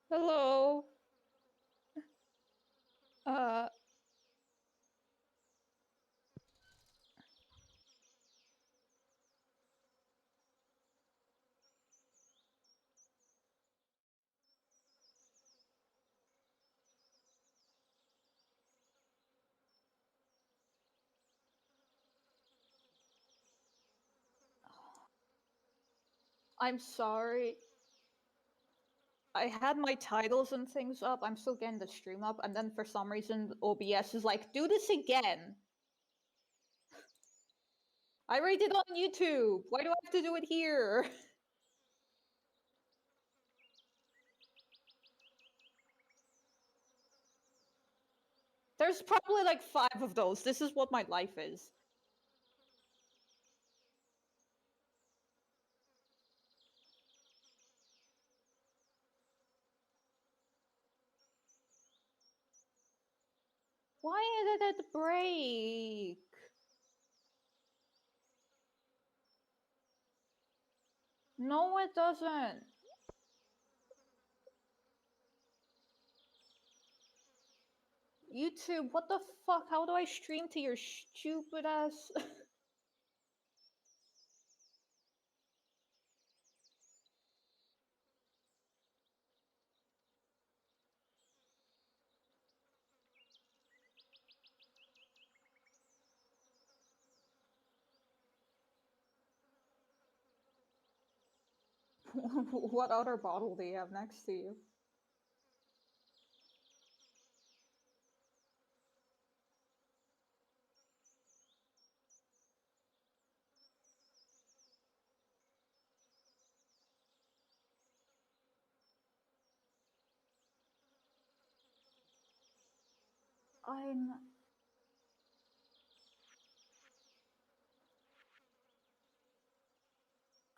Hello. Uh, I'm sorry. I had my titles and things up. I'm still getting the stream up, and then for some reason OBS is like, do this again. I already did it on YouTube. Why do I have to do it here? There's probably like 5 of those. This is what my life is. Why did it break? No, it doesn't. YouTube, what the fuck? How do I stream to your stupid ass? What other bottle do you have next to you? I'm.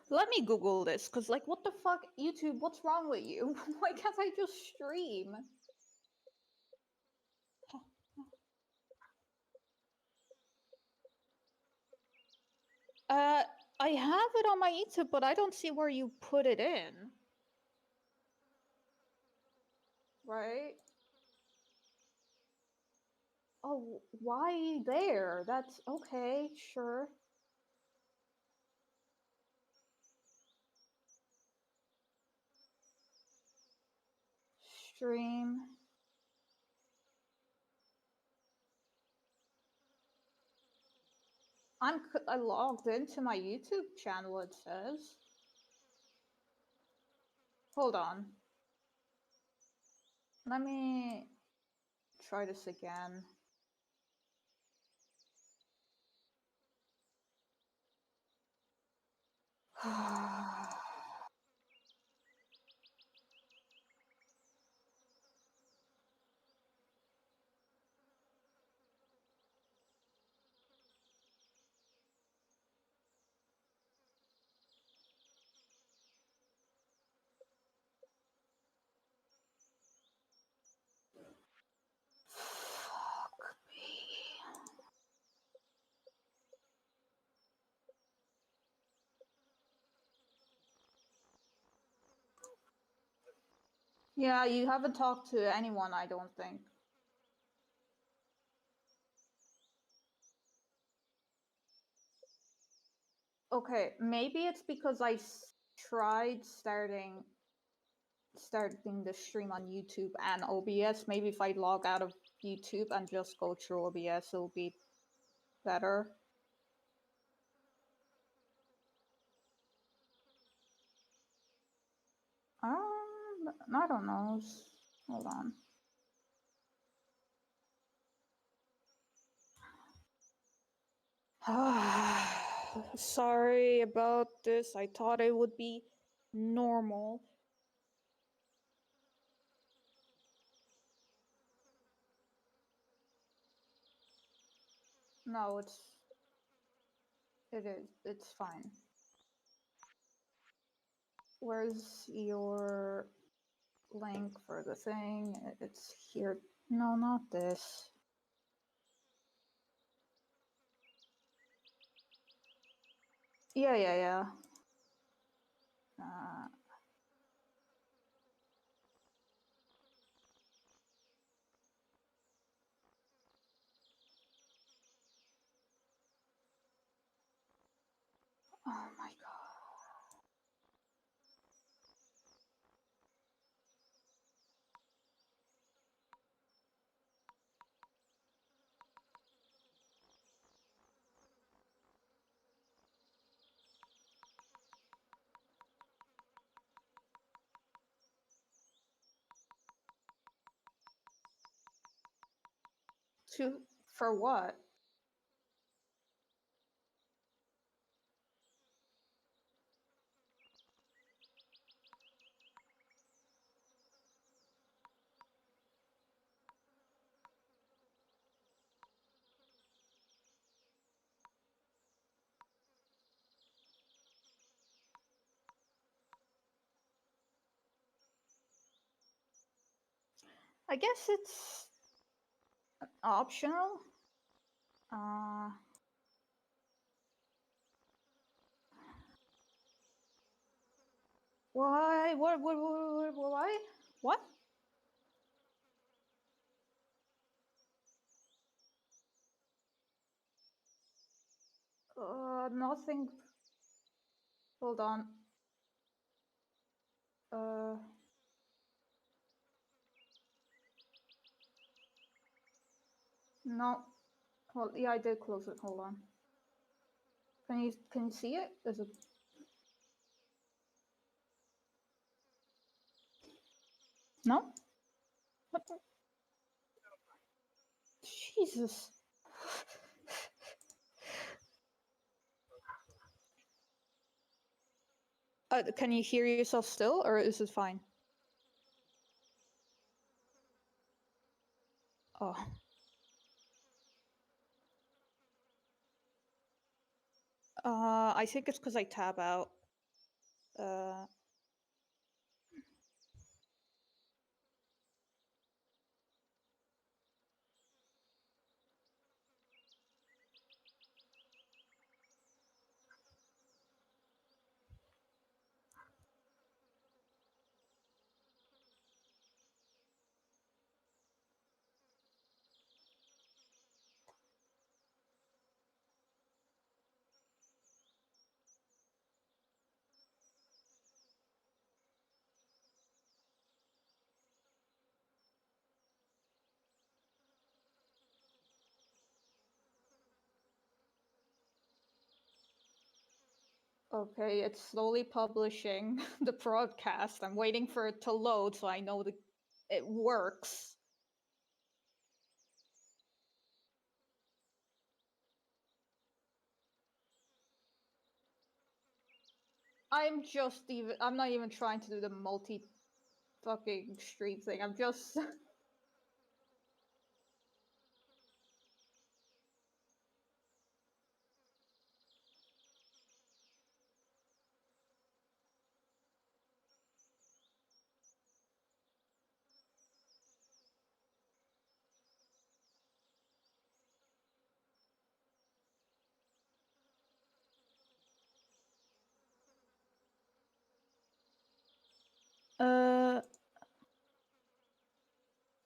Let me Google this, cause like, what the fuck, YouTube? What's wrong with you? Why can't I just stream? Uh, I have it on my YouTube, but I don't see where you put it in. Right? Oh, why there? That's okay, sure. Stream. I logged into my YouTube channel, it says. Hold on. Let me try this again. Fuck me. Yeah, you haven't talked to anyone, I don't think. Okay, maybe it's because I tried starting the stream on YouTube and OBS. Maybe if I log out of YouTube and just go through OBS, it'll be better. I don't know. Hold on. Sorry about this. I thought it would be normal. No, it's fine. Where's your link for the thing? It's here. No, not this. Yeah, yeah, yeah. For what? I guess it's optional. Why? What? Why? What? Nothing. Hold on. No. Well, yeah, I did close it. Hold on. Can you see it? Is it? No. What the? Jesus. Can you hear yourself still, or is it fine? Oh. I think it's because I tab out. Okay, it's slowly publishing the broadcast. I'm waiting for it to load so I know it works. I'm not even trying to do the multi fucking stream thing. I'm just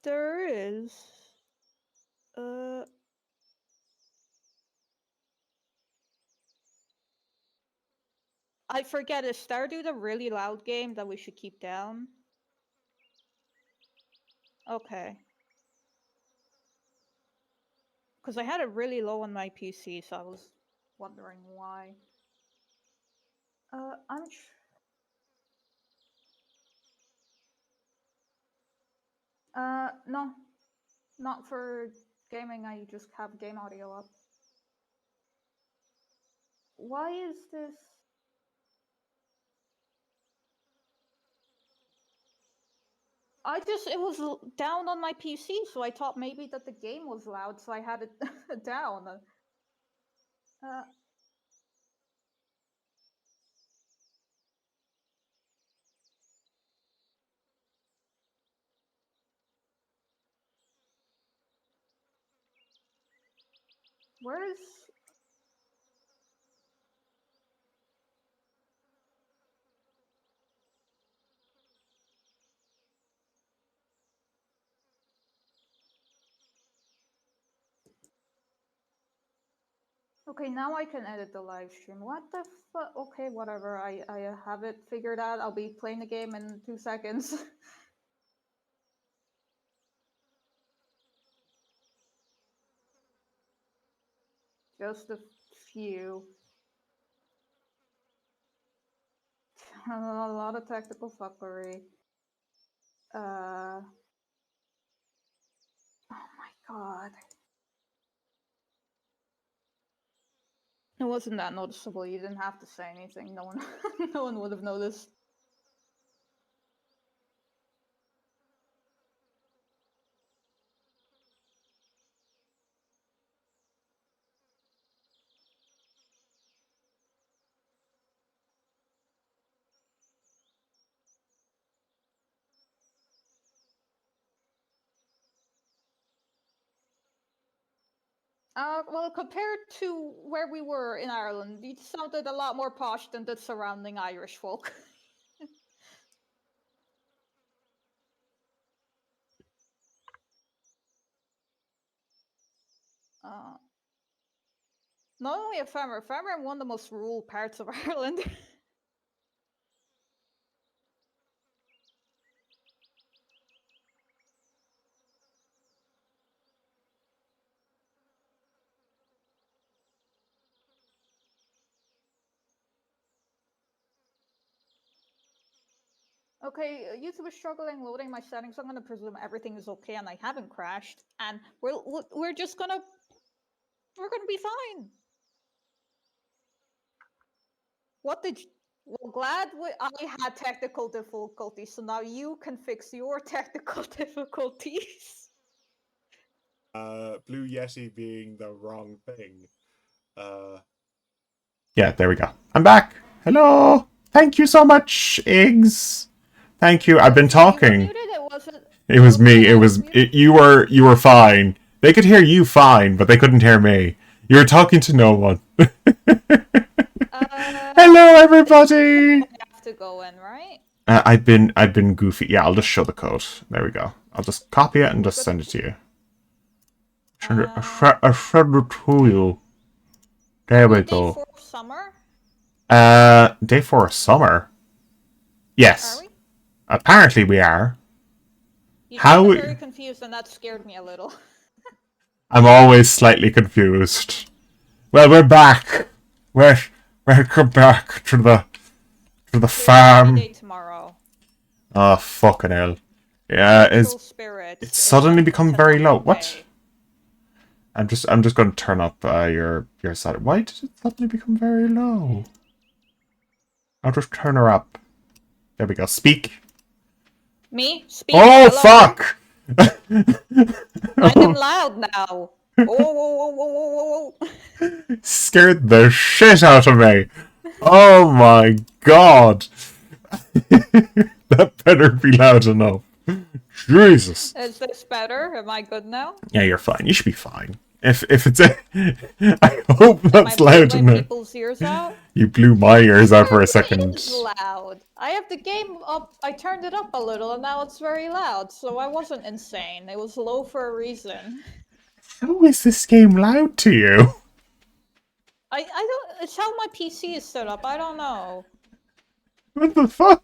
there is I forget, is Stardew the really loud game that we should keep down? Okay. Because I had it really low on my PC, so I was wondering why. No. Not for gaming, I just have game audio up. Why is this? It was down on my PC, so I thought maybe that the game was loud, so I had it down. Where's... Okay, now I can edit the live stream. What the fuck? Okay, whatever. I have it figured out. I'll be playing the game in 2 seconds. Just a few. A lot of technical fuckery. Oh my god. It wasn't that noticeable. You didn't have to say anything. No one, no one would have noticed. Well, compared to where we were in Ireland, you sounded a lot more posh than the surrounding Irish folk. uh, Not only a farmer in one of the most rural parts of Ireland. Okay, YouTube is struggling loading my settings. I'm gonna presume everything is okay and I haven't crashed, and we're just gonna be fine. What did you, well, I had technical difficulties, so now you can fix your technical difficulties. Blue Yeti being the wrong thing. Yeah, there we go. I'm back. Hello. Thank you so much, Iggs. Thank you. I've been talking. It was me. You were fine. They could hear you fine, but they couldn't hear me. You were talking to no one. Hello, everybody. I have to go in, right? I've been goofy. Yeah, I'll just show the code. There we go. I'll just copy it and just send it to you. I send it to you. There we go. Day 4 of summer? Day 4 of summer? Yes. Are we? Apparently we are. You sounded very confused and that scared me a little. I'm always slightly confused. Well, we're back. Welcome back to the farm. Day tomorrow. Oh, fucking hell. Yeah, it's suddenly become very low. What? I'm just going to turn up your side. Why did it suddenly become very low? I'll just turn her up. There we go. Speak. Me? Speak. Oh, hello? fuck! I am loud now. Whoa. Scared the shit out of me. Oh my god. That better be loud enough. Jesus. Is this better? Am I good now? Yeah, you're fine. You should be fine. If it's I hope that's loud enough. People's ears out? You blew my ears out for a second. It's loud. I have the game up. I turned it up a little, and now it's very loud. So I wasn't insane. It was low for a reason. How is this game loud to you? I don't. It's how my PC is set up. I don't know. What the fuck?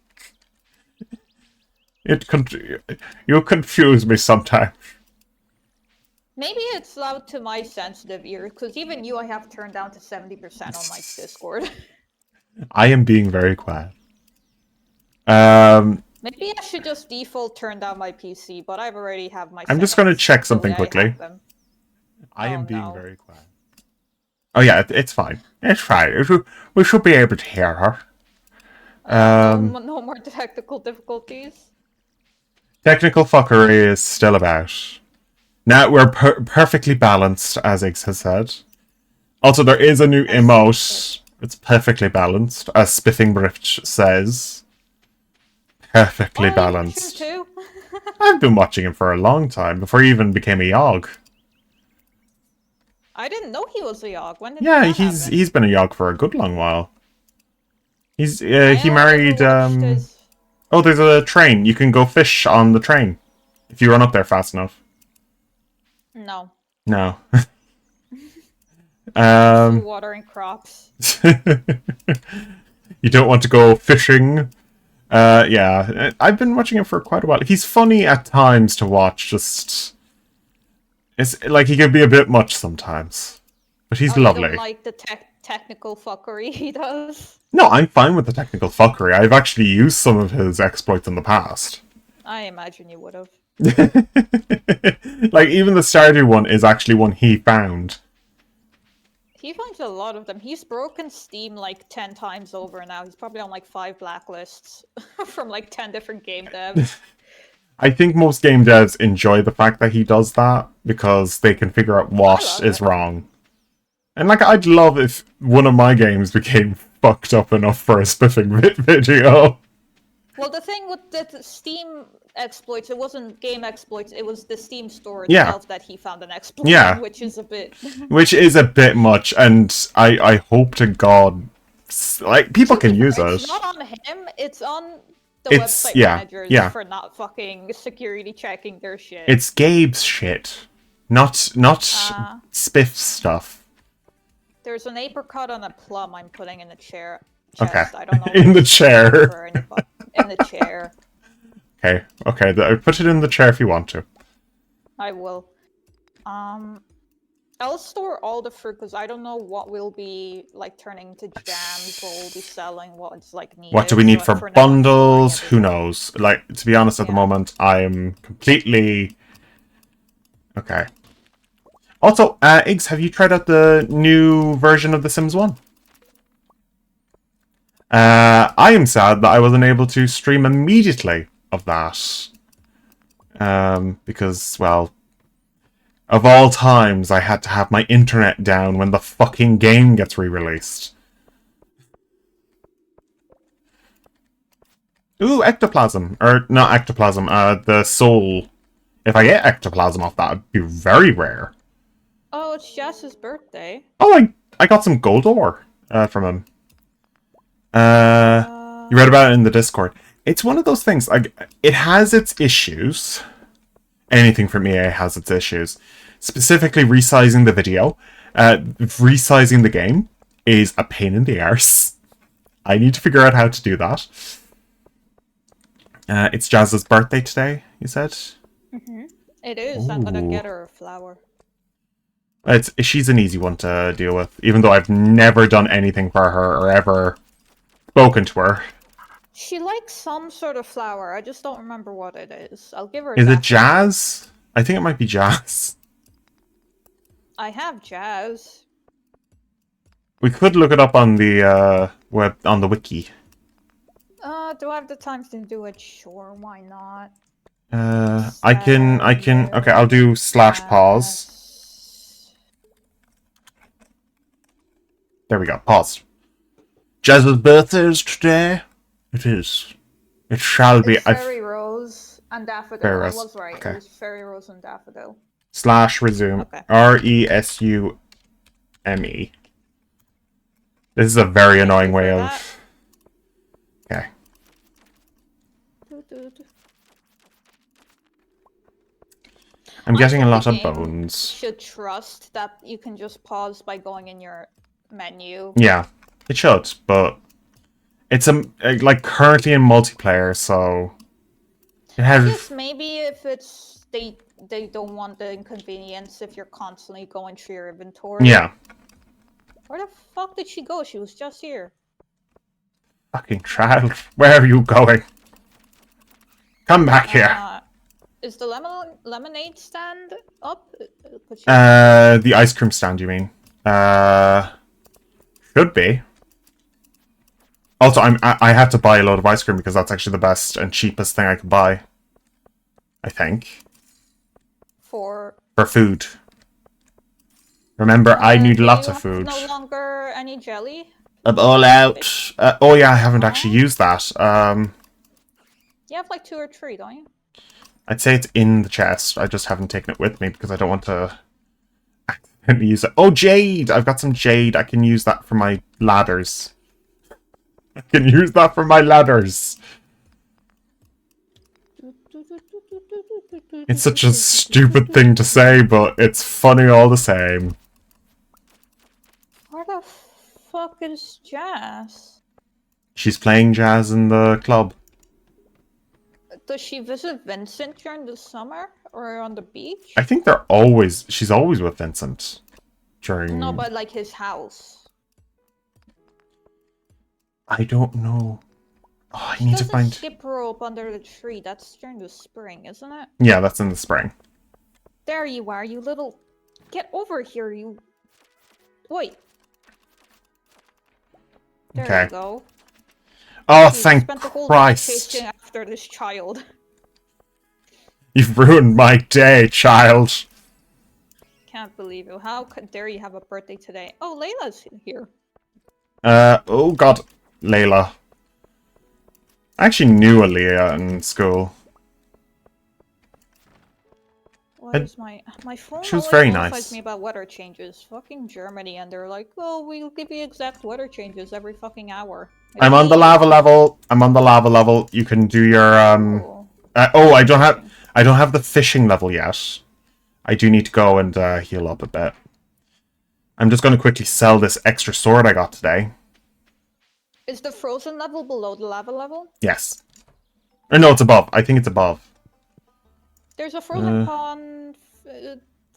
You confuse me sometimes. Maybe it's loud to my sensitive ears, because even you I have turned down to 70% on my Discord. I am being very quiet. Maybe I should just default turn down my PC, but I've already have my I'm just going to check something quickly. I am being very quiet. Oh yeah, it's fine. It's fine. We should be able to hear her. No more technical difficulties. Technical fuckery is still about. Now we're perfectly balanced, as Iggs has said. Also, there is a new emote. It's perfectly balanced, as Spiffing Brift says. Perfectly balanced. Too? I've been watching him for a long time, before he even became a Yogg. I didn't know he was a Yogg. When did he's been a Yogg for a good long while. He married Oh, there's a train. You can go fish on the train if you run up there fast enough. No. No. Watering crops. You don't want to go fishing. Yeah, I've been watching him for quite a while. He's funny at times to watch. Just it's like he can be a bit much sometimes, but he's lovely. You don't like the technical fuckery he does? No, I'm fine with the technical fuckery. I've actually used some of his exploits in the past. I imagine you would have. Like, even the Stardew one is actually one he found. He finds a lot of them. He's broken Steam like 10 times over now. He's probably on like 5 blacklists from like 10 different game devs. I think most game devs enjoy the fact that he does that because they can figure out I what love is it. wrong. And like, I'd love if one of my games became fucked up enough for a spiffing video. Well, the thing with the Steam exploits, it wasn't game exploits, it was the Steam store Yeah. itself that he found an exploit Yeah. in, which is a bit... Which is a bit much, and I hope to God, like, people can use it. It's not on him, it's on the It's- website yeah, managers yeah. for not fucking security checking their shit. It's Gabe's shit, not Spiff stuff. There's an apricot and a plum I'm putting in the chair. Okay. Chest. I don't know. In the which chair. for anybody. In the chair. Okay, put it in the chair if you want to. I will. I'll store all the fruit because I don't know what will be like turning to jams, what we'll be selling, what's like needed. What do we need so for now I'm storing bundles? Who everything. knows? Like, to be honest, at the Yeah. moment, I'm completely... Okay. Also, Iggs, have you tried out the new version of The Sims 1? I am sad that I wasn't able to stream immediately of that. Because, well, of all times, I had to have my internet down when the fucking game gets re-released. Ooh, ectoplasm. Or, not ectoplasm, the soul. If I get ectoplasm off that, it'd be very rare. Oh, it's Jess's birthday. Oh, I got some gold ore from him. You read about it in the Discord. It's one of those things, like, it has its issues. Anything from EA has its issues. Specifically, resizing the video. Resizing the game is a pain in the arse. I need to figure out how to do that. It's Jazz's birthday today, you said? Mm-hmm. It is. I'm gonna get her a flower. She's an easy one to deal with, even though I've never done anything for her or ever spoken to her. She likes some sort of flower. I just don't remember what it is. I'll give her. Is it Jazz? I think it might be Jazz. I have Jazz. We could look it up on the on the wiki. Do I have the time to do it? Sure, why not? I can. Okay, I'll do /pause. There we go. Paused. Jazz's birthday is today. It is. It shall be. It's Fairy Rose and Daffodil. Fairy I Rose. was right. Okay. It was Fairy Rose and Daffodil. /resume. Okay. RESUME. This is a very annoying way for of. Okay. I'm getting a lot of bones. Should trust that you can just pause by going in your menu. Yeah, it should, but it's like currently in multiplayer, so it has. Yes, maybe if it's they don't want the inconvenience if you're constantly going through your inventory. Yeah. Where the fuck did she go? She was just here. Fucking child, where are you going? Come back here. Is the lemonade stand up? The ice cream stand, you mean? Should be. Also, I had to buy a load of ice cream because that's actually the best and cheapest thing I could buy. I think. For food. Remember, I need lots of food. No longer any jelly? I'm all out. Oh yeah, I haven't actually used that. You have like 2 or 3, don't you? I'd say it's in the chest. I just haven't taken it with me because I don't want to accidentally use it. Oh, jade! I've got some jade. I can use that for my ladders. I can use that for my ladders. It's such a stupid thing to say, but it's funny all the same. Where the fuck is Jazz? She's playing jazz in the club. Does she visit Vincent during the summer or on the beach? I think she's always with Vincent. During... No, but like his house. I don't know. Oh, I need to find... skip rope under the tree. That's during the spring, isn't it? Yeah, that's in the spring. There you are, you little... Get over here, you... Wait. There Okay. you go. Oh, Jeez, thank spent the whole day Christ. chasing after this child. You've ruined my day, child. Can't believe it. How dare you have a birthday today? Oh, Layla's here. Oh god. Layla. I actually knew Aaliyah in school. Why is my phone She was always very notifies nice. me about weather changes? Fucking Germany, and they're like, "Oh, we'll give you exact weather changes every fucking hour." Like, I'm on the lava level. I'm on the lava level. You can do your Oh, oh, I don't have the fishing level yet. I do need to go and heal up a bit. I'm just going to quickly sell this extra sword I got today. Is the frozen level below the lava level? Yes. Or no, it's above. I think it's above. There's a frozen pond.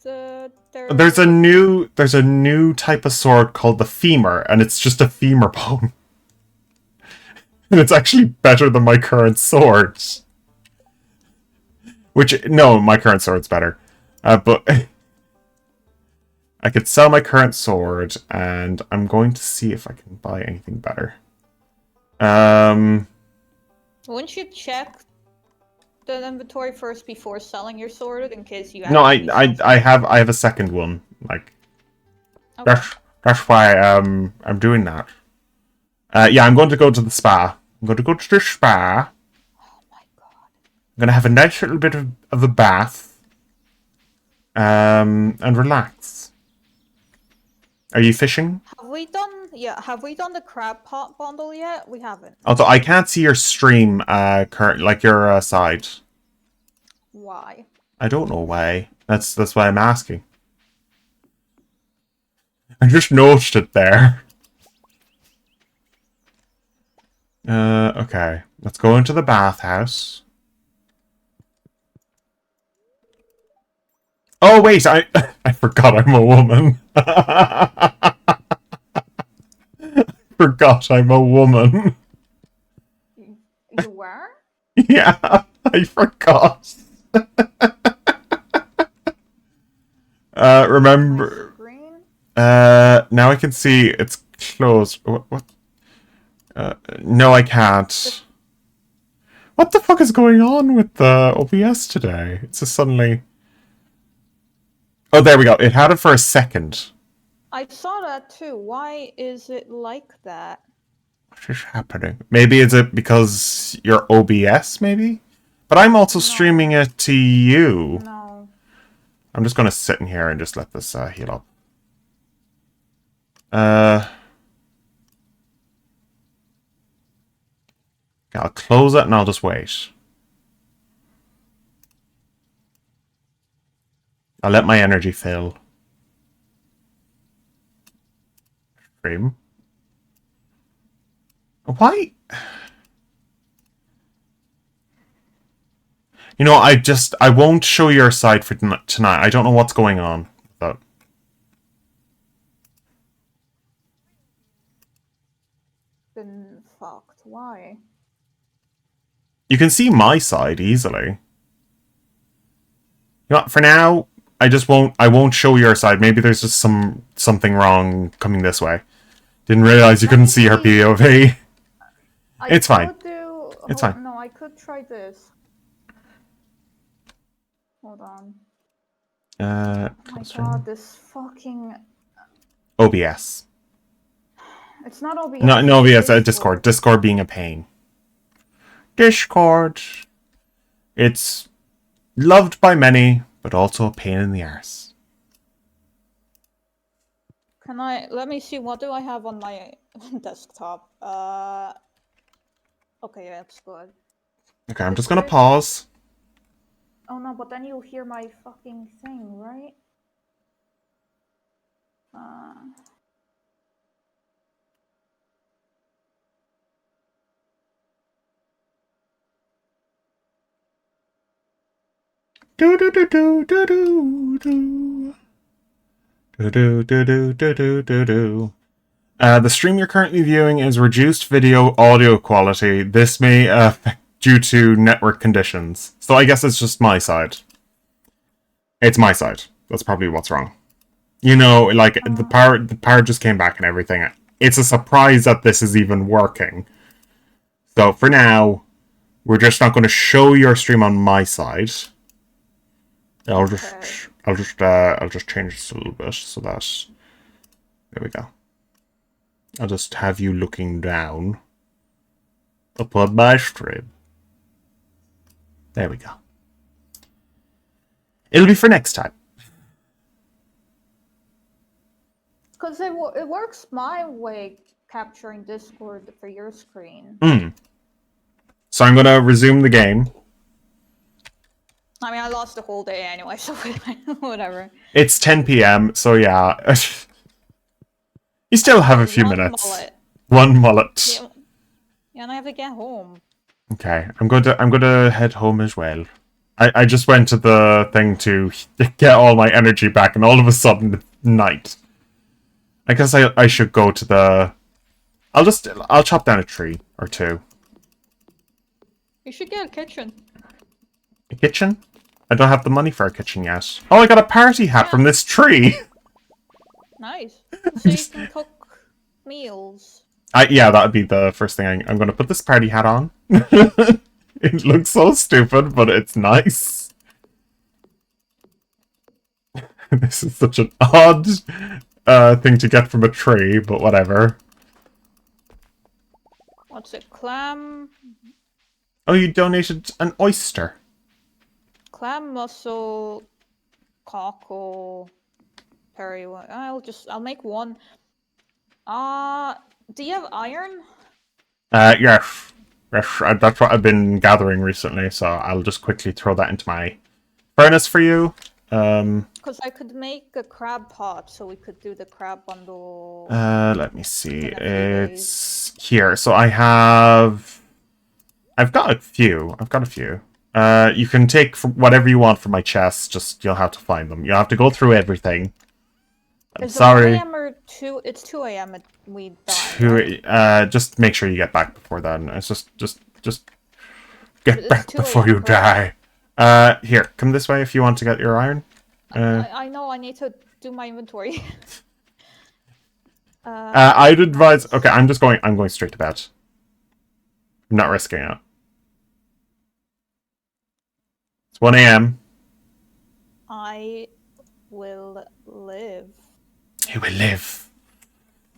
There's a new type of sword called the femur, and it's just a femur bone. And it's actually better than my current sword. Which, no, my current sword's better. But I could sell my current sword, and I'm going to see if I can buy anything better. Wouldn't you check the inventory first before selling your sword in case you? No, I have a second one. Like, okay. that's why I'm doing that. Yeah, I'm going to go to the spa. I'm going to go to the spa. Oh my god. I'm going to have a nice little bit of a bath. And relax. Are you fishing? Have we done? Yeah, have we done the crab pot bundle yet? We haven't. Also, I can't see your stream, like your side. Why? I don't know why. That's why I'm asking. I just noticed it there. Okay. Let's go into the bathhouse. Oh wait, I forgot I'm a woman. Forgot I'm a woman. You were? Yeah, I forgot. Remember. Now I can see it's closed. What? No, I can't. What the fuck is going on with the OBS today? It's just suddenly. Oh, there we go. It had it for a second. I saw that too. Why is it like that? What is happening? Maybe is it because you're OBS, maybe? But I'm also streaming it to you. No. I'm just going to sit in here and just let this heal up. Okay, I'll close it and I'll just wait. I'll let my energy fill. Stream. Why? You know, I won't show your side for tonight. I don't know what's going on. But Been fucked. Why? you can see my side easily. You know, for now, I won't show your side. Maybe there's just something wrong coming this way. Didn't realize you couldn't see her POV. It's fine. It's fine. No, I could try this. Hold on. Oh my god, this fucking OBS. It's not OBS. No OBS. Discord. Discord being a pain. Discord. It's loved by many, but also a pain in the arse. Let me see, what do I have on my desktop? Okay, that's good. Okay, I'm just gonna pause. Oh no, but then you'll hear my fucking thing, right? Do do do do do do do. Do do do do do do do do. The stream you're currently viewing is reduced video audio quality. This may affect due to network conditions. So I guess it's just my side. It's my side. That's probably what's wrong. You know, like the power just came back and everything. it's a surprise that this is even working. So for now, we're just not going to show your stream on my side. I'll just change this a little bit so that there we go. I'll just have you looking down upon my stream. There we go. It'll be for next time. Because it works my way, capturing Discord for your screen. So I'm going to resume the game. I mean, I lost the whole day anyway, so whatever. It's 10 p.m., so yeah. You still have a few minutes. Mullet. One mullet. Yeah, and I have to get home. Okay, I'm going to head home as well. I just went to the thing to get all my energy back, and all of a sudden, it's night. I guess I should go to the... I'll chop down a tree or two. You should get a kitchen. A kitchen? I don't have the money for a kitchen yet. Oh, I got a party hat from this tree! Nice. So you can cook meals. Yeah, that would be the first thing I'm going to put this party hat on. It looks so stupid, but it's nice. This is such an odd thing to get from a tree, but whatever. What's it? Clam? Oh, you donated an oyster. Clam, mussel, cockle, periwinkle. I'll make one. Do you have iron? Yes. Yes, that's what I've been gathering recently, so I'll just quickly throw that into my furnace for you. Because I could make a crab pot, so we could do the crab bundle. Let me see. It's here. So I've got a few. You can take whatever you want from my chest, just you'll have to find them. You'll have to go through everything. I'm sorry. It 1 a.m. or 2? It's 2 a.m. We die. Just make sure you get back before then. It's just get back before you die. Here, come this way if you want to get your iron. I know. I need to do my inventory. I'd advise. Okay, I'm going straight to bed. I'm not risking it. It's 1 a.m. I will live. You will live.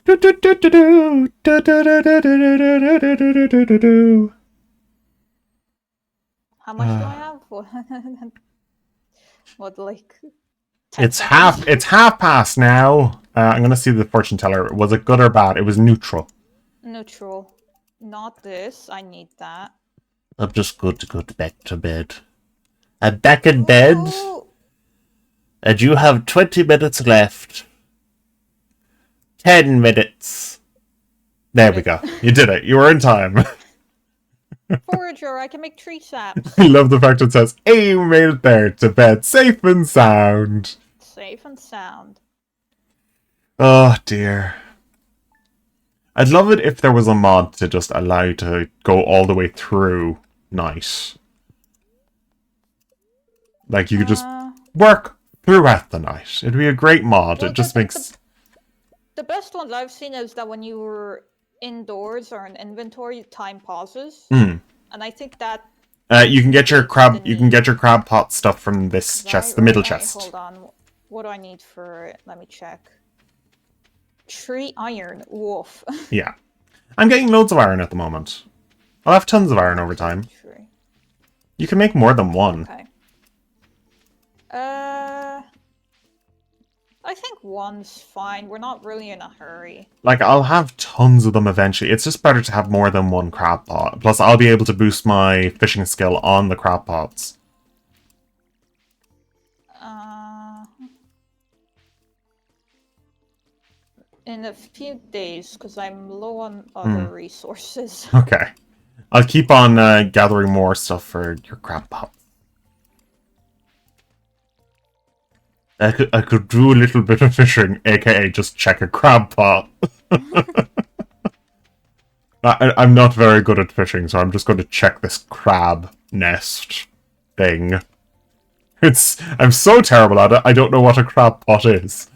How much do I have? What, like? It's half past now. I'm gonna see the fortune teller. Was it good or bad? It was neutral. Neutral. Not this. I need that. I'm just going to go back to bed. I'm back in bed. Ooh. And you have 20 minutes left. 10 minutes. There we go. You did it. You were in time. Forager, I can make tree saps. I love the fact it says, hey, you made it there to bed safe and sound. Safe and sound. Oh, dear. I'd love it if there was a mod to just allow you to go all the way through night. Like, you could just work throughout the night. It'd be a great mod. Well, it just makes... The best ones I've seen is that when you were indoors or in inventory, time pauses. And I think that... you can get your crab... You can get your crab pot stuff from this chest, the middle chest. Hold on. What do I need for it? Let me check. Tree iron. Wolf. Yeah. I'm getting loads of iron at the moment. I'll have tons of iron over time. Tree. You can make more than one. Okay. I think one's fine. We're not really in a hurry. Like, I'll have tons of them eventually. It's just better to have more than one crab pot. Plus, I'll be able to boost my fishing skill on the crab pots. In a few days, because I'm low on other resources. Okay. I'll keep on gathering more stuff for your crab pot. I could do a little bit of fishing, aka just check a crab pot. I'm not very good at fishing, so I'm just going to check this crab nest thing. I'm so terrible at it, I don't know what a crab pot is.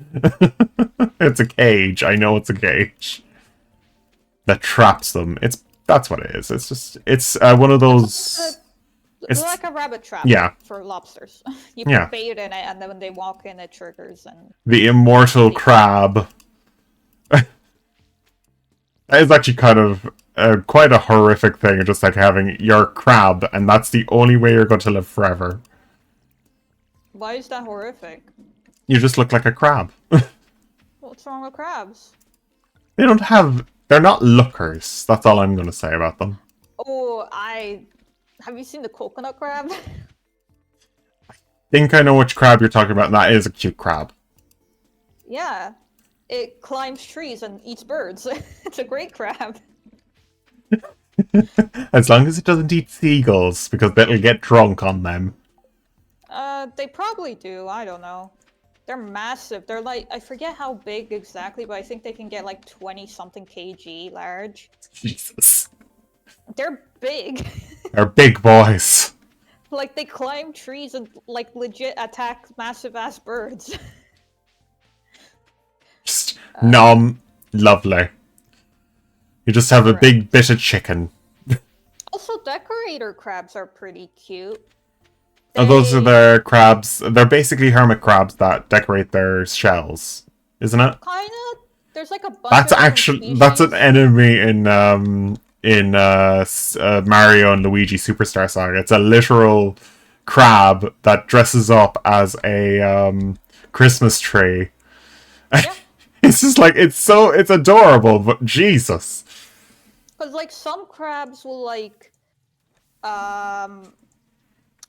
It's a cage, I know it's a cage. that traps them. That's what it is. It's one of those. It's like a rabbit trap. Yeah. For lobsters. You Yeah. put bait in it, and then when they walk in, it triggers. And The immortal crab. That is actually kind of quite a horrific thing, just like having your crab, and that's the only way you're going to live forever. Why is that horrific? You just look like a crab. What's wrong with crabs? They're not lookers. That's all I'm going to say about them. Oh, have you seen the coconut crab? Think I know which crab you're talking about, and that is a cute crab. Yeah. It climbs trees and eats birds. It's a great crab. As long as it doesn't eat seagulls, because they'll get drunk on them. They probably do. I don't know. They're massive. They're like, I forget how big exactly, but I think they can get like 20-something kg large. Jesus. They're big. They're big boys. Like, they climb trees and, like, legit attack massive-ass birds. Just nom. Lovely. You just have a big bit of chicken. Also, decorator crabs are pretty cute. Oh, those are their crabs. They're basically hermit crabs that decorate their shells, isn't it? Kinda. There's like a bunch That's of actually that's an enemy in Mario and Luigi Superstar Saga. It's a literal crab that dresses up as a Christmas tree. Yeah. It's just like it's adorable, but Jesus. Because like some crabs will like,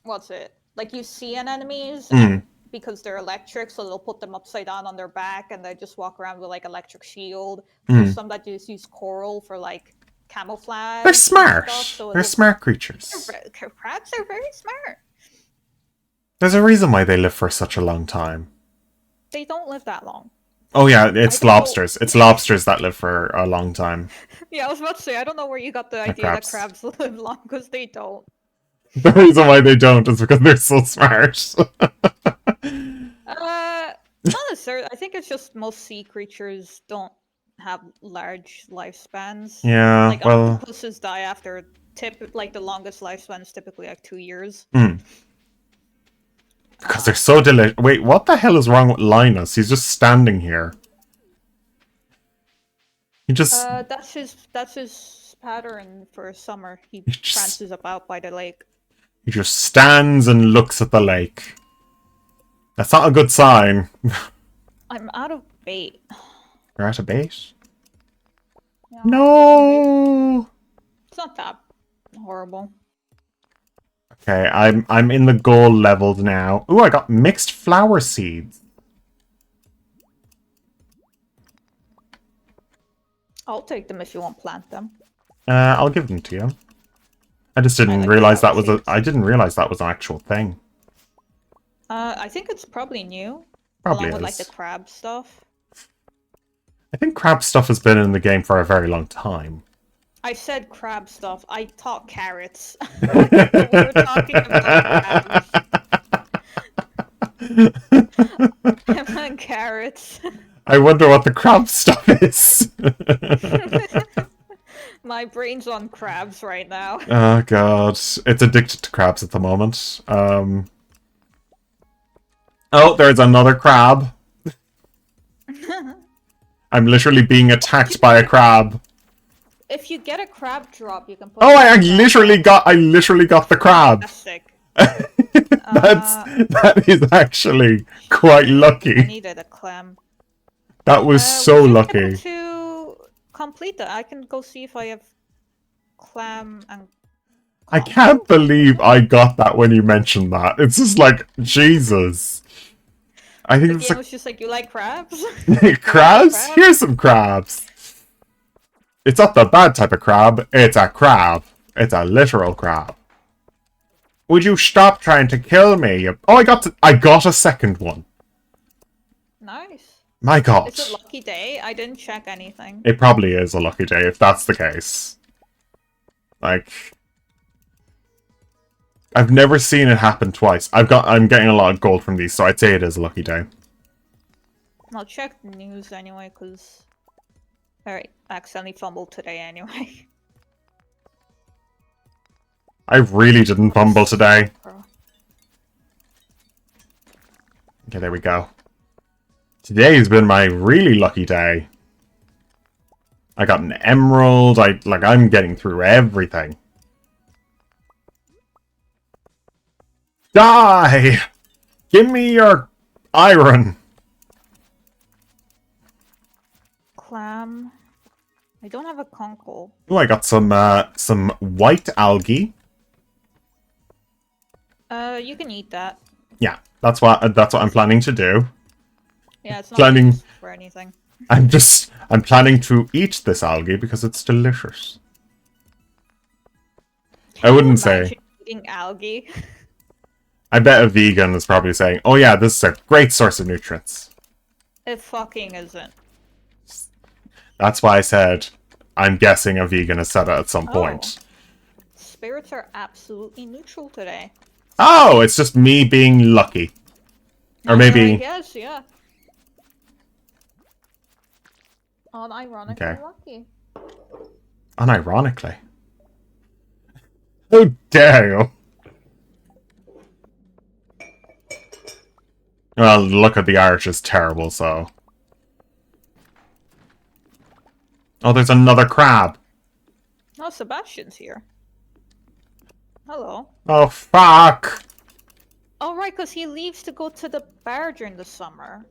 what's it? Like you see an enemies and because they're electric, so they'll put them upside down on their back and they just walk around with like electric shield. There's some that just use coral for like camouflage. They're smart. Stuff, so they're smart creatures. Crabs are very smart. There's a reason why they live for such a long time. They don't live that long. Oh yeah, it's lobsters. It's lobsters that live for a long time. Yeah, I was about to say, I don't know where you got the idea that crabs live long, because they don't. The reason why they don't is because they're so smart. Not necessarily. I think it's just most sea creatures don't have large lifespans. Yeah, like well, octopuses die after like the longest lifespan is typically like 2 years. Because they're so delicious. Wait, what the hell is wrong with Linus? He's just standing here. He just... that's his pattern for summer. He prances about by the lake. He just stands and looks at the lake. That's not a good sign. I'm out of bait. You're out of bait? Yeah, no! It's not that horrible. Okay, I'm in the goal leveled now. Ooh, I got mixed flower seeds. I'll take them if you won't plant them. I'll give them to you. I just didn't realize that was I didn't realize that was an actual thing. I think it's probably new. Probably along with like is. the crab stuff. I think crab stuff has been in the game for a very long time. I said crab stuff. I taught carrots. We were talking about crabs. I meant carrots. I wonder what the crab stuff is. My brain's on crabs right now. Oh god, it's addicted to crabs at the moment. Oh, there's another crab. I'm literally being attacked by a crab. If you get a crab drop, you can put. Oh, I literally got the crab. Fantastic. That is actually quite lucky. I needed a clam. That was so lucky. To complete that, I can go see if I have clam and. I can't believe I got that when you mentioned that. It's just like Jesus. I think the game was just like, you like crabs? Crabs? Here's some crabs. It's not the bad type of crab. It's a crab. It's a literal crab. Would you stop trying to kill me? Oh, I got a second one. Nice. My god. It's a lucky day. I didn't check anything. It probably is a lucky day if that's the case. Like, I've never seen it happen twice. I'm getting a lot of gold from these, so I'd say it is a lucky day. I'll check the news anyway, because Alright, accidentally fumbled today anyway. I really didn't fumble today. Okay, there we go. Today's been my really lucky day. I got an emerald. I'm getting through everything. Die! Give me your iron. Clam. I don't have a conkle. Oh, I got some white algae. You can eat that. Yeah, that's what I'm planning to do. Yeah, it's not Planning used for anything. I'm planning to eat this algae because it's delicious. I wouldn't say. Eating algae. I bet a vegan is probably saying, "Oh yeah, this is a great source of nutrients." It fucking isn't. That's why I said I'm guessing a vegan has said it at some point. Spirits are absolutely neutral today. Oh, it's just me being lucky. Or maybe... Yes, yeah. Unironically lucky. Unironically? How dare you? Well, look at the arch is terrible, so... Oh, there's another crab. Oh, Sebastian's here. Hello. Oh, fuck! Oh, right, because he leaves to go to the bar during the summer.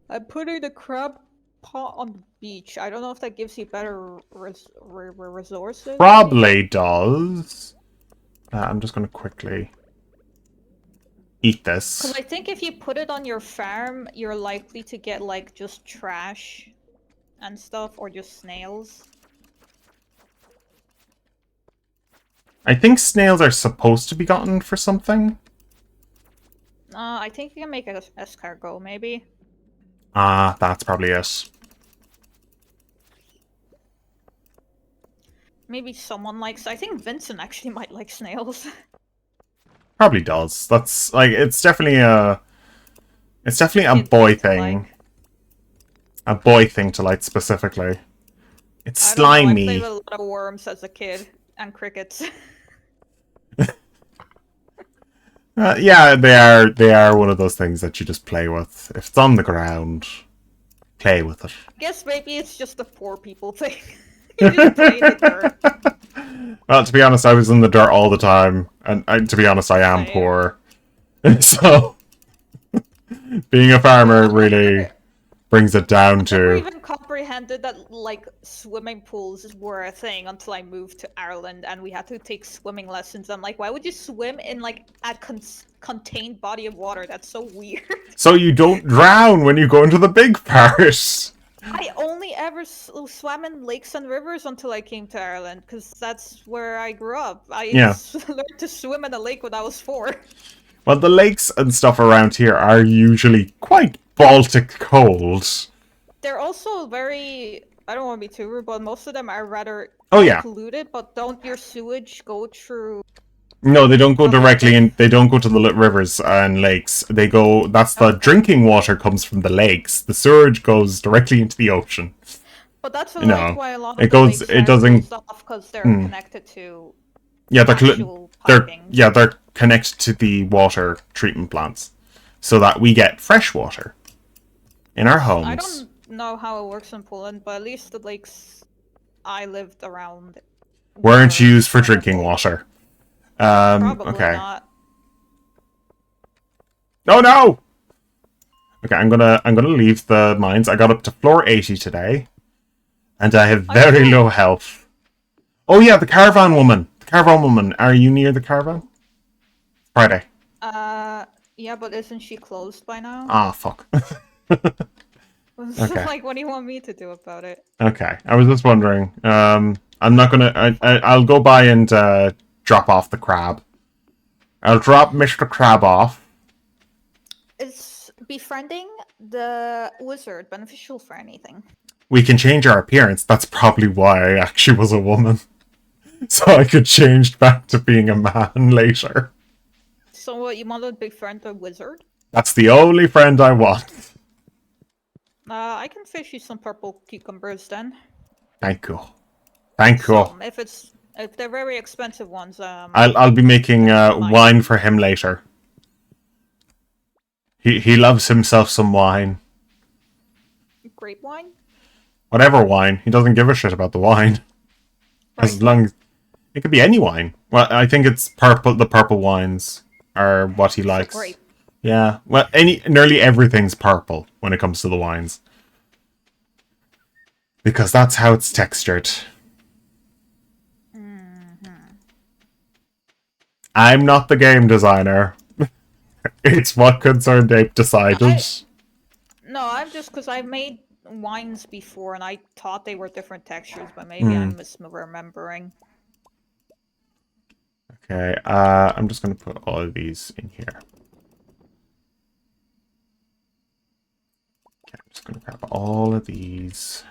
I'm putting the crab pot on the beach. I don't know if that gives you better resources. Probably does. I'm just going to quickly eat this. Because I think if you put it on your farm, you're likely to get, like, just trash and stuff, or just snails. I think snails are supposed to be gotten for something. I think you can make an escargot, maybe. Ah, that's probably it. Maybe someone likes... I think Vincent actually might like snails. Probably does. That's, like, it's definitely a... It's definitely a boy thing. Like. A boy thing to like, specifically. It's slimy. I slimy. played with a lot of worms as a kid. And crickets. Yeah, they are one of those things that you just play with. If it's on the ground, play with it. I guess maybe it's just a poor people thing. You just play in the dirt. Well, to be honest, I was in the dirt all the time, and to be honest, I am poor. So, being a farmer really brings it down to... I never even comprehended that, like, swimming pools were a thing until I moved to Ireland and we had to take swimming lessons. I'm like, why would you swim in, like, a contained body of water? That's so weird. So you don't drown when you go into the big part. I only ever swam in lakes and rivers until I came to Ireland, because that's where I grew up. I learned to swim in a lake when I was 4. Well, the lakes and stuff around here are usually quite Baltic cold. They're also very... I don't want to be too rude, but most of them are rather polluted, but don't your sewage go through... No, they don't go directly in. They don't go to the rivers and lakes. They go... That's the drinking water comes from the lakes. The sewage goes directly into the ocean. But that's why a lot of lakes it doesn't off because they're connected to they're connected to the water treatment plants, so that we get fresh water in our homes. I don't know how it works in Poland, but at least the lakes I lived around weren't used for drinking water. Probably okay. Not. Oh no! Okay, I'm gonna leave the mines. I got up to floor 80 today, and I have very low health. Oh yeah, the caravan woman. The caravan woman. Are you near the caravan? Friday. Yeah, but isn't she closed by now? Ah, fuck. Okay. Like, what do you want me to do about it? Okay, I was just wondering. I'm not gonna... I'll go by and drop off the crab. I'll drop Mr. Crab off. Is befriending the wizard beneficial for anything? We can change our appearance. That's probably why I actually was a woman. So I could change back to being a man later. So what, you want to befriend a wizard? That's the only friend I want. I can fish you some purple cucumbers then. Thank you. Thank you. Some, if they're very expensive ones. I'll be making Mine. wine for him later. He loves himself some wine. Grape wine. Whatever wine. He doesn't give a shit about the wine. Right. As long as it could be any wine. Well, I think it's purple. The purple wines are what he likes. Grape. Yeah. Well, nearly everything's purple when it comes to the wines. Because that's how it's textured. I'm not the game designer. It's what Concerned Ape decided. No, I'm just because I've made wines before and I thought they were different textures, but maybe I'm misremembering. Okay, I'm just going to put all of these in here. Okay, I'm just going to grab all of these.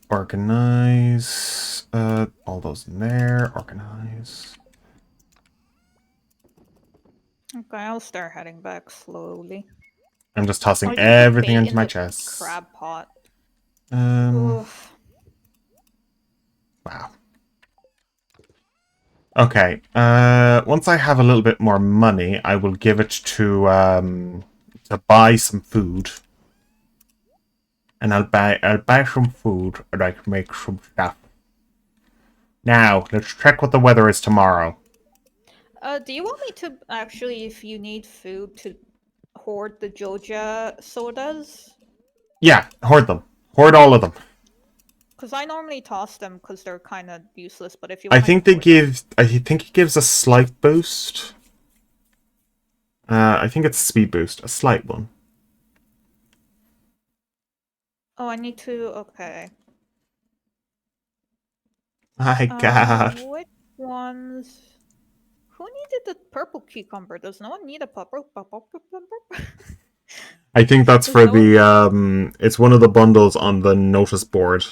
Organize. All those in there. Organize. Okay, I'll start heading back slowly. I'm just tossing Oh, you put everything bait into in my the chest. crab pot. Wow. Okay. Once I have a little bit more money, I will give it to buy some food. And I'll buy some food and I can make some stuff. Now, let's check what the weather is tomorrow. Do you want me to actually, if you need food, to hoard the Joja sodas? Yeah, hoard them. Hoard all of them. Because I normally toss them because they're kind of useless. But if you I want, think they give. I think it gives a slight boost. I think it's a speed boost, a slight one. Oh, I need to. Okay. My God. Which ones? Who needed the purple cucumber? Does no one need a purple cucumber? I think that's Does for no one- the. It's one of the bundles on the notice board.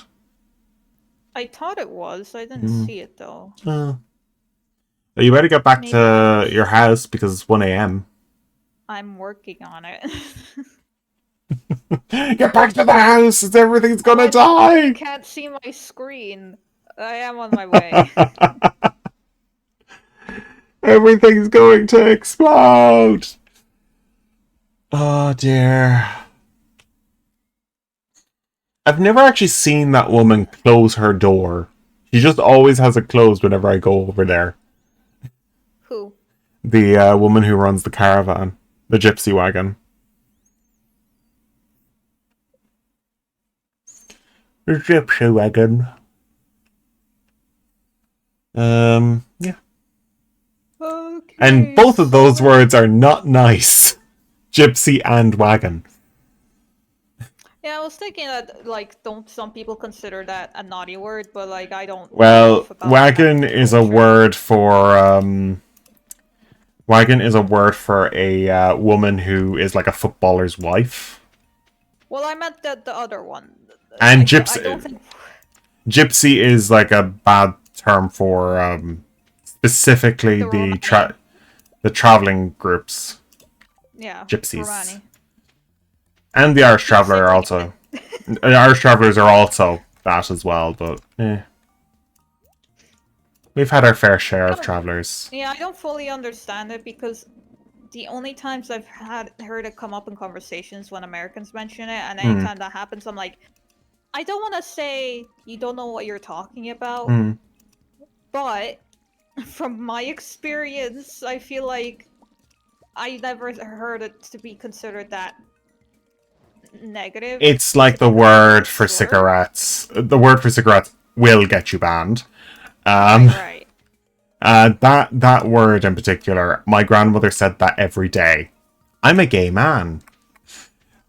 I thought it was. I didn't see it though. You better get back Maybe to your house because it's 1 a.m. I'm working on it. Get back to the house! Everything's gonna die! You can't see my screen. I am on my way. Everything's going to explode! Oh dear. I've never actually seen that woman close her door. She just always has it closed whenever I go over there. Who? The woman who runs the caravan. The gypsy wagon. The gypsy wagon. Yeah. Okay, And both of those words are not nice. Gypsy and wagon. Yeah, I was thinking that, like, don't some people consider that a naughty word, but, like, I don't know Well, enough about wagon that is a culture. word for, wagon is a word for a woman who is like a footballer's wife. Well, I meant the other one. And I gypsy... don't think... Gypsy is like a bad term for, specifically The the traveling groups. Yeah, Gypsies. Romani. And the Irish Traveller are like- also... The Irish Travellers are also that as well, but we've had our fair share of travellers. Yeah, I don't fully understand it because the only times I've heard it come up in conversations when Americans mention it, and anytime that happens, I'm like, I don't want to say you don't know what you're talking about, but from my experience, I feel like I never heard it to be considered that negative. It's like the word for cigarettes. The word for cigarettes will get you banned. Right. That word in particular, my grandmother said that every day. I'm a gay man.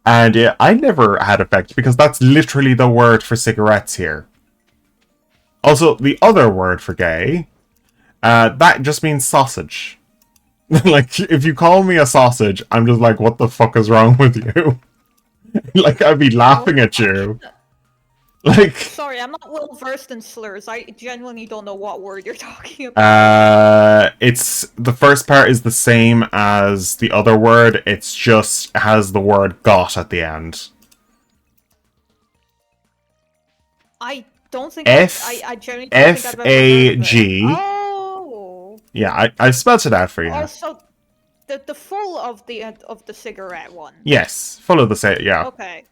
And I never had effect because that's literally the word for cigarettes here. Also, the other word for gay, that just means sausage. Like, if you call me a sausage, I'm just like, what the fuck is wrong with you? Like, I'd be laughing at you. Like, Sorry, I'm not well versed in slurs. I genuinely don't know what word you're talking about. it's the first part is the same as the other word. It's just has the word "got" at the end. I don't think F I genuinely don't think F I've ever heard A of it. G. Oh. Yeah, I've spelled it out for you. Also, the full of the cigarette one. Yes, follow the same. Yeah. Okay.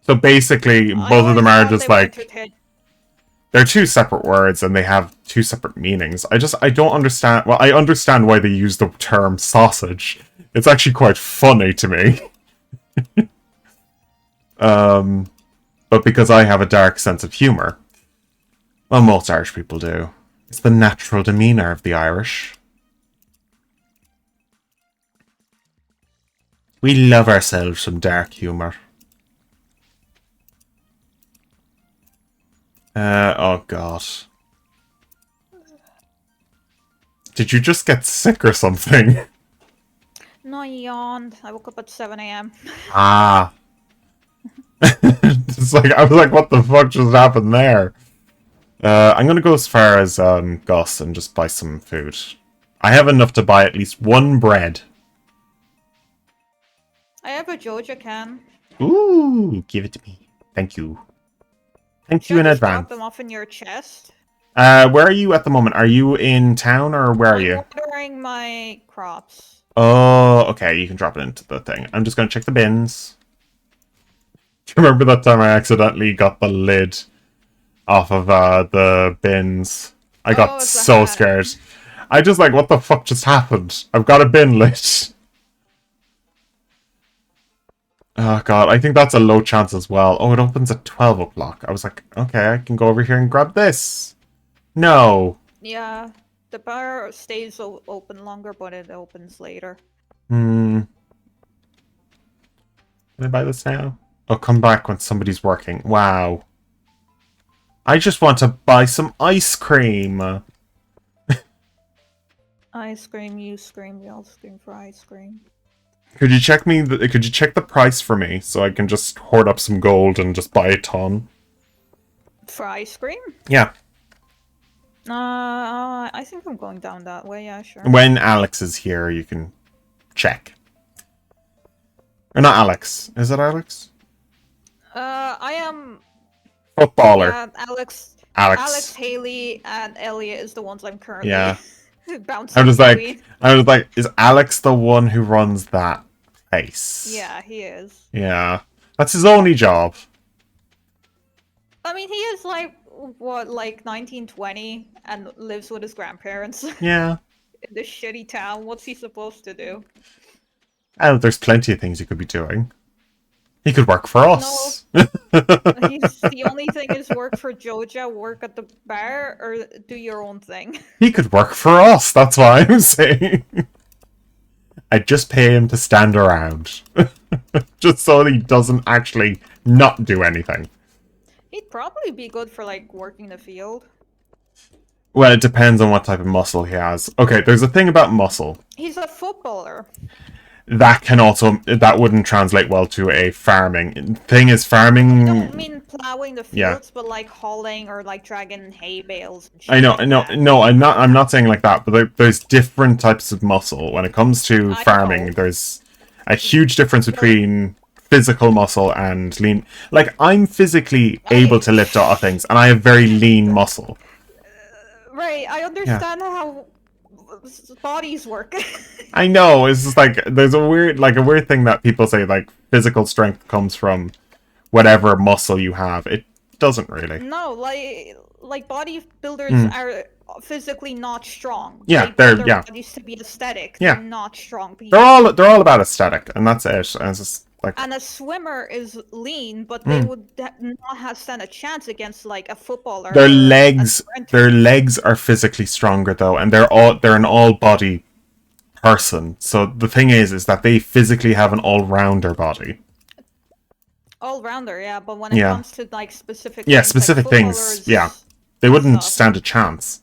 So basically, I both of them always are thought just they were like entertaining. they're two separate words and they have two separate meanings. I don't understand. Well, I understand why they use the term sausage. It's actually quite funny to me. But because I have a dark sense of humor, well, most Irish people do. It's the natural demeanor of the Irish. We love ourselves some dark humor. Oh god. Did you just get sick or something? No, I yawned. I woke up at 7 a.m. Ah. It's like, I was like, what the fuck just happened there? I'm gonna go as far as Gus and just buy some food. I have enough to buy at least one bread. I have a Joja can. Ooh, give it to me. Thank you. Thank you Should in I just drop advance. them off in your chest? Where are you at the moment? Are you in town or where are I'm you? watering my crops. Oh, okay, you can drop it into the thing. I'm just gonna check the bins. Do you remember that time I accidentally got the lid off of the bins? I got Oh, it's a so hat. scared. I just like, what the fuck just happened? I've got a bin lid. Oh god, I think that's a low chance as well. Oh, it opens at 12 o'clock. I was like, okay, I can go over here and grab this. No. Yeah, the bar stays open longer, but it opens later. Can I buy this now? I'll come back when somebody's working. Wow. I just want to buy some ice cream. Ice cream, you scream, we all scream for ice cream. Could you check me? Could you check the price for me so I can just hoard up some gold and just buy a ton? For ice cream? Yeah. I think I'm going down that way, yeah, sure. When Alex is here, you can check. Or not Alex. Is it Alex? I am... Footballer. Yeah, Alex, Alex. Haley, and Elliot is the ones I'm currently Yeah. bouncing I was between. like, is Alex the one who runs that place? Yeah, he is. Yeah. That's his only job. I mean, he is like, what, like 1920 and lives with his grandparents Yeah. in this shitty town. What's he supposed to do? And there's plenty of things he could be doing. He could work for us. He's the only thing is work for Joja, work at the bar, or do your own thing. He could work for us. That's what I'm saying. I'd just pay him to stand around. Just so he doesn't actually not do anything. He'd probably be good for like working the field. Well, it depends on what type of muscle he has. Okay, there's a thing about muscle. He's a footballer. That wouldn't translate well to a farming. Thing is, farming... I don't mean plowing the fields, Yeah. but like hauling or like dragging hay bales and shit I know, like no, that. no, I'm not saying like that, but there's different types of muscle. When it comes to I farming, know. there's a huge difference between physical muscle and lean. Like, I'm physically able to lift a lot of things, and I have very lean muscle. Right, I understand how bodies work. I know, it's just like, there's a weird thing that people say, like, physical strength comes from whatever muscle you have. It doesn't really. No, like bodybuilders are physically not strong. Yeah, they build their yeah. bodies to be aesthetic. Yeah. They're not strong people. They're all about aesthetic, and that's it. And it's just like, And a swimmer is lean, but they would not stand a chance against like a footballer. their or a legs sprinter. are physically stronger though, and they're an all body person. So the thing is that they physically have an all rounder body. All rounder, yeah. But when it comes to like specific specific like things, they wouldn't stand a chance.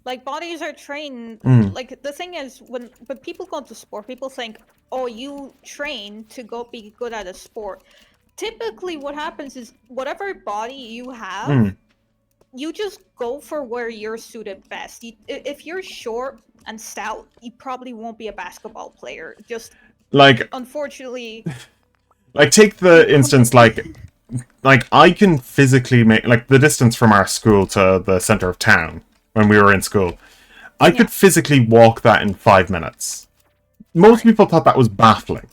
Like bodies are trained. Like the thing is, when people go into sport, people think, "Oh, you train to go be good at a sport." typically what happens is whatever body you have, Mm. you just go for where you're suited best. If you're short and stout, you probably won't be a basketball player. Just Like, unfortunately, take you the instance, wouldn't. like I can physically make, like, the distance from our school to the center of town when we were in school. I Yeah. could physically walk that in 5 minutes. Most Right. people thought that was baffling.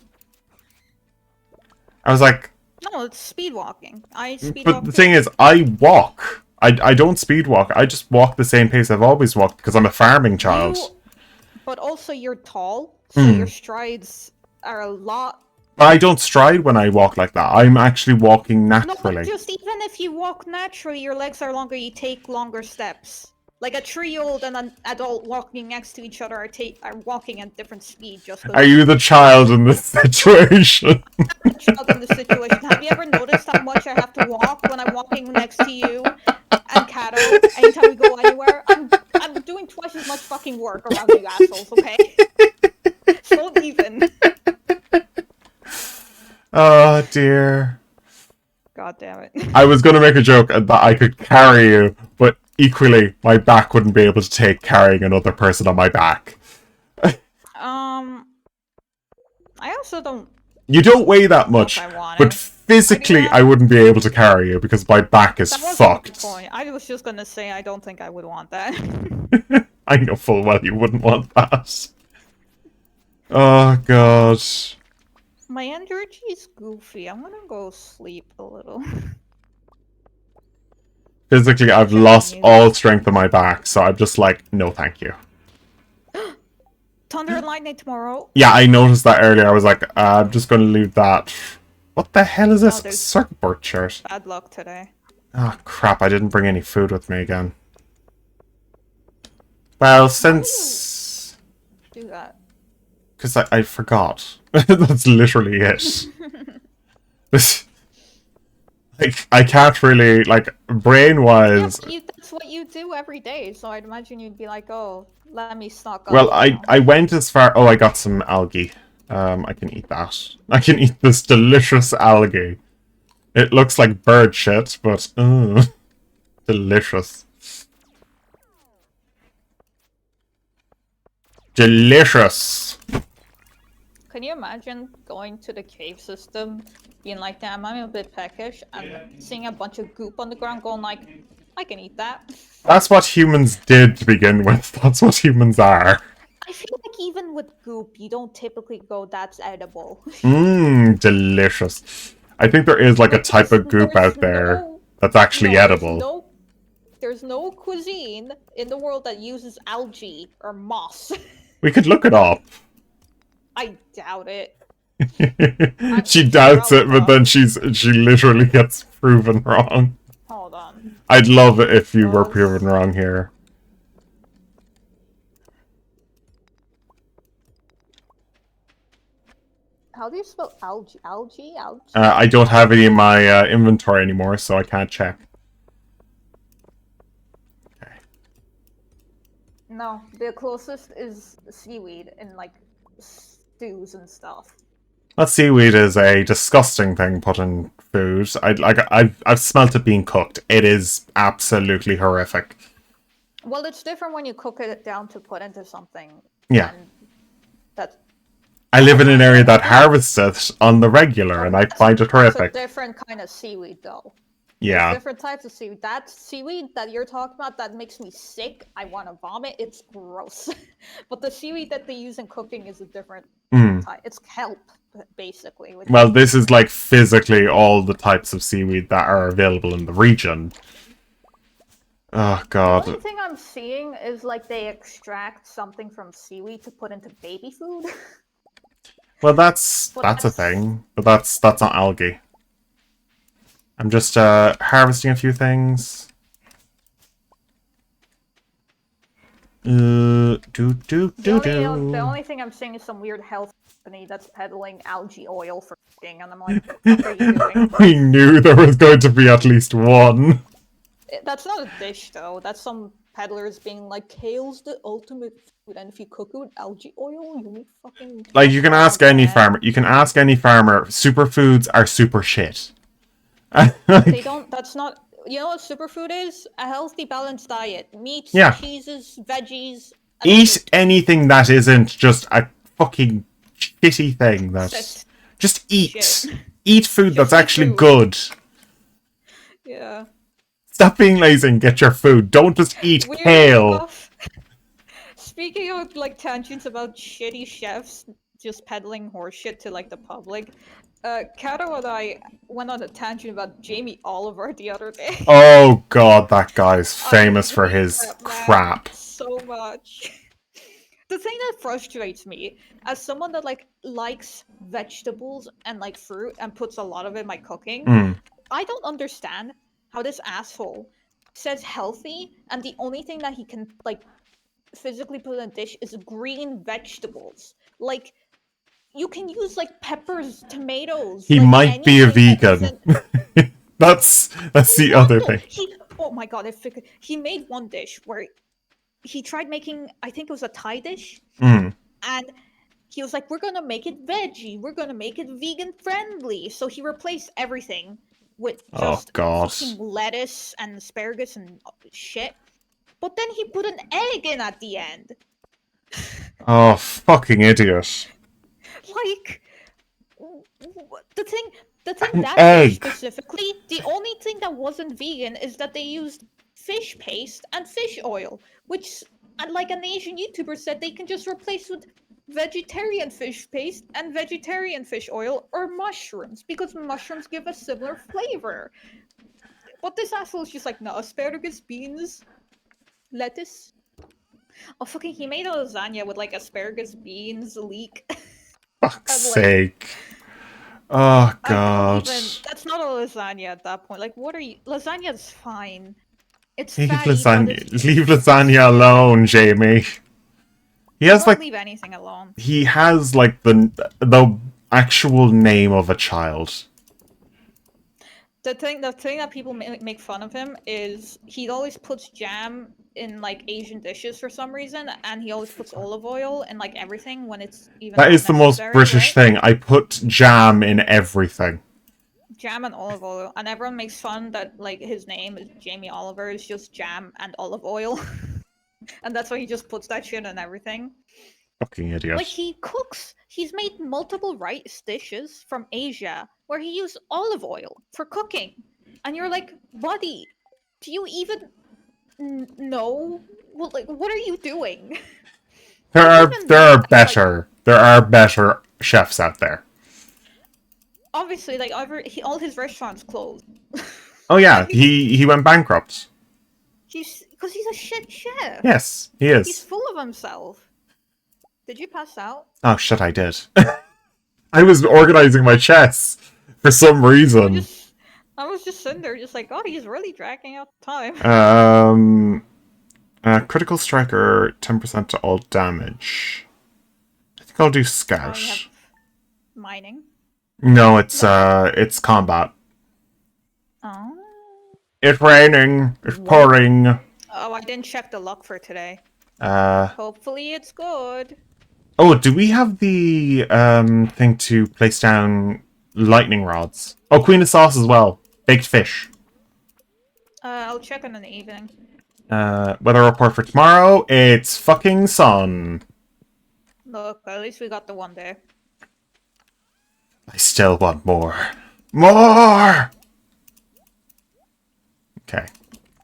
I was like, No, it's speed walking. I speed but walk the too. thing is, I walk. I don't speed walk. I just walk the same pace I've always walked because I'm a farming child. But also you're tall, so Hmm. your strides are a lot. But I don't stride when I walk like that. I'm actually walking No, but naturally. just even if you walk naturally, your legs are longer. You take longer steps. Like a 3-year-old and an adult walking next to each other are walking at different speed. Just Are you the child in this situation? child in the situation. Have you ever noticed how much I have to walk when I'm walking next to you and Kato? Anytime we go anywhere, I'm doing twice as much fucking work around you assholes. Okay, so even. Oh dear. God damn it. I was going to make a joke that I could carry you, but equally, my back wouldn't be able to take carrying another person on my back. I also don't. You don't weigh that much, I want but it. physically, I wouldn't be able to carry you because my back is That wasn't fucked. the point. I was just gonna say I don't think I would want that. I know full well you wouldn't want that. Oh god. My energy is goofy. I'm gonna go sleep a little. Physically, I've lost all strength in my back, so I'm just like, no thank you. Thunder and lightning tomorrow. Yeah, I noticed that earlier. I was like, I'm just going to leave that. What the hell is this? Circuit board chart. Bad luck today. Oh, crap. I didn't bring any food with me again. Well, since... Do that. Because I forgot. That's literally it. Like, I can't really, like, brain-wise... Yeah, that's what you do every day, so I'd imagine you'd be like, oh, let me stock up. Well, I went as far... Oh, I got some algae. I can eat that. I can eat this delicious algae. It looks like bird shit, but... delicious. Delicious! Can you imagine going to the cave system, being like, damn, I'm a bit peckish, and seeing a bunch of goop on the ground going like, I can eat that. That's what humans did to begin with. That's what humans are. I feel like even with goop, you don't typically go, that's edible. Delicious. I think there is like a type of goop out there that's actually edible. There's no cuisine in the world that uses algae or moss. We could look it up. I doubt it. She doubts it, but then she literally gets proven wrong. Hold on. I'd love it if you were proven wrong here. How do you spell algae? Algae? I don't have any in my inventory anymore, so I can't check. Okay. No, the closest is seaweed in like stews and stuff. That seaweed is a disgusting thing put in food. I've smelt it being cooked. It is absolutely horrific. Well, it's different when you cook it down to put into something. Yeah. That's. I live in an area that harvests it on the regular, and I find it horrific. It's a different kind of seaweed, though. Yeah. There's different types of seaweed. That seaweed that you're talking about, that makes me sick. I want to vomit. It's gross. But the seaweed that they use in cooking is a different type. It's kelp, basically. Well, this is like physically all the types of seaweed that are available in the region. Oh, God. The only thing I'm seeing is like they extract something from seaweed to put into baby food. Well, that's a thing, but that's not algae. I'm just harvesting a few things. The only thing I'm seeing is some weird health company that's peddling algae oil for cooking, and I'm like, what are you doing? We knew there was going to be at least one. That's not a dish, though. That's some peddlers being like, kale's the ultimate food, and if you cook it with algae oil, you make fucking... Like, you can Oh, ask any man. farmer. You can ask any farmer. Superfoods are super shit. They don't... That's not... You know what superfood is? A healthy, balanced diet. Meats, Yeah. cheeses, veggies, and Eat fruit. anything that isn't just a fucking shitty thing. Just eat. shit. Eat food Just that's eat actually food. good. Yeah. Stop being lazy and get your food. Don't just eat Weird kale. enough. Speaking of like tangents about shitty chefs just peddling horseshit to like the public, Kato and I went on a tangent about Jamie Oliver the other day. Oh god, that guy's I famous for hate his that man crap. so much. The thing that frustrates me, as someone that like likes vegetables and like fruit and puts a lot of it in my cooking, I don't understand how this asshole says healthy and the only thing that he can like physically put in a dish is green vegetables. Like, you can use like peppers, tomatoes, He like might be a anything that vegan. isn't... that's the What? other No, thing. oh my god, he made one dish where he tried making, I think it was a Thai dish, and he was like, we're gonna make it veggie, we're gonna make it vegan friendly. So he replaced everything with Oh just god. fucking lettuce and asparagus and shit. But then he put an egg in at the end. Oh, fucking idiot. Like, the thing An that dish egg. specifically, the only thing that wasn't vegan is that they used fish paste and fish oil, which, like an Asian YouTuber said, they can just replace with vegetarian fish paste and vegetarian fish oil or mushrooms, because mushrooms give a similar flavor. But this asshole is just like, no, asparagus, beans, lettuce. Oh, fucking, he made a lasagna with like asparagus, beans, leek. Fuck's And, like, sake. Oh I don't god. even... That's not a lasagna at that point. Like, what are you... Lasagna's fine. It's Leave fatty, but lasagna. it's... Leave lasagna alone, Jamie. He I has won't like leave anything alone. he has like the actual name of a child. The thing that people make fun of him is he always puts jam in like Asian dishes for some reason, and he always puts olive oil in like everything when it's even That not is the most necessary, British right? thing. I put jam in everything. Jam and olive oil, and everyone makes fun that like his name is Jamie Oliver is just jam and olive oil, and that's why he just puts that shit in everything. Fucking idiot. Like, he cooks. He's made multiple rice dishes from Asia where he used olive oil for cooking. And you're like, buddy, do you even know? Well, like, what are you doing? There Like, are even there are that, better there are better chefs out there. obviously, like, all his restaurants closed. Oh yeah, he went bankrupt. Because he's a shit chef. Yes, he He's is. full of himself. Did you pass out? Oh shit, I did. I was organizing my chess for some reason. I was just sitting there, just like, oh, he's really dragging out time. Critical striker, 10% to all damage. I think I'll do scout. Oh, you have mining. No, it's combat. Oh. It's raining. It's pouring. Oh, I didn't check the luck for today. Uh. Hopefully it's good. Oh, do we have the thing to place down lightning rods? Oh, Queen of Sauce as well. Baked fish. I'll check in the evening. Weather report for tomorrow. It's fucking sun. Look, at least we got the one day. I still want more. More! Okay.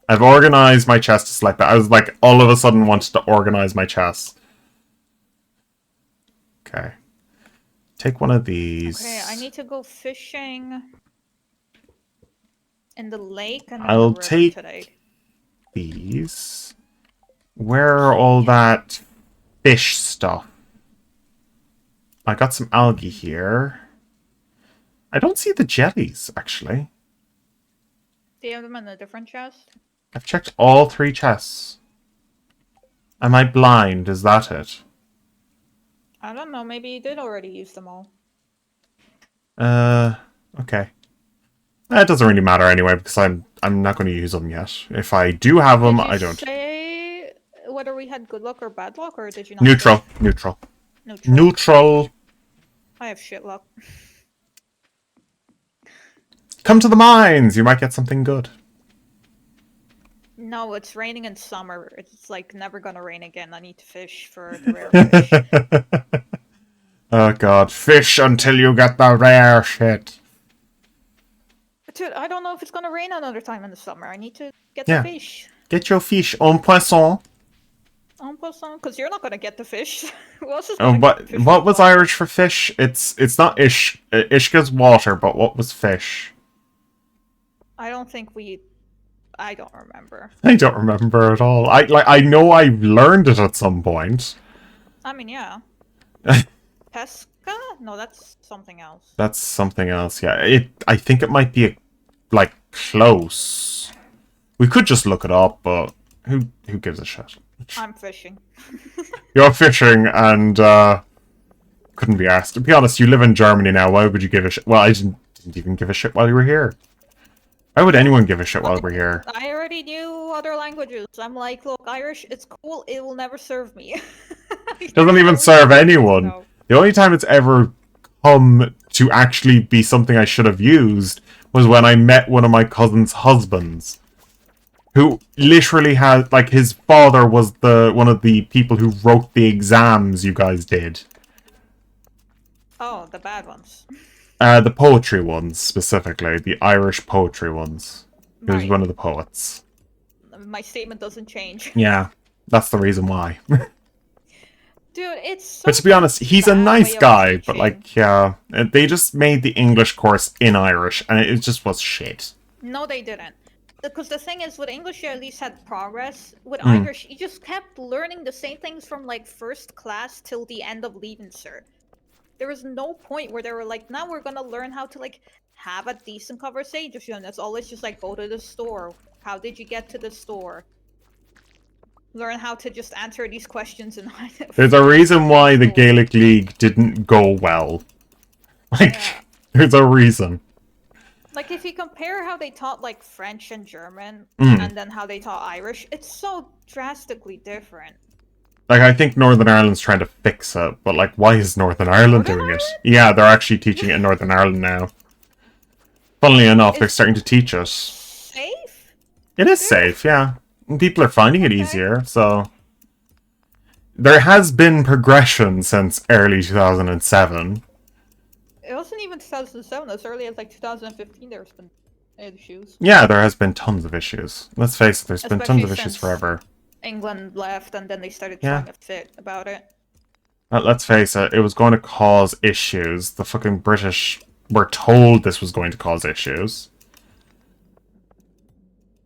I've organized my chest to select that. I was like, all of a sudden wanted to organize my chest. Okay. Take one of these. Okay, I need to go fishing in the lake and I'll the river take today. These. Where are all that fish stuff? I got some algae here. I don't see the jellies, actually. Do you have them in a different chest? I've checked all 3 chests. Am I blind? Is that it? I don't know, maybe you did already use them all. Okay. It doesn't really matter anyway, because I'm not going to use them yet. If I do have them, I don't. Did you say whether we had good luck or bad luck, or did you not? Neutral. Fish? Neutral. Neutral. Neutral. I have shit luck. Come to the mines. You might get something good. No, it's raining in summer. It's like never gonna rain again. I need to fish for the rare fish. Oh god, fish until you get the rare shit. Dude, I don't know if it's gonna rain another time in the summer. I need to get Yeah. the fish. Get your fish en poisson. En passant, because you're not gonna get the fish. Who else is gonna get the fish? What was Irish for fish? It's not ish. Ishka's water, but what was fish? I don't think we. I don't remember. I don't remember at all. I know I learned it at some point. I mean, yeah. Pesca? No, that's something else. That's something else. Yeah, I think it might be like close. We could just look it up, but who gives a shit? I'm fishing. You're fishing and couldn't be asked. To be honest, you live in Germany now. Why would you give a shit? Well, I didn't even give a shit while you were here. Why would anyone give a shit while we're here? I already knew other languages. I'm like, look, Irish, it's cool. It will never serve me. It doesn't even serve anyone. The only time it's ever come to actually be something I should have used was when I met one of my cousin's husbands, who literally had, like, his father was one of the people who wrote the exams you guys did. Oh, the bad ones. The poetry ones, specifically. The Irish poetry ones. He was one of the poets. My statement doesn't change. Yeah, that's the reason why. Dude, it's so But to be honest, he's a nice guy, but like, yeah, they just made the English course in Irish, and it just was shit. No, they didn't. Because the thing is, with English, you at least had progress. With Irish, you just kept learning the same things from, like, first class till the end of Leaving Cert. There was no point where they were like, now we're gonna learn how to, like, have a decent conversation. It's always just like, go to the store. How did you get to the store? Learn how to just answer these questions. And there's a reason why the Gaelic League didn't go well. Like, yeah. There's a reason. Like, if you compare how they taught, like, French and German, and then how they taught Irish, it's so drastically different. Like, I think Northern Ireland's trying to fix it, but, like, why is Northern Ireland doing it? Yeah, they're actually teaching it in Northern Ireland now. Funnily enough, they're starting to teach it. Safe? It is safe, yeah. People are finding it easier, so... There has been progression since early 2007. It wasn't even 2007, as early as, like, 2015 there's been issues. Yeah, there has been tons of issues. Let's face it, there's been tons of issues forever. England left, and then they started trying to fit about it. Let's face it, it was going to cause issues. The fucking British were told this was going to cause issues.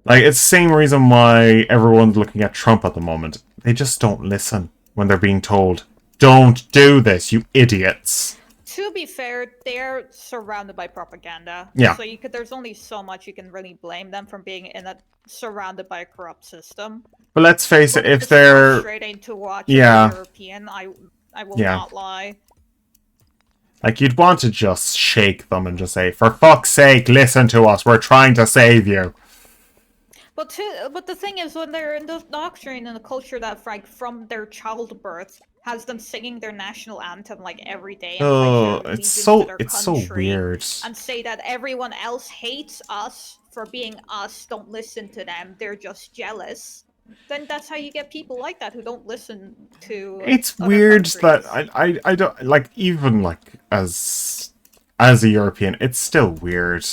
Like, it's the same reason why everyone's looking at Trump at the moment. They just don't listen when they're being told, don't do this, you idiots. To be fair, they're surrounded by propaganda. Yeah. So there's only so much you can really blame them from being surrounded by a corrupt system. But let's face it, if they're frustrating to watch European, I will not lie. Like, you'd want to just shake them and just say, for fuck's sake, listen to us, we're trying to save you. But the thing is, when they're indoctrinated in a culture that, like, from their childbirth has them singing their national anthem like every day, and it's so weird. And say that everyone else hates us for being us, don't listen to them, they're just jealous. Then that's how you get people like that who don't listen to. It's weird that I don't like, even like as a European, it's still weird.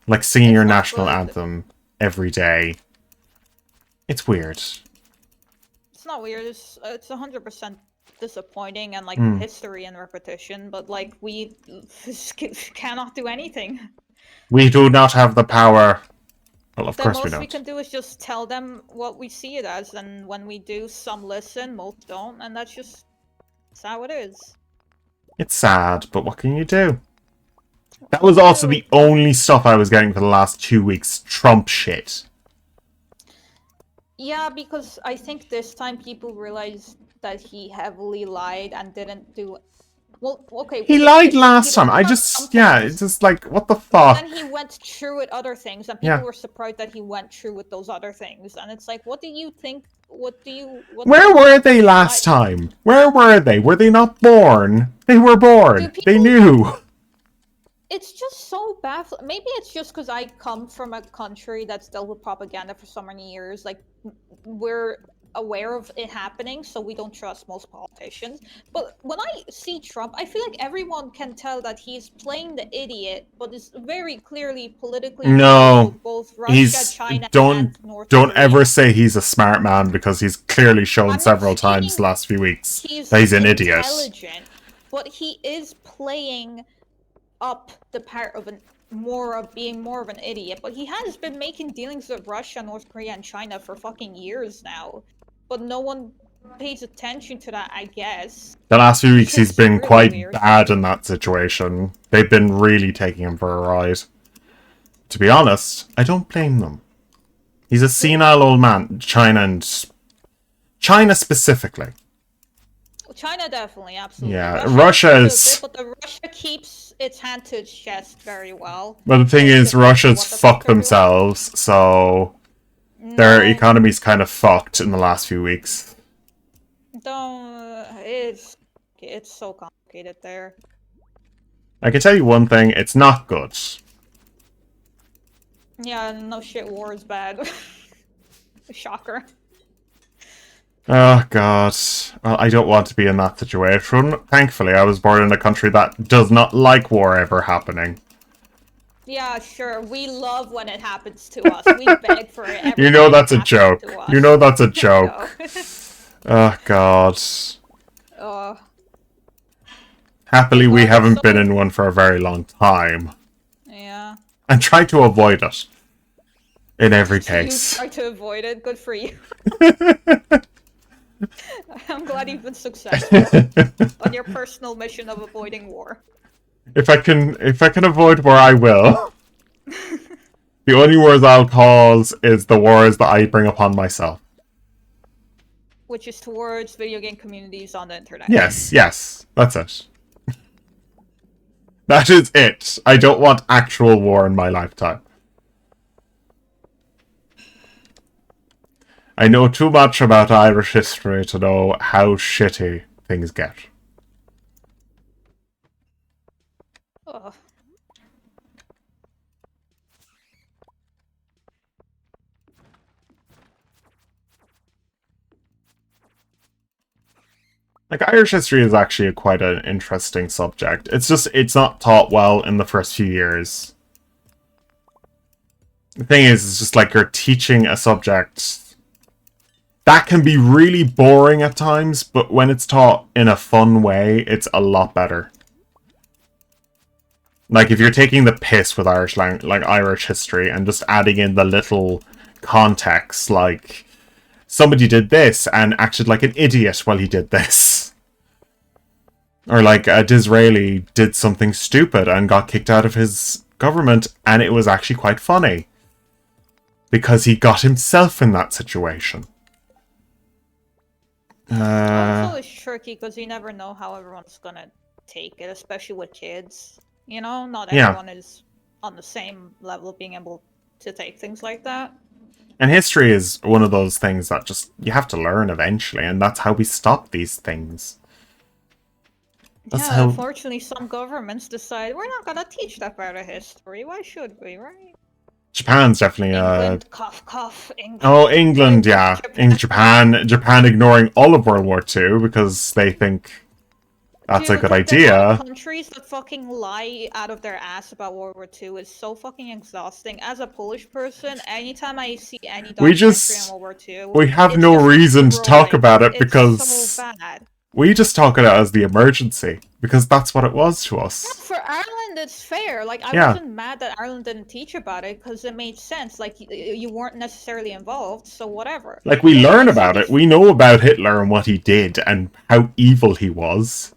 Like singing your national anthem every day. It's weird. It's not weird. It's 100% disappointing and like history and repetition. But like we cannot do anything. We do not have the power. Well, of course we don't. The most we can do is just tell them what we see it as, and when we do, some listen, most don't, and that's how it is. It's sad, but what can you do? That was also the only stuff I was getting for the last 2 weeks. Trump shit. Yeah, because I think this time people realized that he heavily lied and didn't do Well, okay. He Look at lied this. last He time. lied I about just, some yeah, things, it's just like, what the and fuck? then he went through with other things, and people Yeah. were surprised that he went through with those other things. And it's like, what do you think? What do you? What do Where you were think? they last time? Where were they? Were they not born? They were born. Do They people? knew. It's just so baffling. Maybe it's just because I come from a country that's dealt with propaganda for so many years. Like, we're aware of it happening, so we don't trust most politicians. But when I see Trump, I feel like everyone can tell that he's playing the idiot, but is very clearly politically involved No. with both Russia, He's China, and don't North don't ever Korea. say he's a smart man because he's clearly shown I'm not several times the saying last few weeks that he's he's an idiot. intelligent, but he is playing up the part of being more of an idiot, but he has been making dealings with Russia, North Korea, and China for fucking years now. But no one pays attention to that, I guess. The last few weeks he's It's been really quite weird. bad in that situation. They've been really taking him for a ride. To be honest, I don't blame them. He's a senile old man. China specifically. China definitely, absolutely. Yeah, Russia Russia also a is. bit, but the Russia keeps its hand to its chest very well. Well, the thing They is, just don't know Russia's what the fuck fucked they're doing. themselves, so their No, economy's kind of fucked in the last few weeks. don't. It's so complicated there. I can tell you one thing: it's not good. Yeah, no shit, war is bad. Shocker. Oh god. Well, I don't want to be in that situation. Thankfully, I was born in a country that does not like war ever happening. Yeah, sure. We love when it happens to us. We beg for it every You know time that's it a happens joke. to us. You know that's a I joke. know. Oh god. uh, Happily, thank we God there's haven't been so... in one for a very long time. Yeah. And try to avoid it. In every So you case. try to avoid it. Good for you. I'm glad you've been successful on your personal mission of avoiding war. If I can avoid war, I will. The only wars I'll cause is the wars that I bring upon myself. Which is towards video game communities on the internet. Yes, yes. That's it. That is it. I don't want actual war in my lifetime. I know too much about Irish history to know how shitty things get. Ugh. Like, Irish history is actually quite an interesting subject. It's just, it's not taught well in the first few years. The thing is, it's just like you're teaching a subject that can be really boring at times, but when it's taught in a fun way, it's a lot better. Like, if you're taking the piss with Irish history and just adding in the little context, like, somebody did this and acted like an idiot while he did this. Or like a Disraeli did something stupid and got kicked out of his government, and it was actually quite funny. Because he got himself in that situation. Also, it's tricky because you never know how everyone's gonna take it, especially with kids. You know, not everyone is on the same level of being able to take things like that. And history is one of those things that just, you have to learn eventually, and that's how we stop these things. That's how... unfortunately, some governments decide, we're not gonna teach that part of history. Why should we, right? Japan's definitely England, cough, cough, England. Oh, England, yeah. In Japan ignoring all of World War II because they think that's a good idea. Countries that fucking lie out of their ass about World War II is so fucking exhausting. As a Polish person, anytime I see any documentary on World War II, we have no reason to talk about it because it's so bad. We just talk about it as the emergency because that's what it was to us. Yeah, for Ireland, it's fair. Like, I wasn't mad that Ireland didn't teach about it because it made sense. Like, you weren't necessarily involved, so whatever. Like, we learn about it. We know about Hitler and what he did and how evil he was.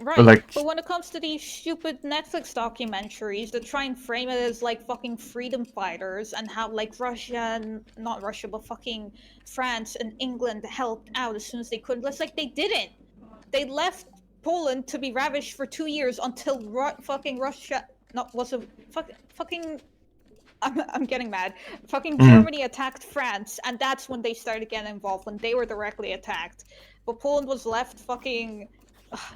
Right, but when it comes to these stupid Netflix documentaries that try and frame it as, like, fucking freedom fighters and how, like, not Russia, but fucking France and England helped out as soon as they could, it's like they didn't. They left Poland to be ravished for 2 years until fucking Russia. No, was a fucking. I'm getting mad. Fucking Germany attacked France, and that's when they started getting involved, when they were directly attacked. But Poland was left fucking.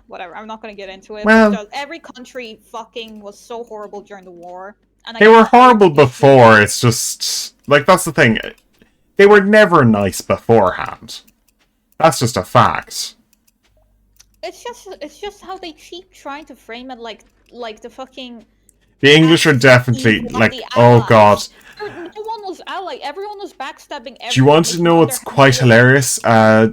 Whatever, I'm not gonna get into it. Well, Just, every country fucking was so horrible during the war. And I they were guess they horrible just before, it's just... Like, that's the thing. They were never nice beforehand. That's just a fact. It's just how they keep trying to frame it like the fucking The English are definitely, evil of like, the oh god. allies. No one was ally. Everyone was backstabbing everyone. Do you want to making know all what's their quite deals. hilarious?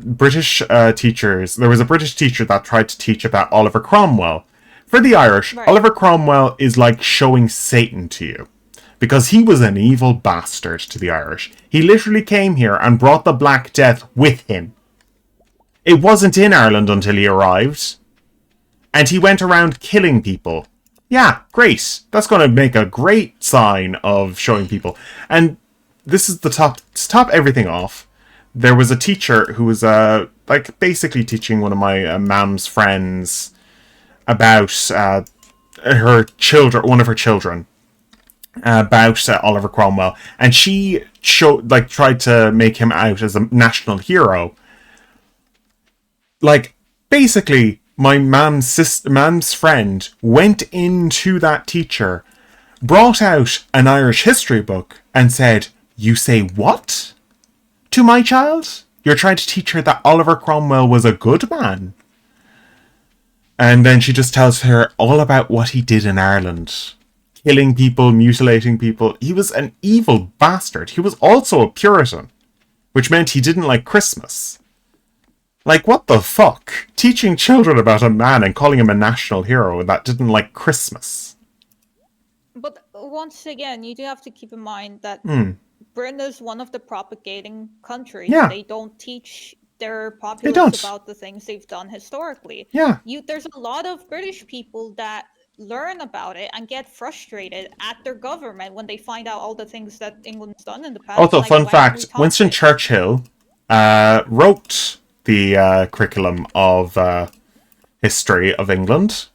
British teachers... There was a British teacher that tried to teach about Oliver Cromwell. For the Irish, Right. Oliver Cromwell is like showing Satan to you. Because he was an evil bastard to the Irish. He literally came here and brought the Black Death with him. It wasn't in Ireland until he arrived. And he went around killing people. Yeah, great. That's going to make a great sign of showing people. And this is the top... To top everything off, there was a teacher who was like basically teaching one of my mam's friends about her children, one of her children, about Oliver Cromwell, and she tried to make him out as a national hero. Like, basically, my mam's friend went into that teacher, brought out an Irish history book, and said, "You say what? To my child? You're trying to teach her that Oliver Cromwell was a good man?" And then she just tells her all about what he did in Ireland. Killing people, mutilating people. He was an evil bastard. He was also a Puritan, which meant he didn't like Christmas. Like, what the fuck? Teaching children about a man and calling him a national hero that didn't like Christmas. But once again, you do have to keep in mind that Britain is one of the propagating countries. Yeah. They don't teach their don't. populace about the things they've done historically. Yeah. There's a lot of British people that learn about it and get frustrated at their government when they find out all the things that England's done in the past. Also, like, fun why haven't we fact, taught Winston it? Churchill wrote the curriculum of history of England.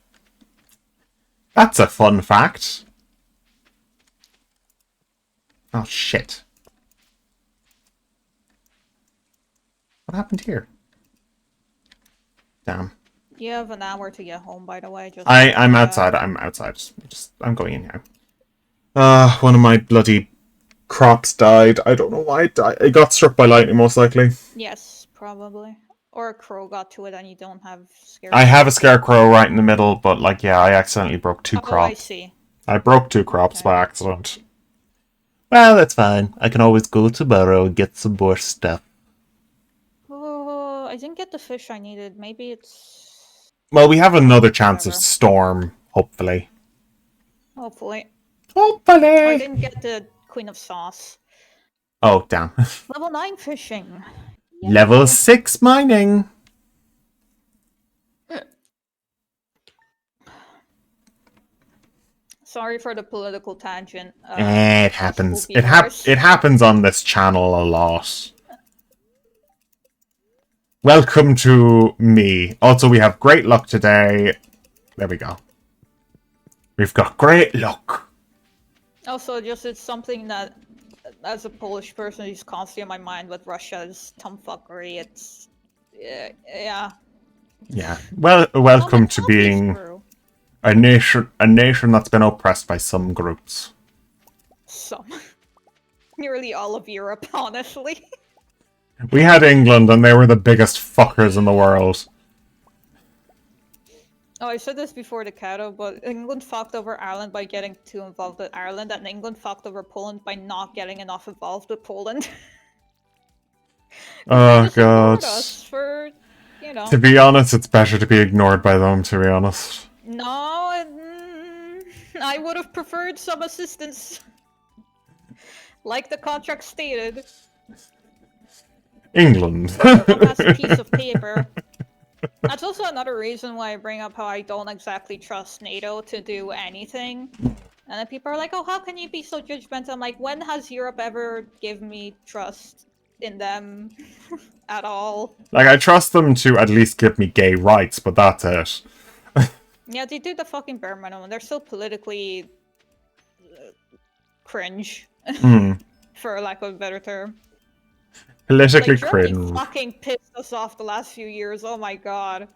That's a fun fact. Oh, shit. What happened here? Damn. You have an hour to get home, by the way. I'm outside. I'm outside. I'm going in now. One of my bloody crops died. I don't know why it died. It got struck by lightning, most likely. Yes, probably. Or a crow got to it and you don't have I have a scarecrow right in the middle, but like, yeah, I accidentally broke two crops. I see. I broke two crops by accident. Well, that's fine. I can always go tomorrow and get some more stuff. Oh, I didn't get the fish I needed. Maybe it's... Well, we have another chance of storm, hopefully. Hopefully. Hopefully! I didn't get the Queen of Sauce. Oh, damn. Level 9 fishing. Yay. Level 6 mining! Sorry for the political tangent. It happens. It happens on this channel a lot. Welcome to me. Also, we have great luck today. There we go. We've got great luck. Also, just it's something that, as a Polish person, is constantly in my mind with Russia's tomfuckery. It's... yeah. Yeah. Well, welcome to being a nation that's been oppressed by some groups. Some. Nearly all of Europe, honestly. We had England, and they were the biggest fuckers in the world. Oh, I said this before the Cato, but England fucked over Ireland by getting too involved with Ireland, and England fucked over Poland by not getting enough involved with Poland. Oh, God. Us for, you know. To be honest, it's better to be ignored by them, to be honest. No, I would have preferred some assistance. Like the contract stated. England. That's a piece of paper. That's also another reason why I bring up how I don't exactly trust NATO to do anything. And then people are like, oh, how can you be so judgmental? I'm like, when has Europe ever given me trust in them at all. Like, I trust them to at least give me gay rights, but that's it. Yeah, they do the fucking bare minimum. They're so politically cringe, Hmm. for lack of a better term. Politically Like, Germany cringe. fucking pissed us off the last few years. Oh my god.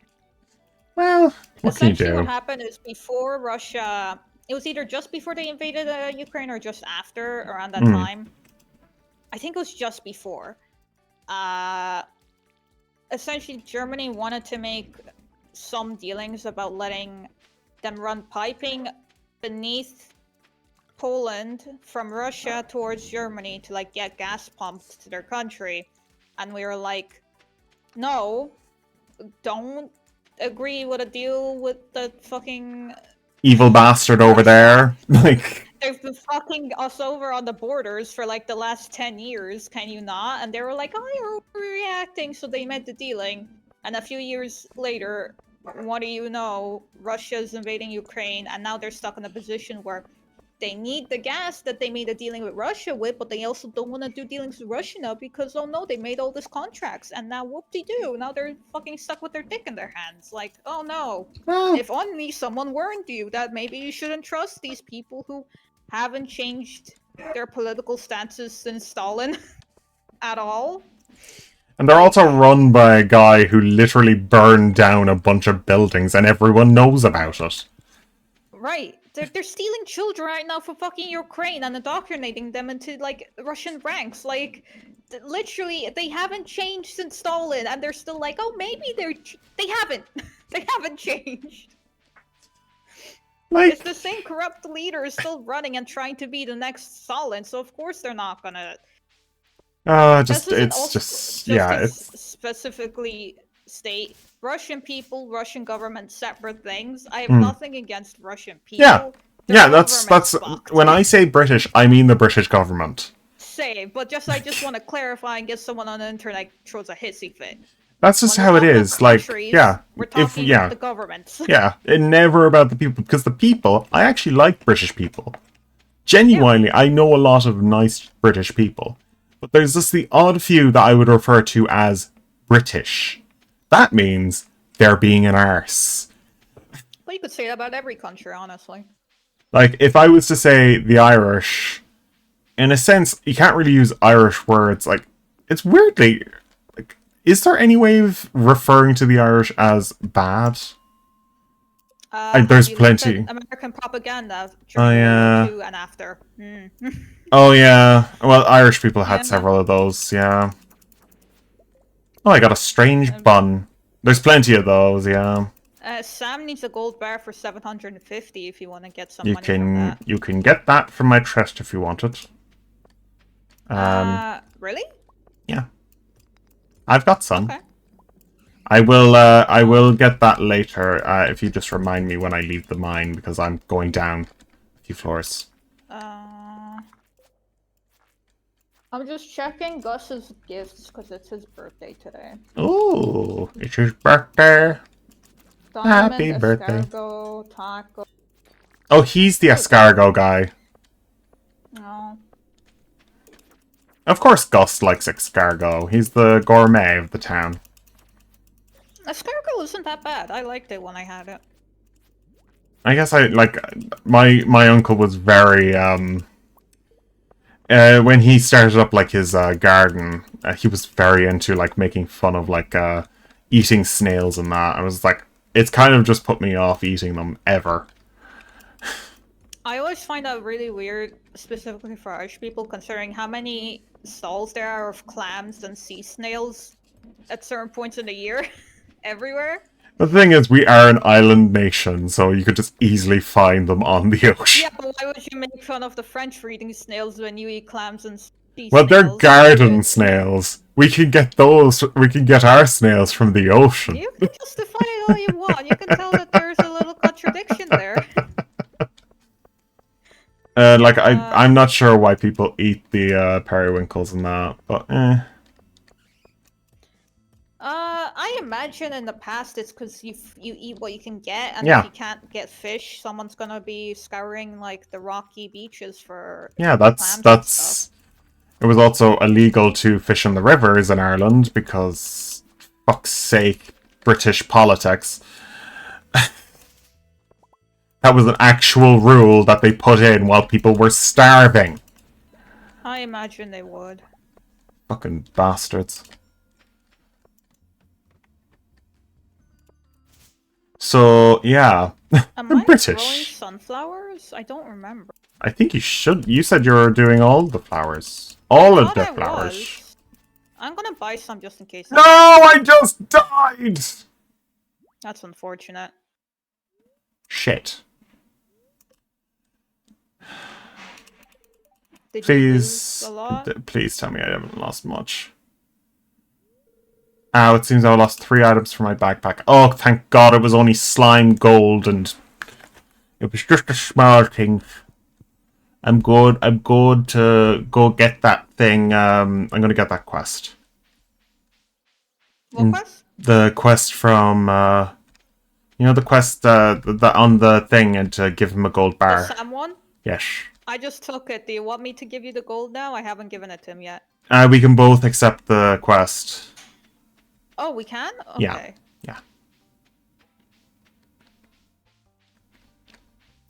Well, what can you Essentially, what do? happened is before Russia, it was either just before they invaded Ukraine or just after, around that Hmm. time. I think it was just before. Uh, essentially, Germany wanted to make some dealings about letting them run piping beneath Poland from Russia towards Germany to like get gas pumped to their country. And we were like, no, don't agree with a deal with the fucking Evil bastard over Russia. there. Like, They've been fucking us over on the borders for like the last 10 years, can you not? And they were like, oh, you're overreacting, so they made the dealing. And a few years later, what do you know? Russia's invading Ukraine, and now they're stuck in a position where they need the gas that they made a dealing with Russia with, but they also don't want to do dealings with Russia now because, oh no, they made all these contracts, and now whoop-de-doo, now they're fucking stuck with their dick in their hands. Like, oh no. well, If only someone warned you that maybe you shouldn't trust these people who haven't changed their political stances since Stalin at all. and they're also run by a guy who literally burned down a bunch of buildings and everyone knows about it. Right. They're stealing children right now for fucking Ukraine and indoctrinating them into like Russian ranks. Like, literally, they haven't changed since Stalin, and they're still like, oh, maybe they haven't. They haven't changed. Like, It's the same corrupt leader is still running and trying to be the next Stalin, so of course they're not gonna. This isn't it's also just, just yeah, to it's, specifically state Russian people, Russian government, separate things. I have hmm. nothing against Russian Yeah. people. Yeah, that's, when I say British, I mean the British government. Say, but I just want to clarify in case someone on the internet throws a hissy fit. That's just When how we're it talking is. about Like, countries, yeah, we're talking yeah, the governments. yeah, and never about the people, because the people, I actually like British people. Yeah. Genuinely, I know a lot of nice British people, but there's just the odd few that I would refer to as British. That means they're being an arse. Well, you could say that about every country, honestly. Like, if I was to say the Irish, in a sense, you can't really use Irish words. Like, it's weirdly, like, is there any way of referring to the Irish as bad? There's plenty. American propaganda Oh, during yeah. World War II and after. Oh, yeah. Well, Irish people had Yeah. several of those, yeah. Oh, I got a strange bun. There's plenty of those, yeah. Sam needs a gold bar for 750 if you want to get some money from that. You can get that from my chest if you want it. Really? Yeah. I've got some. Okay. I will get that later, if you just remind me when I leave the mine, because I'm going down a few floors. I'm just checking Gus's gifts, because it's his birthday today. Ooh, it's his birthday. Diamond, Happy birthday. escargot, taco. Oh, he's the escargot guy. No. Of course Gus likes escargot. He's the gourmet of the town. Escargot isn't that bad. I liked it when I had it. I guess my uncle was very when he started up like his garden, he was very into like making fun of like eating snails and that. I was like, it's kind of just put me off eating them ever. I always find that really weird, specifically for Irish people, considering how many stalls there are of clams and sea snails at certain points in the year, everywhere. The thing is, we are an island nation, so you could just easily find them on the ocean. Yeah, but why would you make fun of the French for eating snails when you eat clams and sea snails? Well, they're garden snails. We can get those. We can get our snails from the ocean. You can justify it all you want. You can tell that there's a little contradiction there. I'm not sure why people eat the periwinkles and that, but eh. I imagine in the past it's because you eat what you can get, and Yeah. if you can't get fish, someone's gonna be scouring like the rocky beaches for Yeah, clams and stuff. It was also illegal to fish in the rivers in Ireland because, fuck's sake, British politics. That was an actual rule that they put in while people were starving. I imagine they would. Fucking bastards. So, yeah. Am I British. growing sunflowers? I don't remember. I think you should. You said you were doing all the flowers. All of the flowers. Was. I'm gonna buy some just in case. No, I just died! That's unfortunate. Shit. Did Please, you lose a lot? please tell me I haven't lost much. Ow, it seems I lost 3 items from my backpack. Oh, thank God it was only slime gold and it was just a small thing. I'm good to go get that thing. I'm gonna get that quest. What quest? The quest from, the quest on the thing and to give him a gold bar. The Sam one? Yes. I just took it. Do you want me to give you the gold now? I haven't given it to him yet. We can both accept the quest. Oh, we can? Okay. Yeah.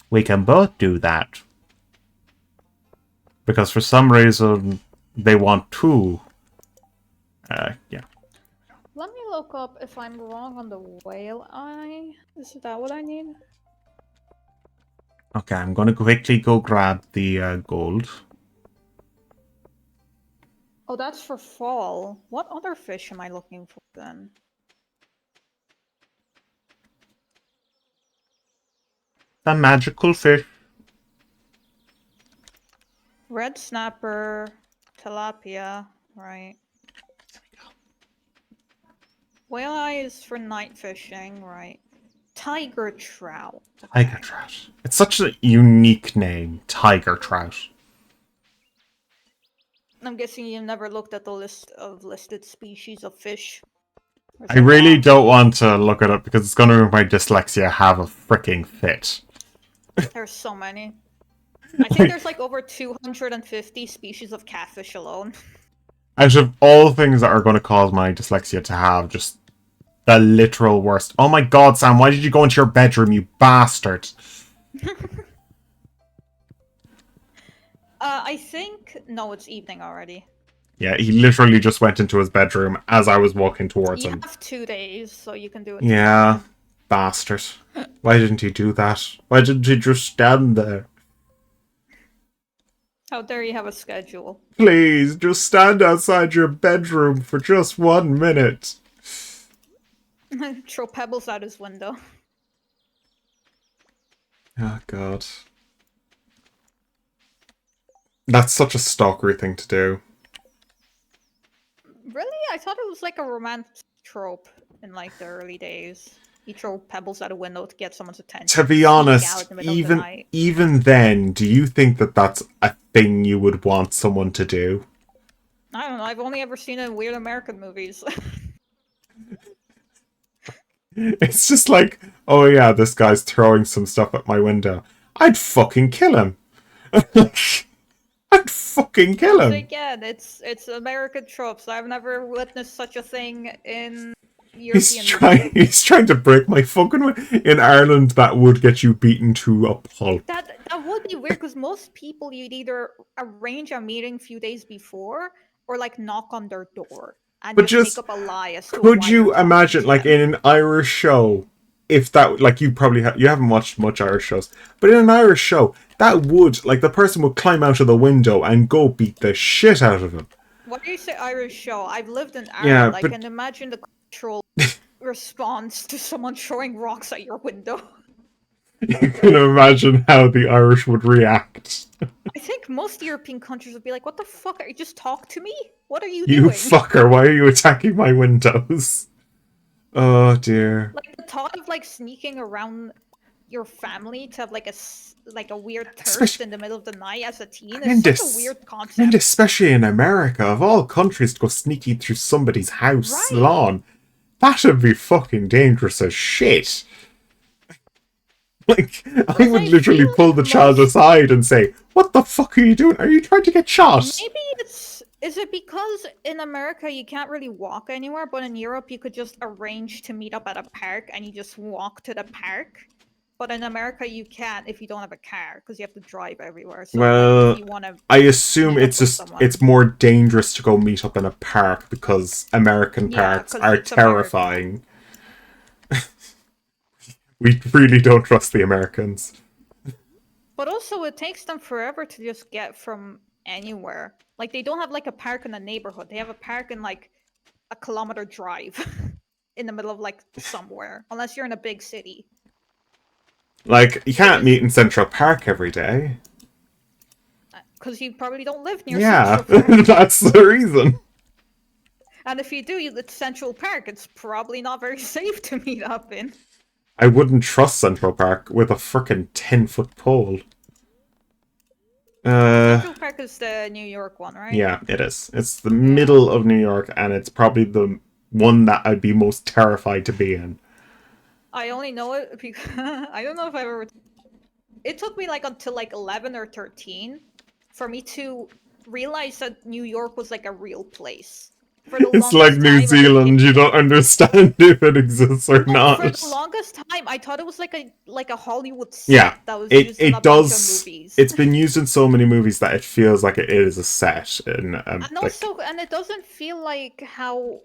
We can both do that. Because for some reason, they want 2. Yeah. Let me look up if I'm wrong on the whale eye. Is that what I need? Okay, I'm gonna quickly go grab the gold. Oh, that's for fall. What other fish am I looking for then? The magical fish. Red snapper, tilapia, right. Whale eye is for night fishing, right. Tiger trout. Tiger trout. It's such a unique name, tiger trout. I'm guessing you never looked at the list of listed species of fish. I really don't want to look it up because it's going to make my dyslexia have a freaking fit. There's so many. I think there's like over 250 species of catfish alone. Out of all things that are going to cause my dyslexia to have just the literal worst. Oh my God, Sam, why did you go into your bedroom, you bastard? I think... No, it's evening already. Yeah, he literally just went into his bedroom as I was walking towards him. You have 2 days, so you can do it. Yeah, bastard. Why didn't he do that? Why didn't he just stand there? How dare you have a schedule? Please, just stand outside your bedroom for just 1 minute. Throw pebbles out his window. Oh, God. That's such a stalkery thing to do. Really? I thought it was like a romantic trope in like the early days. You throw pebbles out a window to get someone's attention. To be honest, even then, do you think that that's a thing you would want someone to do? I don't know. I've only ever seen it in weird American movies. It's just like, oh yeah, this guy's throwing some stuff at my window. I'd fucking kill him. I'd fucking kill him. Again, it's American tropes. I've never witnessed such a thing in European He's trying to break my fucking in Ireland. That would get you beaten to a pulp. That would be weird because most people you'd either arrange a meeting a few days before or like knock on their door and just make up a lie as to could you imagine like in an Irish show if that like you probably you haven't watched much Irish shows, but in an Irish show that would like the person would climb out of the window and go beat the shit out of him. What do you say Irish show? I've lived in Ireland. I can imagine the cultural response to someone throwing rocks at your window. You can imagine how the Irish would react. I think most European countries would be like, what the fuck? Are you just talk to me? What are you doing? You fucker, why are you attacking my windows? Oh dear. Like the thought of like sneaking around your family to have like a weird thirst in the middle of the night as a teen is such a weird concept. And especially in America, of all countries, to go sneaky through somebody's house lawn. That would be fucking dangerous as shit. Like, I would literally pull the child aside and say, what the fuck are you doing? Are you trying to get shot? Maybe it's Is it because in America you can't really walk anywhere, but in Europe you could just arrange to meet up at a park and you just walk to the park? But in America you can't if you don't have a car because you have to drive everywhere. So like if Well, you want to I assume meet up it's with just someone, it's more dangerous to go meet up in a park because American yeah, parks because are it's America. terrifying. We really don't trust the Americans. But also it takes them forever to just get from anywhere. Like they don't have like a park in the neighborhood. They have a park in like a kilometer drive in the middle of like somewhere, unless you're in a big city. Like, you Which can't is meet in Central Park every day. because you probably don't live near Yeah, Central Park. that's the reason. And if you do, it's Central Park. It's probably not very safe to meet up in. I wouldn't trust Central Park with a frickin' 10-foot pole. Central Park is the New York one, right? Yeah, it is. It's the Yeah. middle of New York, and it's probably the one that I'd be most terrified to be in. I only know it because I don't know if I've ever. It took me like until like 11 or 13 for me to realize that New York was like a real place. For the It's like longest New time as a kid. Zealand, you don't understand if it exists or No, for the not. longest time, I thought it was like a Hollywood Yeah, set that was it used in a it bunch of does. movies. It's been used in so many movies that it feels like it is a set in And like also, and it doesn't feel like how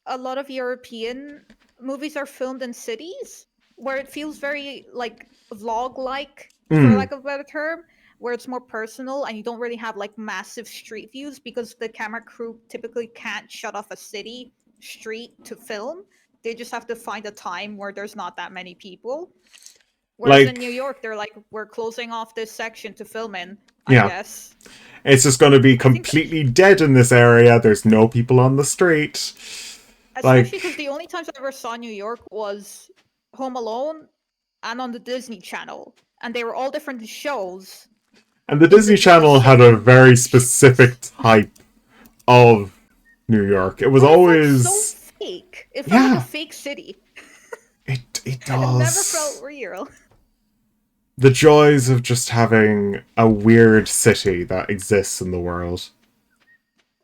a lot of European movies are filmed in cities, where it feels very like vlog-like, for mm, lack of a better term, where it's more personal and you don't really have like massive street views because the camera crew typically can't shut off a city street to film. They just have to find a time where there's not that many people. Whereas in like New York, they're like, we're closing off this section to film in, I yeah. guess. It's just going to be I think completely dead in this area. There's no people on the street. especially because Like, the only times I ever saw New York was Home Alone and on the Disney Channel, and they were all different shows and the in Disney the Channel had a same very shows. specific type of New York. It was But it felt so always fake. It felt like a yeah. fake city. It It never felt does. real. The joys of just having a weird city that exists in the world.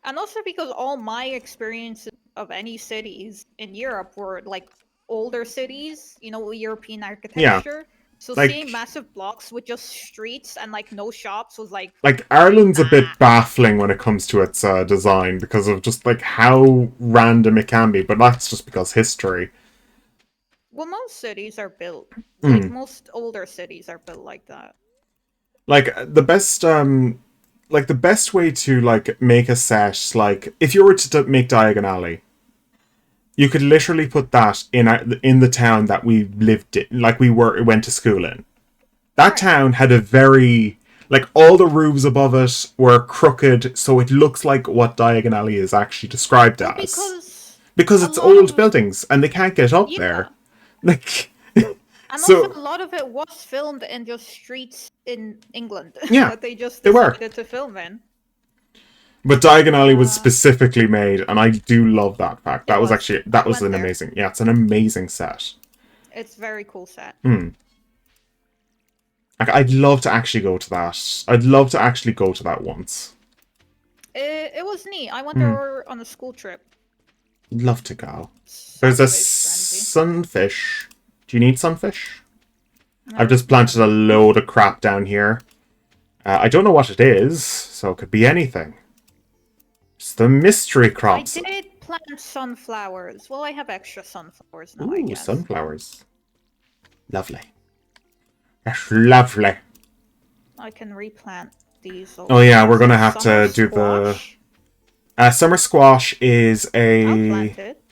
And also because all my experiences of any cities in Europe were like older cities, European Yeah, architecture. So seeing like massive blocks with just streets and like no shops was like, Ireland's a nah. bit baffling when it comes to its design because of just like how random it can be, but that's just because history. Well, most cities are built like Mm. most older cities are built like that. Like the best way to like make a set, like if you were to make Diagon Alley, you could literally put that in the town that we lived in, like went to school in. That Right. town had a very like all the roofs above it were crooked, so it looks like what Diagon Alley is actually described Well, as. because Because a it's lot old of buildings and they can't get up there. yeah, Like and also so a lot of it was filmed in just streets in England yeah, that they just they were. decided to film in. But Diagon Alley was Uh, specifically made, and I do love that fact. it That was was. actually I that was went an there. amazing. Yeah, it's an amazing set. It's very cool set. Hmm. Like, I'd love to actually go to that. I'd love to actually go to that once. It was neat. I went Hmm. there on a school trip. Love to go. There's a Saturday friendly. sunfish. Do you need sunfish? I've Never just met planted a one. load of crap down here. I don't know what it is, so it could be anything. It's the mystery I crops. did plant sunflowers. Well, I have extra sunflowers now, I Ooh, guess. sunflowers. Lovely. That's lovely. I can replant these Oh over yeah, here. we're gonna Some have summer to do the squash. summer squash is I'll a plant it.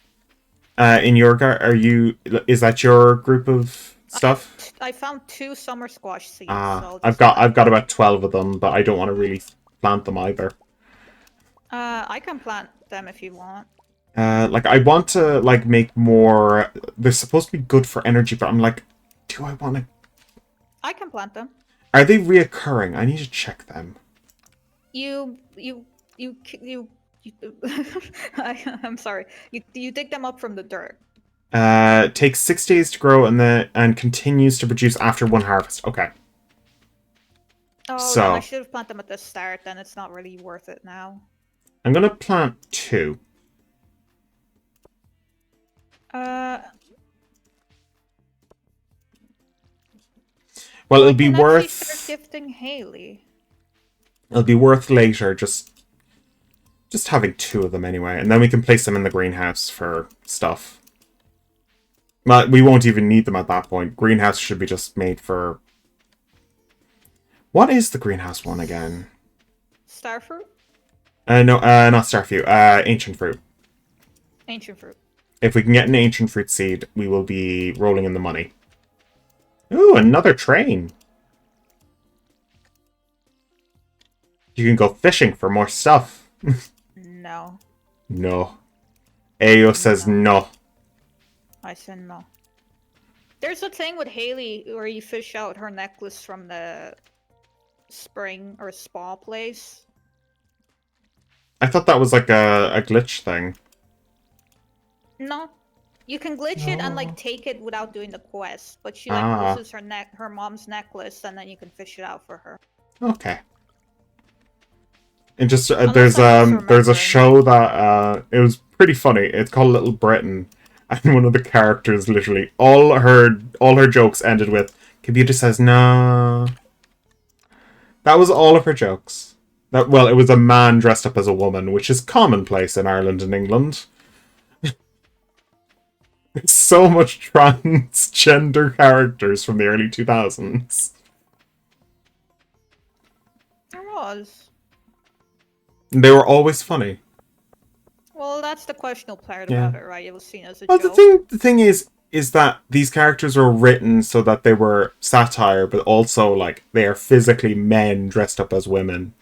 in your are you is that your group of stuff? I found 2 summer squash seeds, so I'll I've just plant got them. about 12 of them, but I don't want to really plant them either. I can plant them if you want. Like I want to like make more. They're supposed to be good for energy, but I'm like, do I want to? I can plant them. Are they reoccurring? I need to check them. You I'm sorry. You dig them up from the dirt. Takes 6 days to grow and continues to produce after one harvest. Okay, Oh, then I so should have planted them at the start. Then it's not really worth it now. I'm gonna plant 2. Uh, Well, I can actually start gifting Haley. It'll be worth later just having 2 of them anyway, and then we can place them in the greenhouse for stuff. But we won't even need them at that point. Greenhouse should be just made for... What is the greenhouse one again? Starfruit? No, not starfruit. Ancient fruit. Ancient fruit. If we can get an ancient fruit seed, we will be rolling in the money. Ooh, another train. You can go fishing for more stuff. No. No. Ayo says no. I said no. There's a thing with Haley where you fish out her necklace from the spring or spa place. I thought that was like a glitch thing. No. You can glitch it and like take it without doing the quest, but she like loses her mom's necklace and then you can fish it out for her. Okay. And just there's a show that it was pretty funny. It's called Little Britain, and one of the characters literally all her jokes ended with "Computer says no." That was all of her jokes. Well, it was a man dressed up as a woman, which is commonplace in Ireland and England. There's so much transgender characters from the early 2000s. There was. They were always funny. Well, that's the questionable part about it, right? It was seen as a joke. The thing is that these characters were written so that they were satire, but also like they are physically men dressed up as women.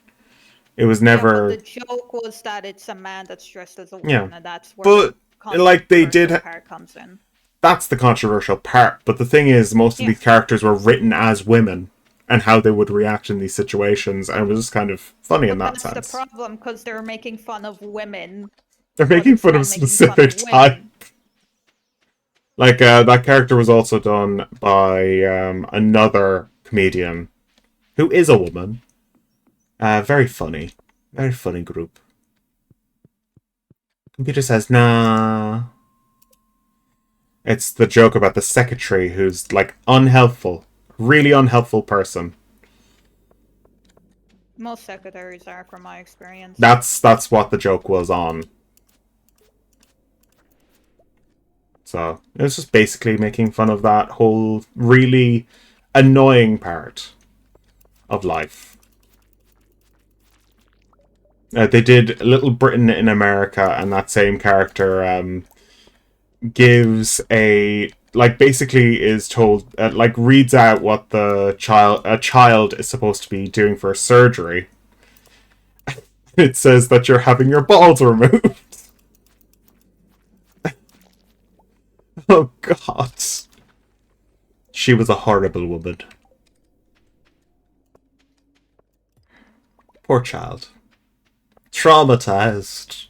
It was never. But the joke was that it's a man that's dressed as a woman, and that's where like they did part comes in. That's the controversial part. But the thing is, most of these characters were written as women and how they would react in these situations, and it was just kind of funny in that sense. That's the problem, because they're making fun of women. They're making fun of a specific type. Like, that character was also done by another comedian who is a woman. Very funny. Very funny group. Computer says, nah. It's the joke about the secretary who's, like, unhelpful. Really unhelpful person. Most secretaries are, from my experience. That's what the joke was on. So, it was just basically making fun of that whole really annoying part of life. They did Little Britain in America, and that same character gives a... like, basically is told... like, reads out what a child is supposed to be doing for surgery. It says that you're having your balls removed. Oh, God. She was a horrible woman. Poor child. Traumatized.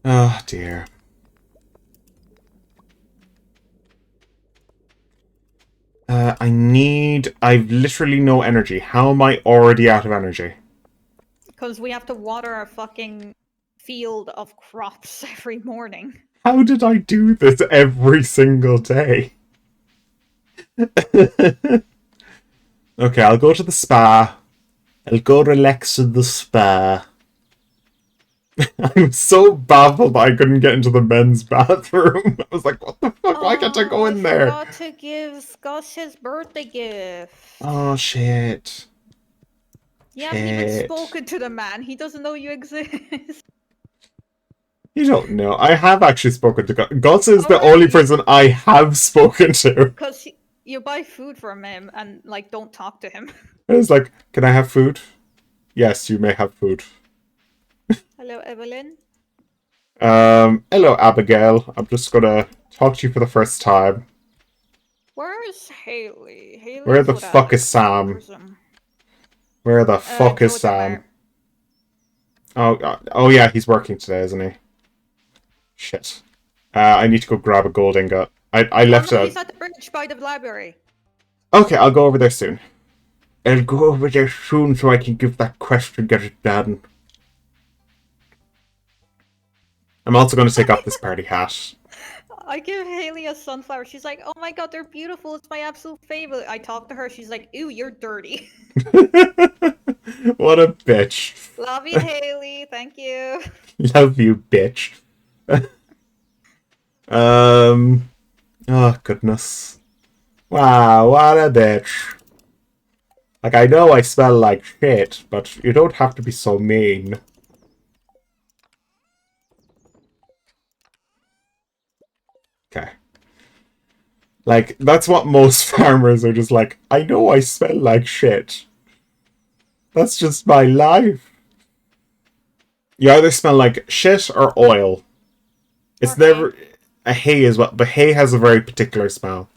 Oh, dear. I've literally no energy. How am I already out of energy? Because we have to water our fucking field of crops every morning. How did I do this every single day? Okay, I'll go to the spa. I'll go relax in the spa. I was so baffled that I couldn't get into the men's bathroom. I was like, what the fuck? Why can't I go in there? I forgot to give Gus his birthday gift. Oh, shit. You haven't even spoken to the man. He doesn't know you exist. You don't know. I have actually spoken to Gus. Gus is the only person I have spoken to. Because you buy food from him and, like, don't talk to him. It's like, can I have food? Yes, you may have food. Hello, Evelyn. Hello, Abigail. I'm just gonna talk to you for the first time. Where's Haley? Where the fuck is Sam? Where the fuck is Sam? Oh yeah, he's working today, isn't he? Shit. I need to go grab a gold ingot. I left it. He's at the bridge by the library. Okay, I'll go over there soon. I'll go over there soon so I can give that quest and get it done. I'm also going to take off this party hat. I give Haley a sunflower. She's like, "Oh my god, they're beautiful. It's my absolute favorite." I talk to her. She's like, "Ew, you're dirty." What a bitch. Love you, Haley. Thank you. Love you, bitch. Oh, goodness. Wow, what a bitch. Like, I know I smell like shit, but you don't have to be so mean. Okay. Like, that's what most farmers are just like, I know I smell like shit. That's just my life. You either smell like shit or oil. It's Or hay. never... A hay as well, but hay has a very particular smell.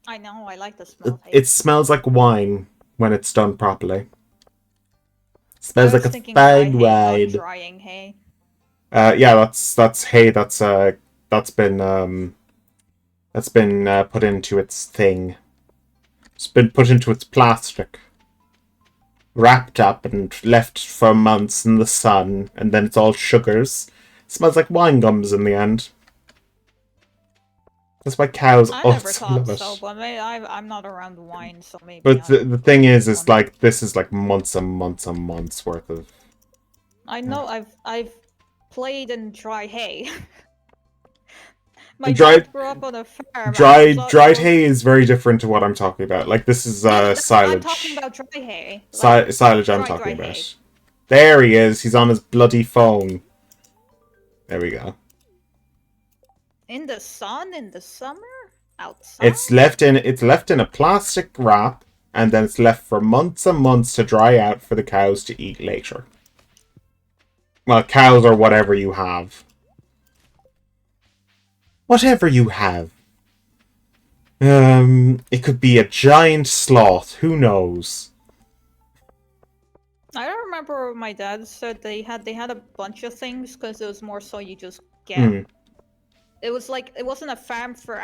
I know. I like the smell of hay. It smells like wine when it's done properly. It I smells like was a thinking dry fine hay, not wine. drying hay. Yeah, that's hay. That's been put into its thing. It's been put into its plastic, wrapped up and left for months in the sun, and then it's all sugars. It smells like wine gums in the end. That's why cows I never also thought love it. so, but maybe I'm not around wine, so maybe But I'm the thing is one. like this is like months and months and months worth of. I know. I've played in dry hay. My dad Dried grew up on a farm, and dried hay is very different to what I'm talking about. Like this is yeah, but I'm talking silage. about dry hay, like Silage I'm dry talking hay. about. There he is. He's on his bloody phone. There we go. In the sun, in the summer, outside. It's left in a plastic wrap, and then it's left for months and months to dry out for the cows to eat later. Well, cows or whatever you have. Whatever you have. It could be a giant sloth. Who knows? I don't remember. My dad said they had a bunch of things because it was more so you just get. It was like it wasn't a farm for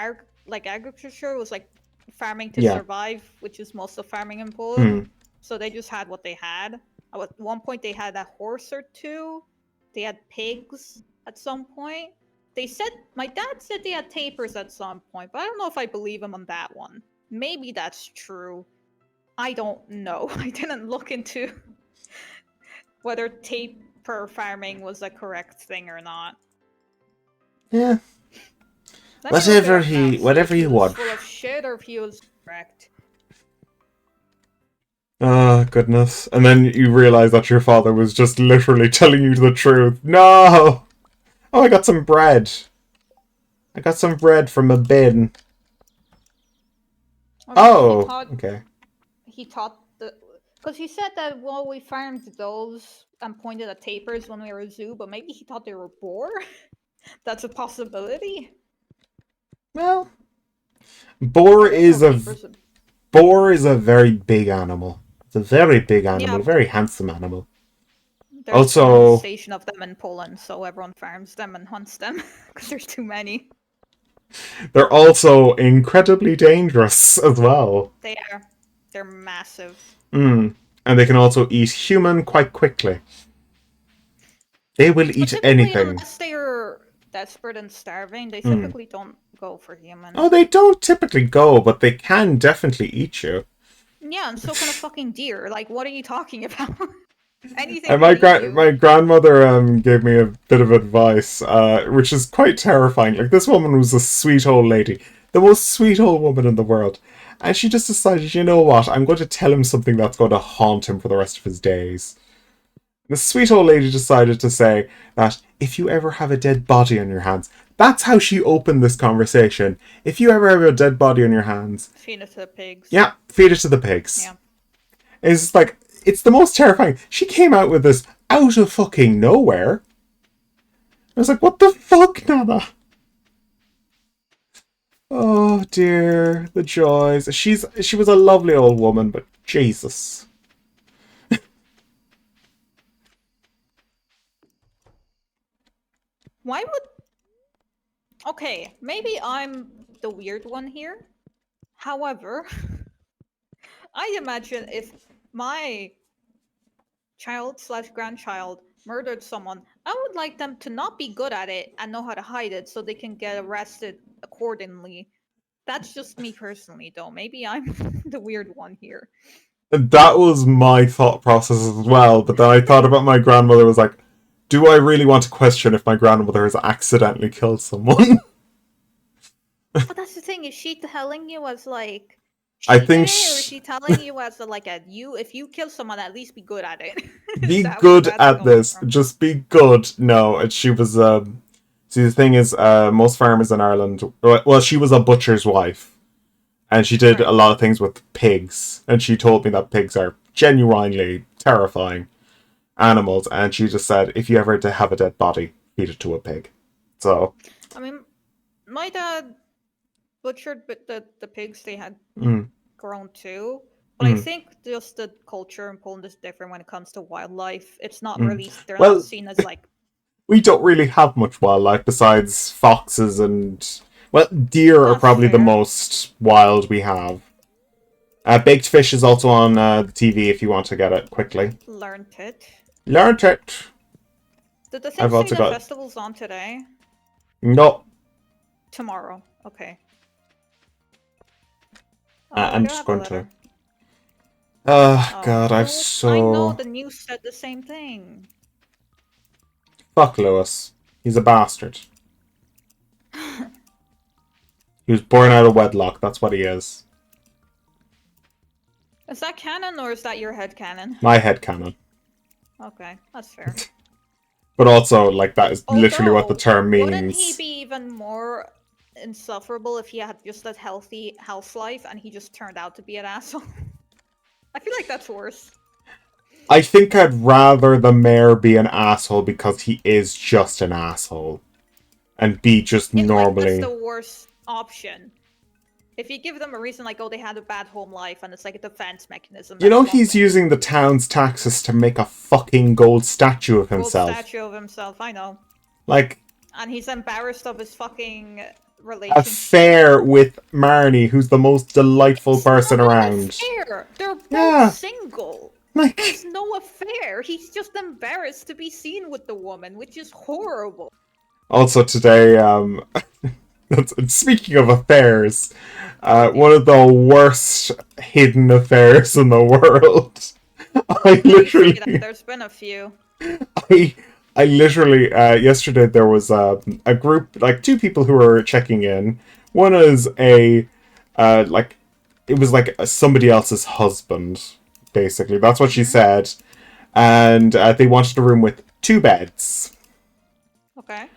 agriculture. It was like farming to survive, which is most of farming in Poland. So they just had what they had. At one point, they had a horse or two. They had pigs at some point. They said my dad said they had tapirs at some point, but I don't know if I believe him on that one. Maybe that's true. I don't know. I didn't look into whether tapir farming was a correct thing or not. Yeah. Whatever he wants. Full of shit, or if he was correct. Oh, goodness. And then you realize that your father was just literally telling you the truth. No! Oh, I got some bread. I got some bread from a bin. Okay. He thought because he said that we farmed those and pointed at tapirs when we were a zoo, but maybe he thought they were boar. That's a possibility. Well, boar is a very big animal. It's a very big animal, a very handsome animal. There's also, a station of them in Poland, so everyone farms them and hunts them because there's too many. They're also incredibly dangerous as well. They are. They're massive. And they can also eat human quite quickly. They will eat anything. Unless they're desperate and starving, they typically don't go for human. Oh, they don't typically go, but they can definitely eat you. Yeah, and so can a fucking deer. Like, what are you talking about? Anything. And my grandmother gave me a bit of advice, which is quite terrifying. Like, this woman was a sweet old lady, the most sweet old woman in the world, and she just decided, you know what, I'm going to tell him something that's going to haunt him for the rest of his days. The sweet old lady decided to say that if you ever have a dead body on your hands, that's how she opened this conversation. If you ever have a dead body on your hands, feed it to the pigs. Yeah, feed it to the pigs. Yeah. It's like, it's the most terrifying. She came out with this out of fucking nowhere. I was like, what the fuck, Nana? Oh dear, the joys. She was a lovely old woman, but Jesus. Why would... Okay, maybe I'm the weird one here. However, I imagine if my child/grandchild murdered someone, I would like them to not be good at it and know how to hide it so they can get arrested accordingly. That's just me personally, though. Maybe I'm the weird one here. That was my thought process as well, but then I thought about my grandmother, was like, do I really want to question if my grandmother has accidentally killed someone? But that's the thing. Is she telling you as like I she did think it, or is she telling you as a, like a you? If you kill someone, at least be good at it. Is be that where good that's at coming this. from? Just be good. No, and she was. See, the thing is, most farmers in Ireland. Well, she was a butcher's wife, and she did a Right. lot of things with pigs. And she told me that pigs are genuinely terrifying animals. And she just said, if you ever have a dead body, feed it to a pig. So, I mean, my dad butchered the pigs they had mm, grown too. But I mm, think just the culture in Poland is different when it comes to wildlife. It's not mm. really they're not Well, seen as like we don't really have much wildlife besides foxes and, well, deer are that's probably the fair. most wild we have. Baked Fish is also on the TV if you want to get it quickly. Learned it. Learned it. Did the thing I've say also the got. festival's on today? No, Tomorrow. Okay. I I'm do just have a going to. letter. Oh, Oh God, I've no. I know so. the news said the same thing. Fuck Lewis. He's a bastard. He was born out of wedlock, that's what he is. Is that canon or is that your head canon? My head canon. Okay, that's fair. But also, like, that is literally what the Although, term wouldn't he means. be even more insufferable if he had just a healthy house life and he just turned out to be an asshole? I feel like that's worse. I think I'd rather the mayor be an asshole because he is just an asshole. And be just Yeah, like that's normally. the worst option. If you give them a reason like, oh, they had a bad home life and it's like a defense mechanism, You that's know, one he's thing. using the town's taxes to make a fucking gold statue of Gold himself. statue of himself, I know. Like, And he's embarrassed of his fucking relationship. affair with Marnie, who's the most delightful It's not person an around. affair. They're both Yeah, single. like. There's no affair. He's just embarrassed to be seen with the woman, which is horrible. Also today, speaking of affairs, one of the worst hidden affairs in the world. I You say that. literally, There's been a few. I, I literally, yesterday there was a group, like two people who were checking in. One is like, it was like somebody else's husband, basically. That's what she Mm-hmm. said. And they wanted a room with two beds. Okay.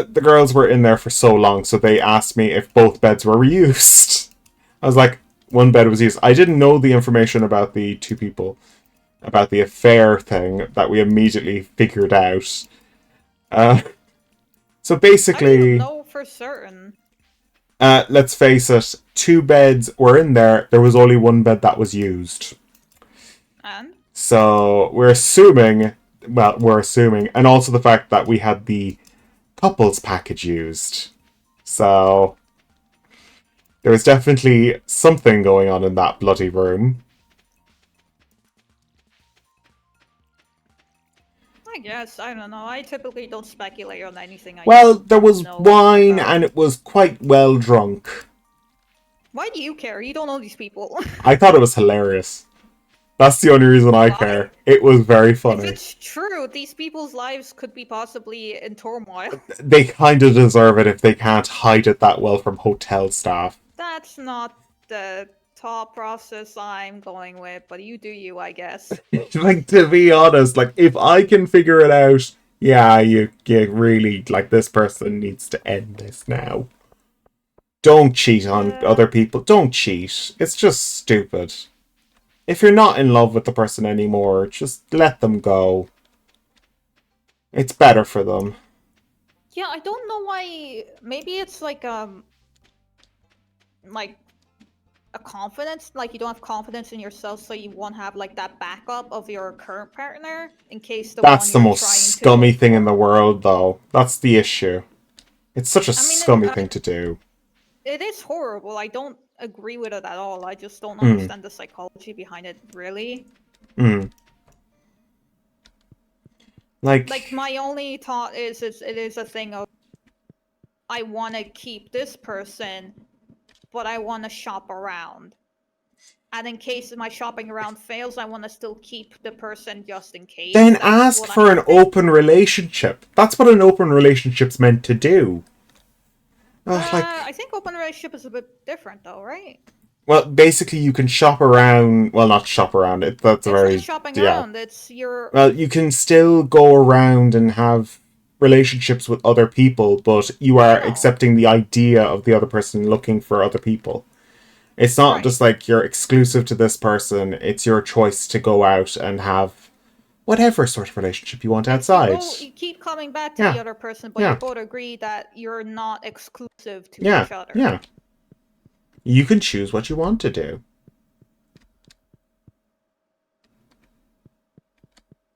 The girls were in there for so long, so they asked me if both beds were reused. I was like, one bed was used. I didn't know the information about the two people, about the affair thing that we immediately figured out. Uh, so I don't even basically, know for certain. let's face it, two beds were in there. There was only one bed that was used. And? So we're assuming, and also the fact that we had the couples package used. So there was definitely something going on in that bloody room. I guess. I don't know. I typically don't speculate on anything I Well, don't there was know anything wine about. and it was quite well drunk. Why do you care? You don't know these people. I thought it was hilarious. That's the only reason I Why? care. It was very If funny. it's true, these people's lives could be possibly in turmoil. They kind of deserve it if they can't hide it that well from hotel staff. That's not the thought process I'm going with, but you do you, I guess. Like, to be honest, like, if I can figure it out, yeah, you really, like, this person needs to end this now. Don't cheat on Yeah. other people. Don't cheat. It's just stupid. If you're not in love with the person anymore, just let them go. It's better for them. Yeah, I don't know why. Maybe it's like like a confidence. Like you don't have confidence in yourself, so you won't have like that backup of your current partner in case the That's one the you're most trying to scummy look thing in the for. world, though. That's the issue. It's such a I mean, scummy thing to do. it is horrible. I don't agree with it at all. I just don't Mm. understand the psychology behind it, really. Mm. Like my only thought is it is a thing of I want to keep this person, but I want to shop around. And in case my shopping around fails, I want to still keep the person just in case. Then That's ask what for I'm an thinking. open relationship. That's what an open relationship's meant to do. I think open relationship is a bit different, though, right? Well, basically, you can shop around. Well, not shop around. That's It's very not shopping around. It's your. Well, you can still go around and have relationships with other people, but you are accepting the idea of the other person looking for other people. It's not just like you're exclusive to this person. It's your choice to go out and have whatever sort of relationship you want outside. You keep coming back to the other person, but you both agree that you're not exclusive to each other. Yeah. You can choose what you want to do.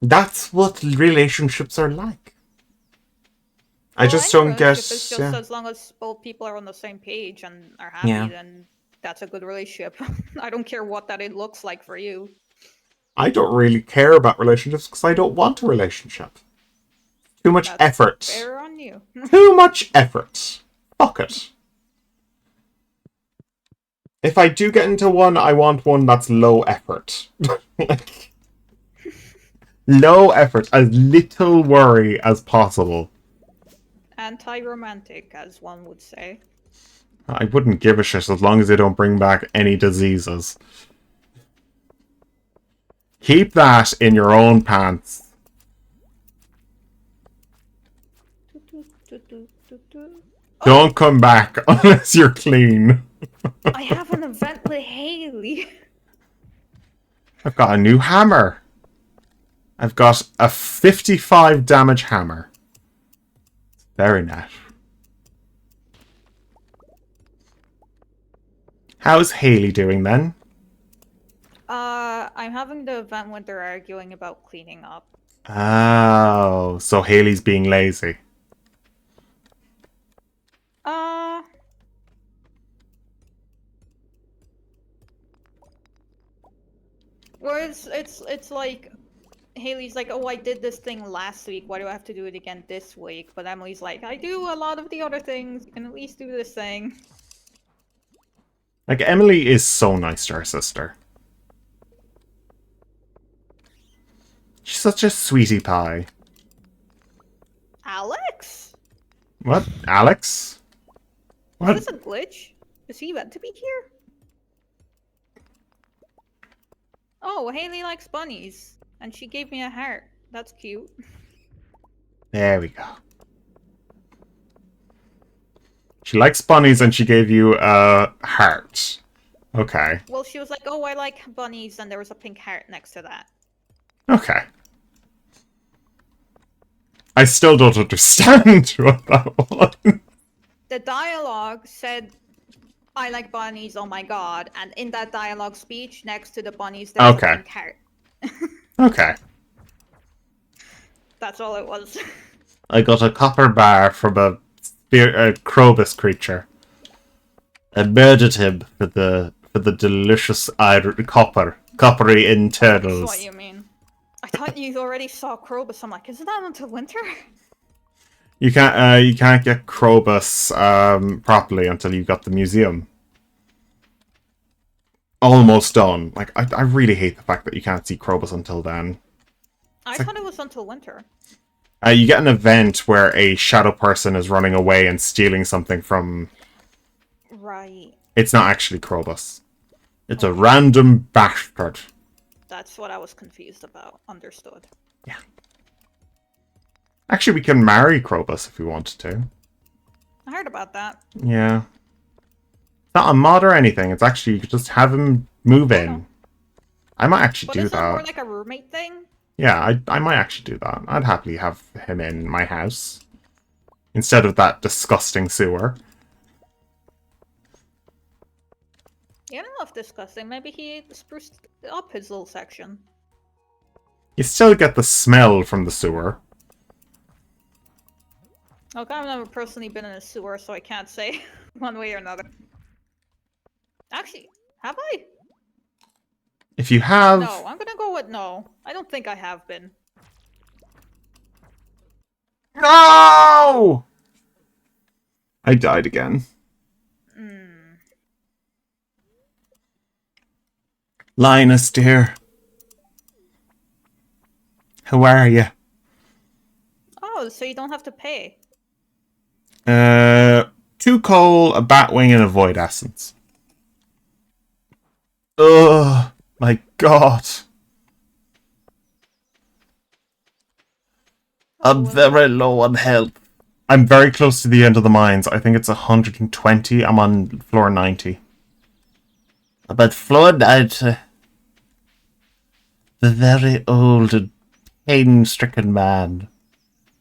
That's what relationships are like. I just don't get. It's just as long as both people are on the same page and are happy, then that's a good relationship. I don't care what that it looks like for you. I don't really care about relationships because I don't want a relationship. Too much effort. Fair on you. Too much effort. Fuck it. If I do get into one, I want one that's low effort. Like, low effort, as little worry as possible. Anti-romantic, as one would say. I wouldn't give a shit as long as they don't bring back any diseases. Keep that in your own pants. Don't come back unless you're clean. I have an event with Haley. I've got a new hammer. I've got a 55 damage hammer. Very nice. How's Haley doing then? I'm having the event when they're arguing about cleaning up. Oh, so Haley's being lazy. Well, it's like Haley's like, oh, I did this thing last week. Why do I have to do it again this week? But Emily's like, I do a lot of the other things. You can at least do this thing. Like, Emily is so nice to her sister. She's such a sweetie pie. Alex? What? Alex? What? Is this a glitch? Is he meant to be here? Oh, Haley likes bunnies. And she gave me a heart. That's cute. There we go. She likes bunnies and she gave you a heart. Okay. Well, she was like, oh, I like bunnies, and there was a pink heart next to that. Okay. I still don't understand what that was. The dialogue said, I like bunnies, oh my god. And in that dialogue speech, next to the bunnies, there's a pink heart. Okay. That's all it was. I got a copper bar from a Krobus creature. I murdered him for the delicious coppery internals. That's what you mean. I thought you already saw Krobus. I'm like, isn't that until winter? You can't get Krobus properly until you've got the museum. Almost done. Like, I really hate the fact that you can't see Krobus until then. I thought it was until winter. You get an event where a shadow person is running away and stealing something from... Right. It's not actually Krobus. It's a random bastard. That's what I was confused about. Understood. Yeah. Actually, we can marry Krobus if we wanted to. I heard about that. Yeah. It's not a mod or anything. It's actually, you could just have him move in. I might actually do that. But is it more like a roommate thing? Yeah, I might actually do that. I'd happily have him in my house. Instead of that disgusting sewer. Yeah, I don't know if disgusting. Maybe he spruced up his little section. You still get the smell from the sewer. Okay, I've never personally been in a sewer, so I can't say one way or another. Actually, have I? If you have... No, I'm gonna go with no. I don't think I have been. No! I died again. Linus, dear. How are you? Oh, so you don't have to pay. 2 coal, a batwing, and a void essence. Ugh, my god. I'm very low on health. I'm very close to the end of the mines. I think it's 120. I'm on floor 90. But floor 90. The very old and pain-stricken man.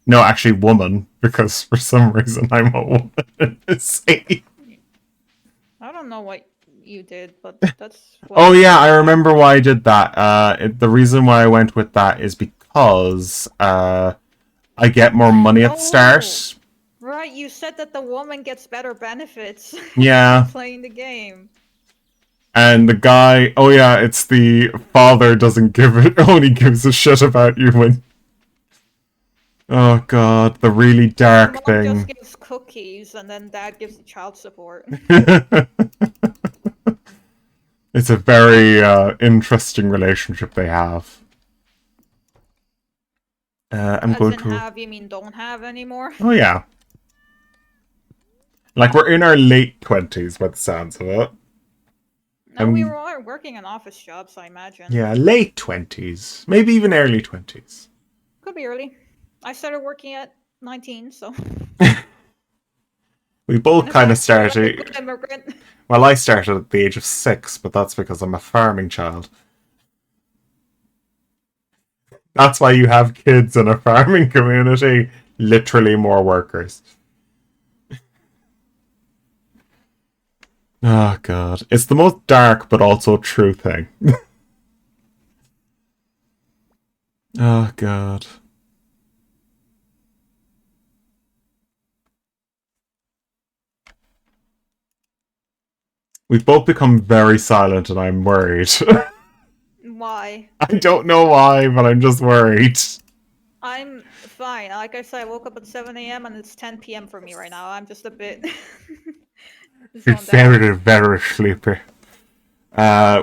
No, actually woman, because for some reason I'm a woman in this scene. I don't know what you did, but that's... Oh yeah, I remember why I did that. The reason why I went with that is because I get more money at the start. Right, you said that the woman gets better benefits. Yeah. Playing the game. And the guy, oh yeah, it's the father doesn't give it, only gives a shit about you when... Oh god, the really dark Mom thing. just gives cookies, and then dad gives the child support. It's a very interesting relationship they have. I'm going to have, you mean don't have anymore? Oh yeah. Like we're in our late 20s by the sounds of it. No, we were all working in office jobs, I imagine. Yeah, late 20s. Maybe even early 20s. Could be early. I started working at 19, so... We both kind of started... Like immigrant. Well, I started at the age of 6, but that's because I'm a farming child. That's why you have kids in a farming community. Literally more workers. Oh god. It's the most dark but also true thing. Oh god. We've both become very silent and I'm worried. Why? I don't know why, but I'm just worried. I'm fine. Like I said, I woke up at 7 a.m. and it's 10 p.m. for me right now. I'm just a bit... You're very, very sleepy.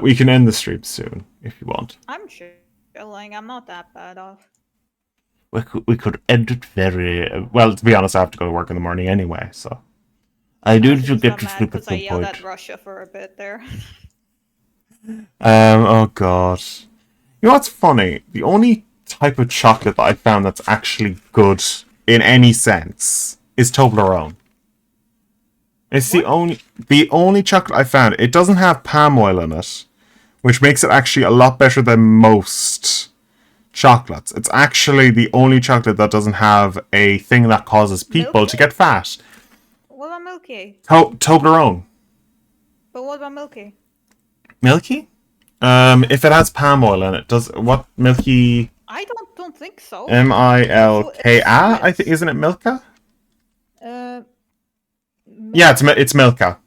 We can end the stream soon, if you want. I'm chilling. I'm not that bad off. We could end it very... Well, to be honest, I have to go to work in the morning anyway, so... I do need to get to sleep at some point. I yelled at Russia for a bit there. Oh god. You know what's funny? The only type of chocolate that I found that's actually good in any sense is Toblerone. It's the only chocolate I found. It doesn't have palm oil in it, which makes it actually a lot better than most chocolates. It's actually the only chocolate that doesn't have a thing that causes people to get fat. What about Milky? Toblerone. But what about Milky? Milky? If it has palm oil in it, does what Milky? I don't think so. Milka? I think isn't it Milka? Yeah, it's Milka.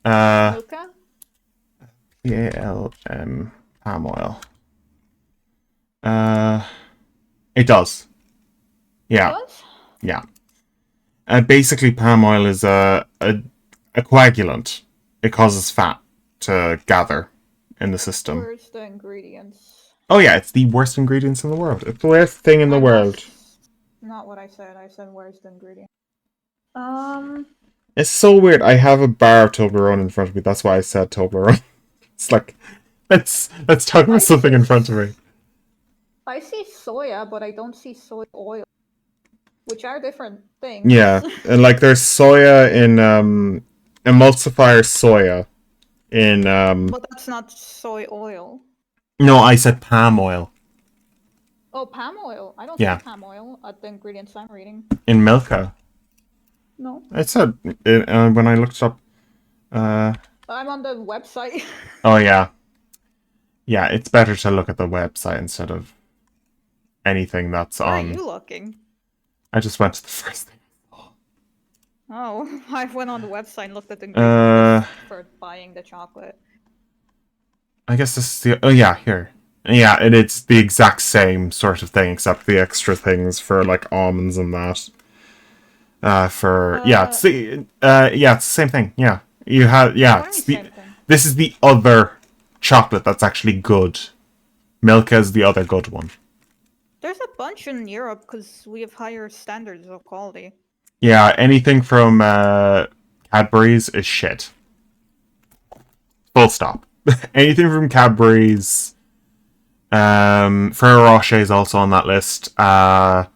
Milka? PALM palm oil. It does. Yeah. It does? Yeah. Basically, palm oil is a coagulant. It causes fat to gather in the system. Where's the ingredients? Oh yeah, it's the worst ingredients in the world. It's the worst thing in the world. Not what I said. I said where's the ingredient? It's so weird. I have a bar of Toblerone in front of me. That's why I said Toblerone. It's like, let's talk about something in front of me. I see soya, but I don't see soy oil, which are different things. Yeah, and like there's soya in emulsifier soya in But that's not soy oil. No, I said palm oil. Oh, palm oil. I don't see palm oil at the ingredients I'm reading. In Milka. No. It said when I looked up. I'm on the website. Oh yeah. Yeah, it's better to look at the website instead of anything that's on. Where are you looking? I just went to the first thing. Oh, I went on the website and looked at the ingredients for buying the chocolate. I guess this is the... Oh, yeah, here. Yeah, and it's the exact same sort of thing, except the extra things for, like, almonds and that. Yeah, it's the... yeah, it's the same thing, yeah. You have... Yeah, What do you it's mean the... same thing? This is the other chocolate that's actually good. Milka is the other good one. There's a bunch in Europe because we have higher standards of quality. Yeah, anything from Cadbury's is shit. Full stop. Anything from Cadbury's... Ferrero Rocher is also on that list. Nutella,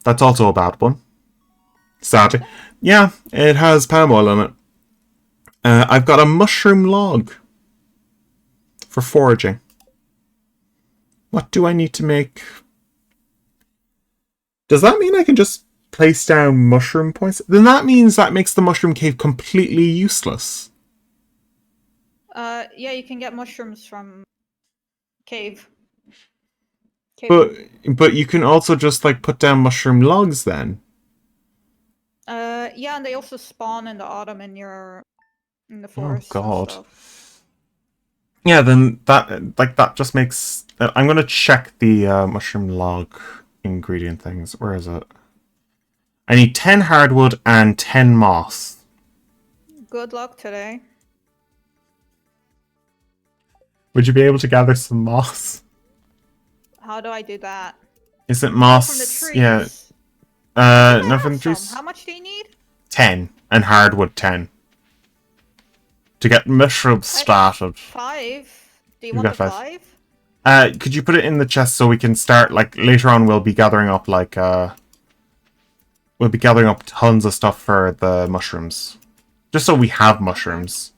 that's also a bad one. Sadly. Yeah, it has palm oil in it. I've got a mushroom log for foraging. What do I need to make? Does that mean I can just place down mushroom points? Then that means that makes the mushroom cave completely useless. Yeah, you can get mushrooms from cave. But you can also just like put down mushroom logs then. Yeah, and they also spawn in the autumn in the Oh forest and god. stuff. Yeah, then that just makes... I'm gonna check the mushroom log ingredient things. Where is it? I need 10 hardwood and 10 moss. Good luck today. Would you be able to gather some moss? How do I do that? Is it From moss? the trees. Yeah. I No, from the have trees. some. How much do you need? 10 and hardwood 10 to get mushrooms started. 5. Do you You want got the 5. 5? Could you put it in the chest so we can start, like, later on we'll be gathering up, like, we'll be gathering up tons of stuff for the mushrooms. Just so we have mushrooms.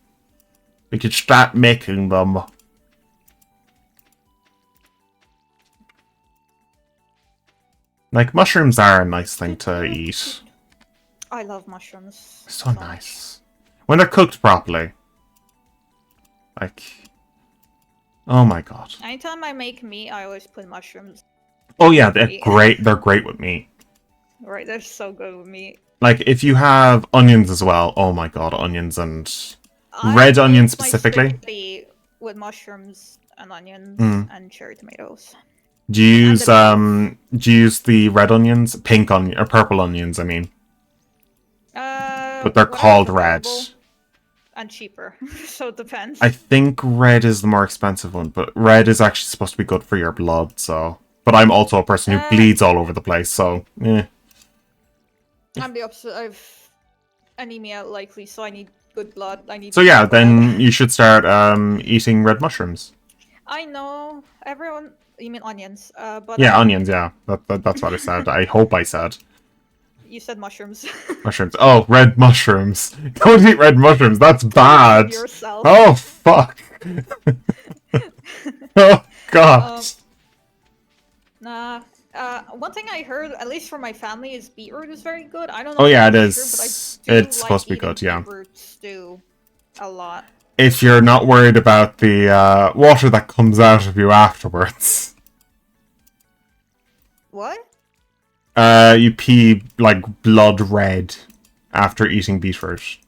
We could start making them. Like, mushrooms are a nice thing to eat. I love mushrooms. So nice. When they're cooked properly. Like... Oh my god. Anytime I make meat, I always put mushrooms. Oh yeah, they're great. They're great with meat. Right, they're so good with meat. Like, if you have onions as well, oh my god, onions and... I red make onions my specifically. spaghetti with mushrooms and onions and cherry tomatoes. Do you use the red onions? Pink onion, or purple onions, I mean. But they're called red. And cheaper, so it depends. I think red is the more expensive one, but red is actually supposed to be good for your blood, so... But I'm also a person who bleeds all over the place, so... Eh. I'm the opposite. I've anemia likely, so I need good blood. I need. So yeah, then you should start eating red mushrooms. I know everyone. You mean onions? But yeah, onions. Yeah, that's what I said. I hope I said. You said mushrooms. Mushrooms. Oh, red mushrooms. Don't eat red mushrooms. That's bad. Yourself. Oh fuck. Oh god. Nah. One thing I heard, at least from my family, is beetroot is very good. I don't know. Oh if yeah, it that's is. True, but I do It's like supposed to be good. Yeah. Beetroot stew a lot. If you're not worried about the water that comes out of you afterwards. What? You pee like blood red after eating beetroot.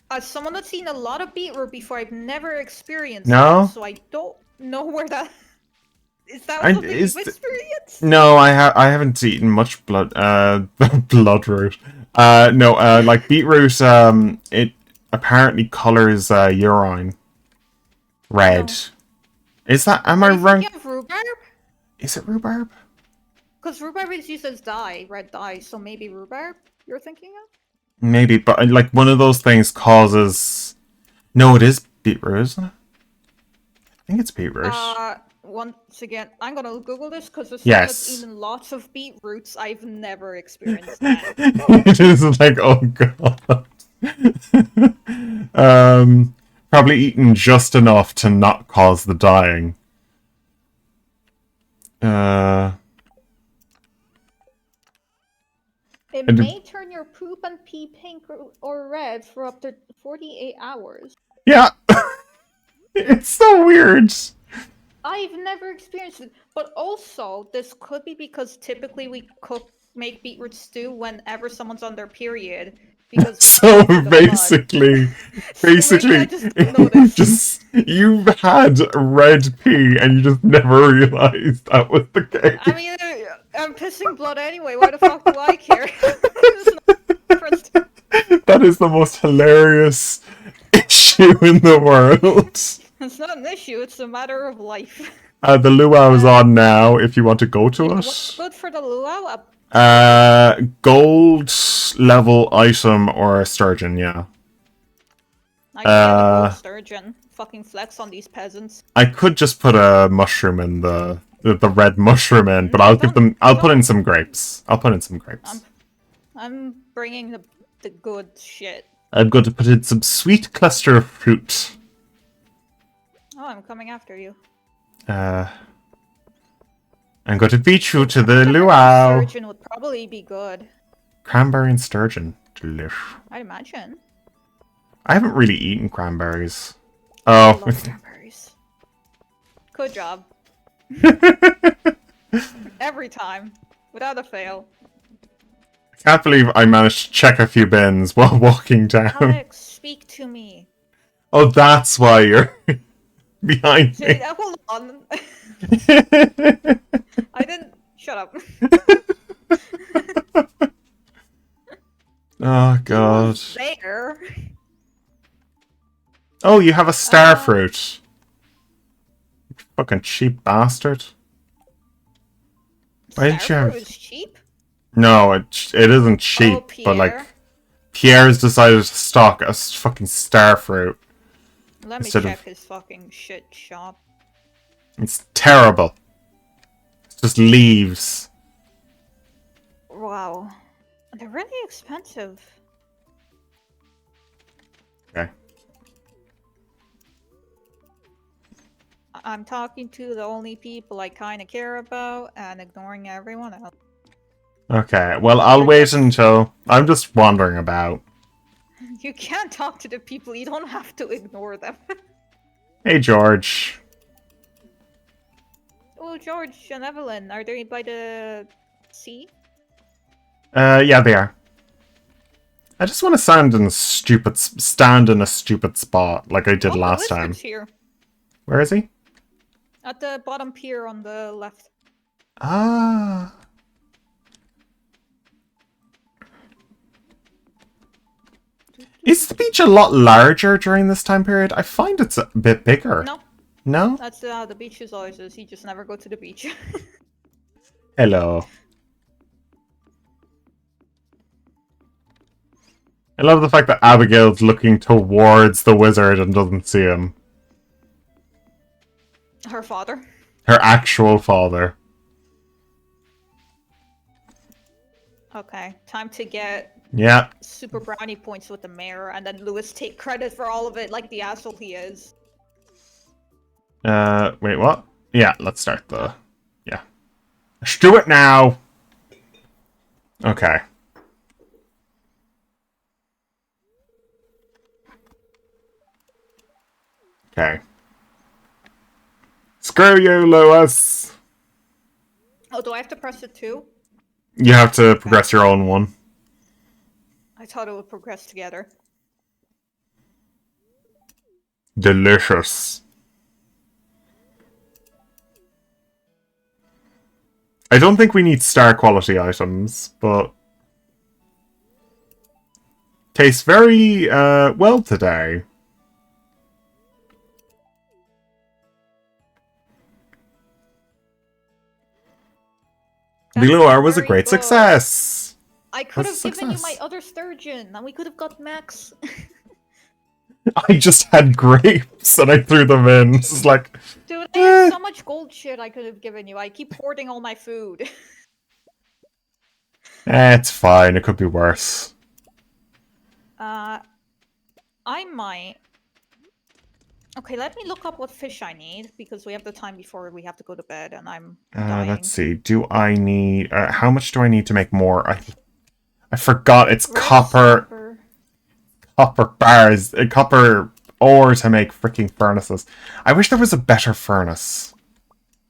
As someone that's seen a lot of beetroot before, I've never experienced No? that, so I don't know where that... Is that something you've experienced? No, I haven't eaten much blood bloodroot. No, like beetroot, it apparently colors urine red. No. Is that... Am I wrong? Of rhubarb? Is it rhubarb? Because rhubarb is used as dye, red dye, so maybe rhubarb you're thinking of? Maybe, but like one of those things causes... No, it is beetroot, isn't it? I think it's beetroot. Once again, I'm gonna Google this because as someone that's eaten lots of beetroots, I've never experienced that. It is like, oh god. Probably eaten just enough to not cause the dying. It may turn your poop and pee pink or red for up to 48 hours. Yeah. It's so weird. I've never experienced it. But also, this could be because typically we make beetroot stew whenever someone's on their period. Because So the basically, maybe I just noticed. you had red pee and you just never realized that was the case. I mean, I'm pissing blood anyway. Why the fuck do I care? There's no difference. That is the most hilarious issue in the world. It's not an issue. It's a matter of life. The luau is on now. If you want to go to What's it, good for the luau? gold level item or sturgeon. Yeah. I can get a gold sturgeon. Fucking flex on these peasants. I could just put a mushroom in the red mushroom in, but I'll put in some grapes. I'll put in some grapes. I'm bringing the good shit. I'm going to put in some sweet cluster of fruit. Oh, I'm coming after you. I'm going to beat you to the luau. Sturgeon would probably be good. Cranberry and sturgeon. Delish. I'd imagine. I haven't really eaten cranberries. I Oh. love cranberries. Good job. Every time. Without a fail. I can't believe I managed to check a few bins while walking down. Alex, speak to me. Oh, that's why you're behind me. Hold on. I didn't... Shut up. Oh, God. There. Oh, you have a star fruit. You fucking cheap bastard. Why didn't you have... Is cheap? No, it isn't cheap, but like... Pierre's decided to stock a fucking star fruit. Let me check his fucking shit shop. It's terrible. It's just leaves. Wow. They're really expensive. Okay. I'm talking to the only people I kind of care about and ignoring everyone else. Okay, well, I'll wait until... I'm just wandering about. You can't talk to the people, you don't have to ignore them. Hey, George. Oh, George and Evelyn, are they by the sea? Yeah, they are. I just want to stand in a stupid spot like I did last time. Here. Where is he? At the bottom pier on the left. Ah. Is the beach a lot larger during this time period? I find it's a bit bigger. No. No? That's how the beach is always is. You just never go to the beach. Hello. I love the fact that Abigail's looking towards the wizard and doesn't see him. Her father. Her actual father. Okay, time to get super brownie points with the mayor, and then Lewis take credit for all of it like the asshole he is. Wait, what? Yeah, let's start the... Yeah. Let's do it now! Okay. Okay. Screw you, Lewis! Oh, do I have to press it too? You have to progress your own one. I thought it would progress together. Delicious. I don't think we need star quality items, but... Tastes very, well today. The luau was a great success! I could have given you my other sturgeon, and we could have got Max. I just had grapes, and I threw them in. This is like... Dude, I have so much gold shit I could have given you. I keep hoarding all my food. It's fine. It could be worse. I might... Okay, let me look up what fish I need, because we have the time before we have to go to bed, and I'm dying. Let's see. Do I need... how much do I need to make more? I forgot. It's copper... Copper bars. Copper ore to make freaking furnaces. I wish there was a better furnace.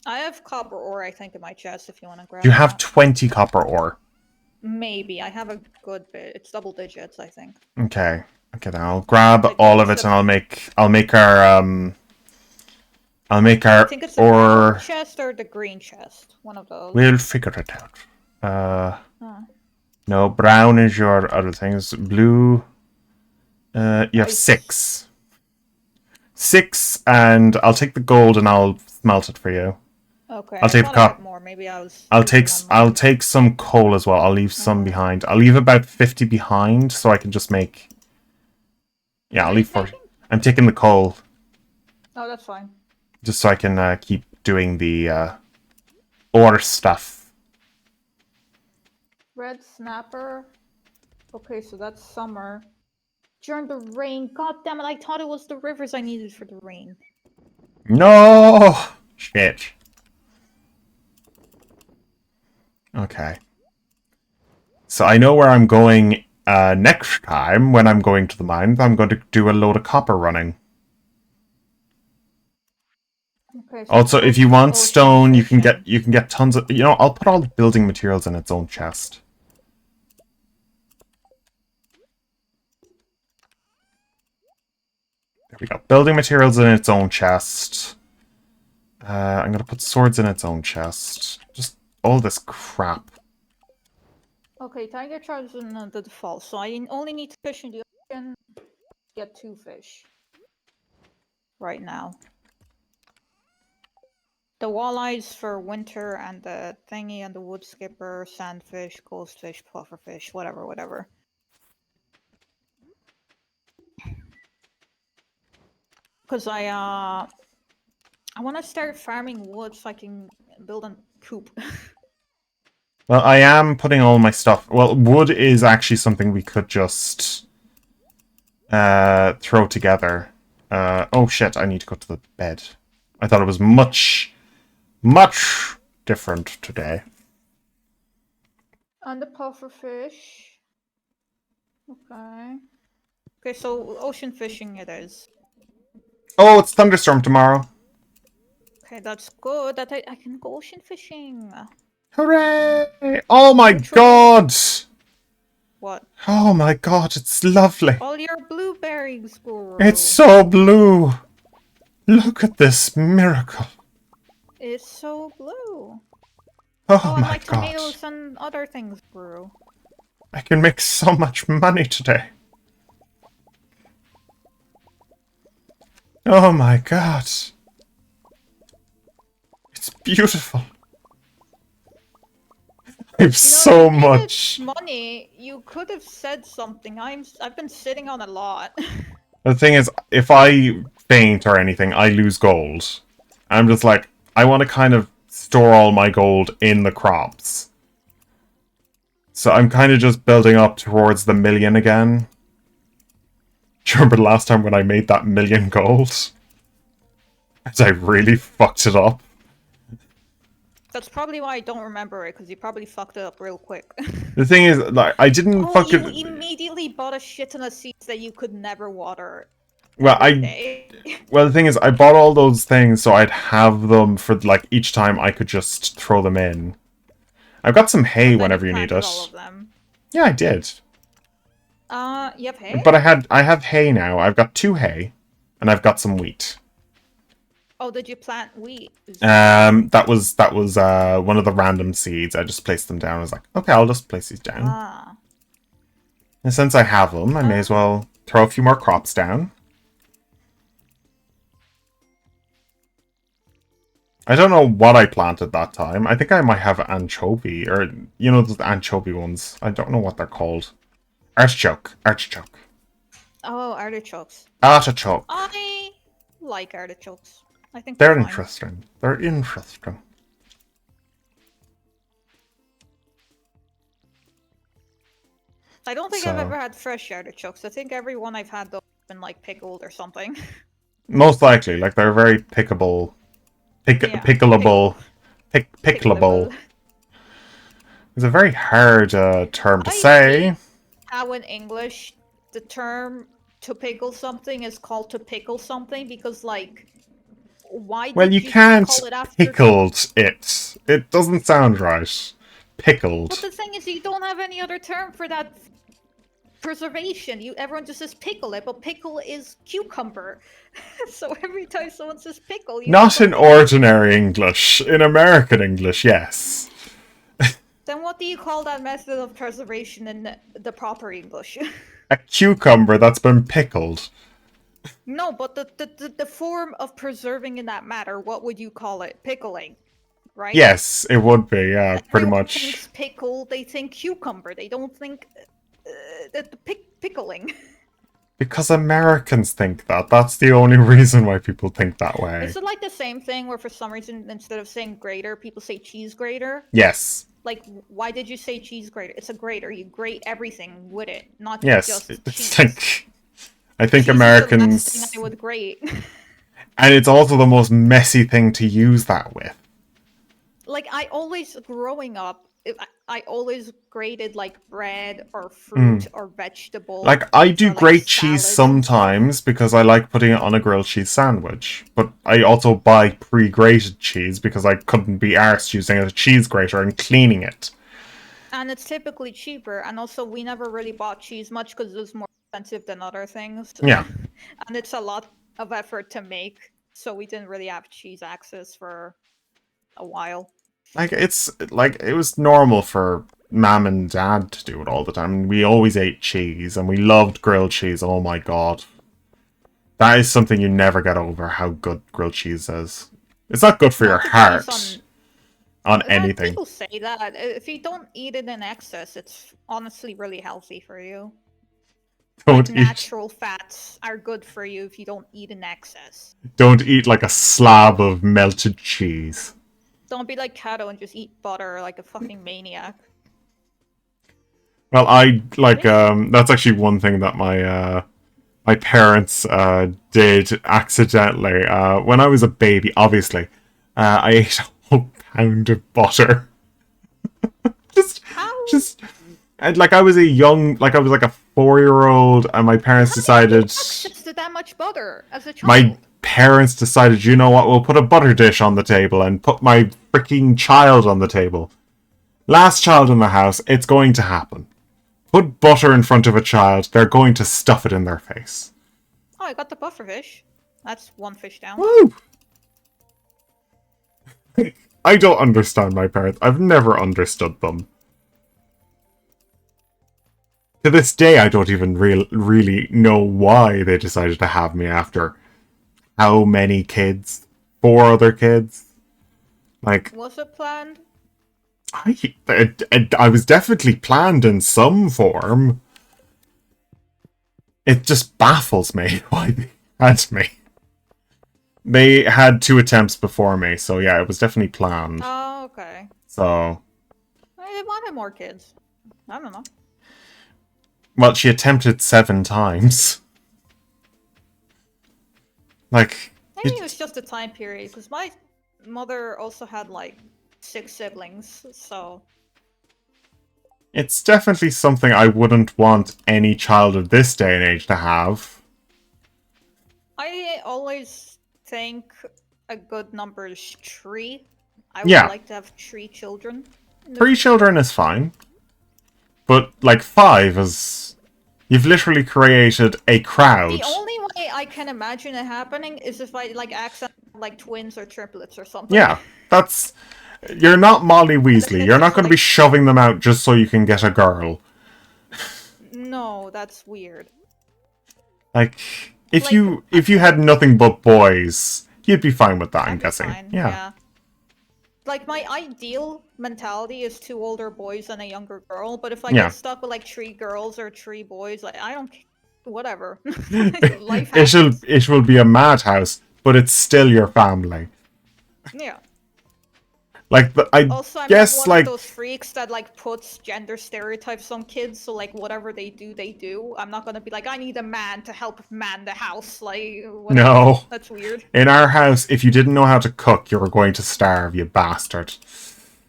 I have copper ore, I think, in my chest, if you want to grab You have 20 copper ore. Maybe. I have a good bit. It's double digits, I think. Okay. Okay, then I'll grab I think all of it's it the and I'll make I our think it's the brown or chest or the green chest. One of those. we'll figure it out. Huh. No, brown is your other things. Blue. You have Ice. 6. 6, and I'll take the gold and I'll smelt it for you. Okay, I'll I take the thought I had cop. more. Maybe I was I'll losing take my I'll mind. take some coal as well. I'll leave some behind. I'll leave about 50 behind so I can just make. Yeah, What I'll are you leave 40. taking? I'm taking the coal Oh, that's fine. just so I can keep doing the ore stuff. Red snapper. Okay, so that's summer. During the rain. God damn it, I thought it was the rivers I needed for the rain. No shit. Okay. So I know where I'm going next time when I'm going to the mine. I'm going to do a load of copper running. Okay, so let's Also, go if you to want ocean stone, fishing. you can get tons of. You know, I'll put all the building materials in its own chest. There we go. Building materials in its own chest. I'm gonna put swords in its own chest. Just all this crap. Okay, tiger charge in the default, so I only need to fish in the ocean. Get 2 fish. Right now. The walleyes for winter and the thingy and the wood skipper, sandfish, ghostfish, pufferfish, whatever. Because I want to start farming wood so I can build a coop. Well, I am putting all my stuff. Well, wood is actually something we could just throw together. Oh shit! I need to go to the bed. I thought it was much different today. And the pufferfish. Okay. Okay, so ocean fishing it is. Oh, it's thunderstorm tomorrow. Okay, that's good. That I can go ocean fishing. Hooray! Oh my Which way? god! What? Oh my god, it's lovely. All your blueberries, It's guru. so blue. Look at this miracle. It's so blue. Oh Oh, and my my god. tomatoes and other things grew. I can make so much money today. Oh my god. It's beautiful. I have so You needed much. money. You could have said something. I've been sitting on a lot. The thing is, if I faint or anything, I lose gold. I'm just like, I want to kind of store all my gold in the crops. So I'm kind of just building up towards the 1,000,000 again. Do you remember the last time when I made that 1,000,000 gold? As I really fucked it up. That's probably why I don't remember it, because you probably fucked it up real quick. The thing is, like, I didn't Oh, fuck you it. immediately bought a shit ton of seeds that you could never water Well, every day. Well, the thing is, I bought all those things so I'd have them for, like, each time I could just throw them in. I've got some hay But then you whenever you need planted all it. of them. Yeah, I did. You have hay? But I have hay now. I've got 2 hay, and I've got some wheat. Oh, did you plant wheat? That was one of the random seeds. I just placed them down. I was like, okay, I'll just place these down. Ah. And since I have them, I may as well throw a few more crops down. I don't know what I planted that time. I think I might have anchovy, or, you know, the anchovy ones. I don't know what they're called. Artichoke. Artichoke. Oh, artichokes. Artichoke. I like artichokes. I think They're fine. interesting. They're interesting. I don't think I've ever had fresh artichokes. I think every one I've had though has been like pickled or something. Most likely, like they're very pickable, pickleable. It's a very hard term to I say. hate how in English the term to pickle something is called to pickle something, because like, why Well, did you you can't call it after pickled it. It doesn't sound right. pickled. But the thing is, you don't have any other term for that preservation. Everyone just says pickle it, but pickle is cucumber. So every time someone says pickle, you Not in think ordinary English. In American English, yes. Then what do you call that method of preservation in the proper English? A cucumber that's been pickled. No, but the form of preserving in that matter, what would you call it? Pickling, right? Yes, it would be, yeah, pretty Everyone much. thinks pickle, they think cucumber. They don't think pickling. Because Americans think that. That's the only reason why people think that way. Is it like the same thing where for some reason instead of saying grater, people say cheese grater? Yes. Like, why did you say cheese grater? It's a grater. You grate everything with it, not Yes, just it's cheese. like... I think Cheese Americans... is the last thing I would grate. And it's also the most messy thing to use that with. Like, growing up, I always grated, like, bread or fruit or vegetable. Like, I do or, like, grate cheese sometimes because I like putting it on a grilled cheese sandwich. But I also buy pre-grated cheese because I couldn't be arsed using a cheese grater and cleaning it. And it's typically cheaper. And also, we never really bought cheese much because it was more expensive than other things. Yeah. And it's a lot of effort to make. So we didn't really have cheese access for a while. Like, it was normal for Mum and Dad to do it all the time. We always ate cheese, and we loved grilled cheese. Oh my god. That is something you never get over, how good grilled cheese is. It's not good for your heart. On anything. People say that. If you don't eat it in excess, it's honestly really healthy for you. Natural fats are good for you if you don't eat in excess. Don't eat like a slab of melted cheese. Don't be like Kato and just eat butter like a fucking maniac. Well, that's actually one thing that my parents did accidentally. When I was a baby, obviously, I ate a whole pound of butter. I was like a 4-year-old, and my parents decided. Access to that much butter as a child. My parents decided, you know what, we'll put a butter dish on the table and put my freaking child on the table. Last child in the house, it's going to happen. Put butter in front of a child, they're going to stuff it in their face. Oh, I got the buffer fish. That's one fish down. Woo! I don't understand my parents. I've never understood them. To this day, I don't even really know why they decided to have me after how many kids? 4 other kids? Like... Was it planned? I was definitely planned in some form. It just baffles me why they had me. They had 2 attempts before me, so yeah, it was definitely planned. Oh, okay. So... They wanted more kids. I don't know. Well, she attempted 7 times. Like... Maybe it was just a time period, because my mother also had, like, 6 siblings, so... It's definitely something I wouldn't want any child of this day and age to have. I always think a good number is 3. I would like to have 3 children. 3 children is fine. But, like, 5 is... You've literally created a crowd. The only way I can imagine it happening is if I, like, accident like twins or triplets or something. Yeah, that's... You're not Molly Weasley. You're not going to be shoving them out just so you can get a girl. No, that's weird. Like, if you had nothing but boys, you'd be fine with that, I'm guessing. Fine. Yeah. Like, my ideal mentality is 2 older boys and a younger girl, but if I get stuck with, like, 3 girls or 3 boys, like, I don't... Whatever. Life happens. It will be a madhouse, but it's still your family. Yeah. Like, I'm guess, one of those freaks that, like, puts gender stereotypes on kids, so, like, whatever they do, they do. I'm not gonna be like, I need a man to help man the house, like, whatever. No. That's weird. In our house, if you didn't know how to cook, you were going to starve, you bastard.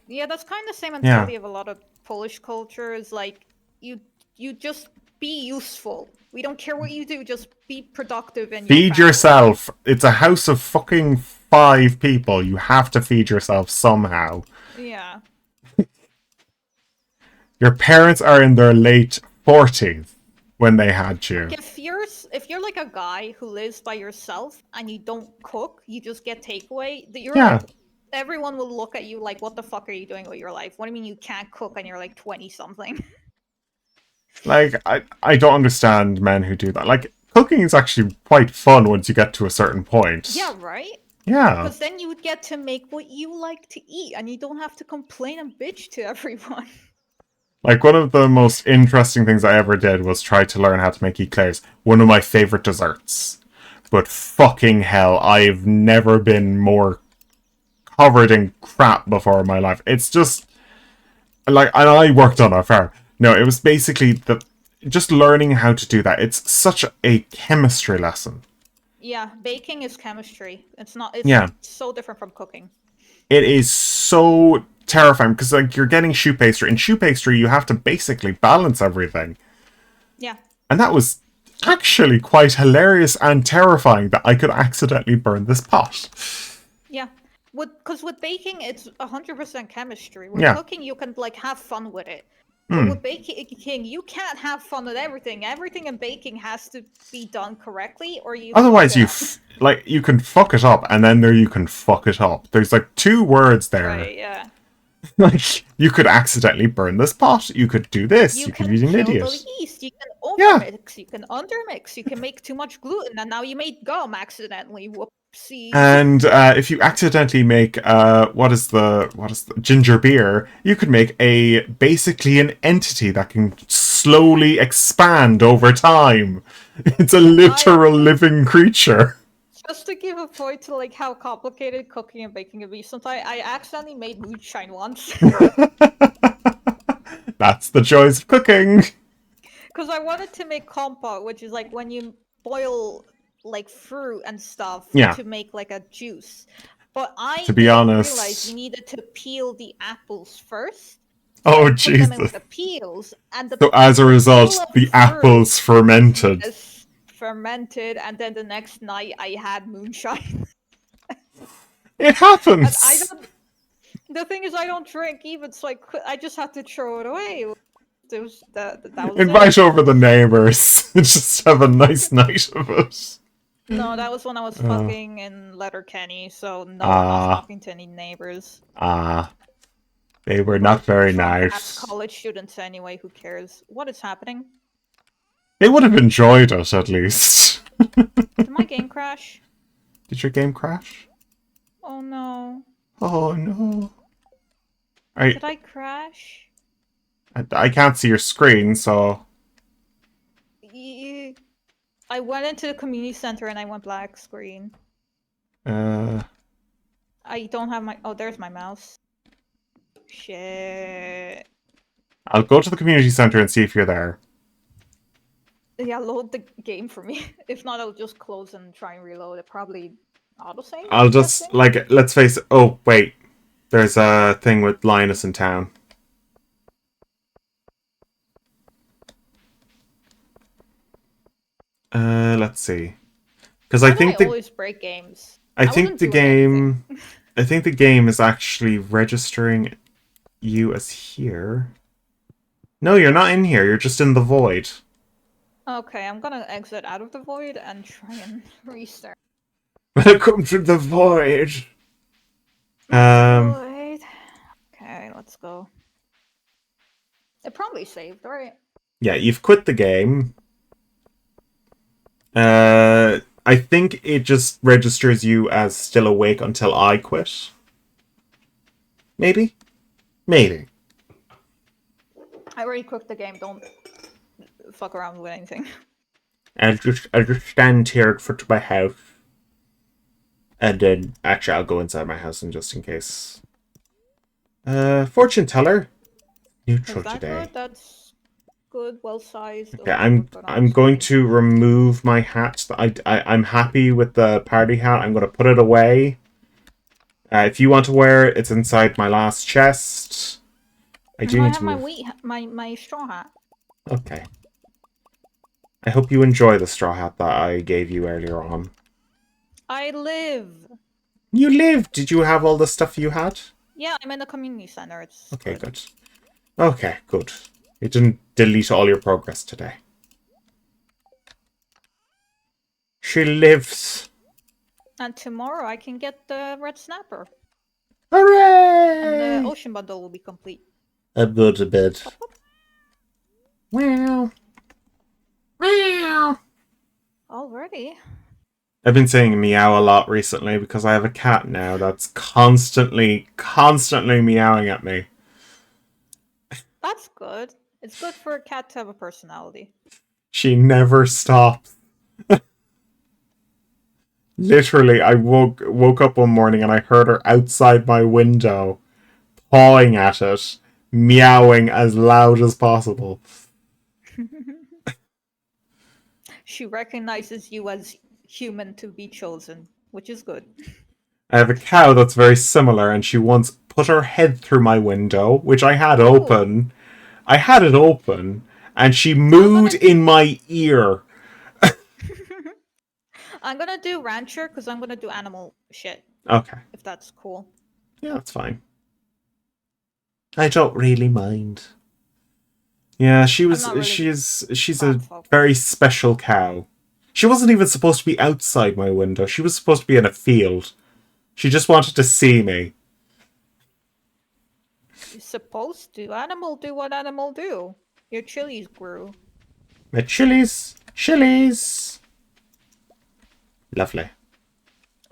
Yeah, that's kind of the same mentality of a lot of Polish culture, is like, you just be useful. We don't care what you do, just be productive in your Feed yourself. It's a house of fucking 5 people. You have to feed yourself somehow. Yeah. Your parents are in their late 40s when they had you. Like if you're like a guy who lives by yourself and you don't cook, you just get takeaway. Yeah. Everyone will look at you like, "What the fuck are you doing with your life? What do you mean you can't cook and you're like 20 something?" Like, I don't understand men who do that. Like, cooking is actually quite fun once you get to a certain point. Yeah, right. Yeah. Because then you would get to make what you like to eat, and you don't have to complain and bitch to everyone. Like, one of the most interesting things I ever did was try to learn how to make eclairs. One of my favorite desserts. But fucking hell, I've never been more covered in crap before in my life. It's just, like, and I worked on a farm. No, it was basically just learning how to do that. It's such a chemistry lesson. Yeah, baking is chemistry. It's not. It's Yeah. so different from cooking. It is so terrifying because, like, you're getting choux pastry. In choux pastry, you have to basically balance everything. Yeah. And that was actually quite hilarious and terrifying that I could accidentally burn this pot. Yeah. Because with baking, it's 100% chemistry. With Yeah. cooking, you can like have fun with it. But with baking, you can't have fun with everything. Everything in baking has to be done correctly, or you. Otherwise, fuck it up. you can fuck it up, and then there you can fuck it up. There's like two words there. Right. Yeah. Like, you could accidentally burn this pot. You could do this. You could can be an kill idiot. the yeast. You can Yeah. overmix. You can undermix. You can make too much gluten, and now you made gum accidentally. Whoopsie. And if you accidentally make what is the ginger beer, you could make basically an entity that can slowly expand over time. It's a literal living creature. Just to give a point to like how complicated cooking and baking can be, sometimes I accidentally made moonshine once. That's the joys of cooking. Because I wanted to make compote, which is like when you boil like fruit and stuff to make like a juice. But I to be didn't honest, realize you needed to peel the apples first. So put Jesus! them in with the peels, and so as a result, the apples fermented. Fermented, and then the next night I had moonshine. It happens. The thing is, I don't drink even, so I just had to throw it away. That was Invite over the neighbors and just have a nice night of it. No, that was when I was fucking in Letterkenny, so no, I'm not talking to any neighbors. They were not very nice. College students anyway, who cares? What is happening? They would have enjoyed it, at least. Did my game crash? Did your game crash? Oh no. Oh no. Did I crash? I can't see your screen, so... I went into the community center and I went black screen. I don't have my... Oh, there's my mouse. Shit. I'll go to the community center and see if you're there. Yeah, load the game for me. If not, I'll just close and try and reload it. Probably autosave. I'll just, like, let's face it. Oh, wait. There's a thing with Linus in town. Let's see. Because I think I always break games. I think the game... I think the game is actually registering you as here. No, you're not in here. You're just in the void. Okay, I'm gonna exit out of the void and try and restart. Welcome to the void. Void. Okay, let's go. It probably saved, right? Yeah, you've quit the game. I think it just registers you as still awake until I quit. Maybe? Maybe. I already quit the game, don't fuck around with anything. I'll just stand here in front of my house. And then, actually, I'll go inside my house just in case. Fortune teller. Neutral today. Good? That's good, well sized. Okay, I'm going to remove my hat. I'm happy with the party hat. I'm going to put it away. If you want to wear it, it's inside my last chest. I do need to move. my straw hat. Okay. I hope you enjoy the straw hat that I gave you earlier on. I live. You lived. Did you have all the stuff you had? Yeah, I'm in the community center. It's okay, good. Okay, good. It didn't delete all your progress today. She lives. And tomorrow I can get the red snapper. And the Hooray! ocean bundle will be complete. I'm going to bed. Pop, pop. Wow. Wow. Already? I've been saying meow a lot recently because I have a cat now that's constantly meowing at me. That's good. It's good for a cat to have a personality. She never stops. Literally, I woke up one morning and I heard her outside my window, pawing at it, meowing as loud as possible. She recognizes you as human to be chosen, which is good. I have a cow that's very similar, and she once put her head through my window, which I had Ooh. open. I had it open, and she mooed in my ear. I'm gonna do rancher because I'm gonna do animal shit. Okay. If that's cool. Yeah, that's fine. I don't really mind. Yeah, she's a very special cow. She wasn't even supposed to be outside my window. She was supposed to be in a field. She just wanted to see me. You're supposed to. Animal do what animal do. Your chilies grew. My chilies. Chilies. Lovely.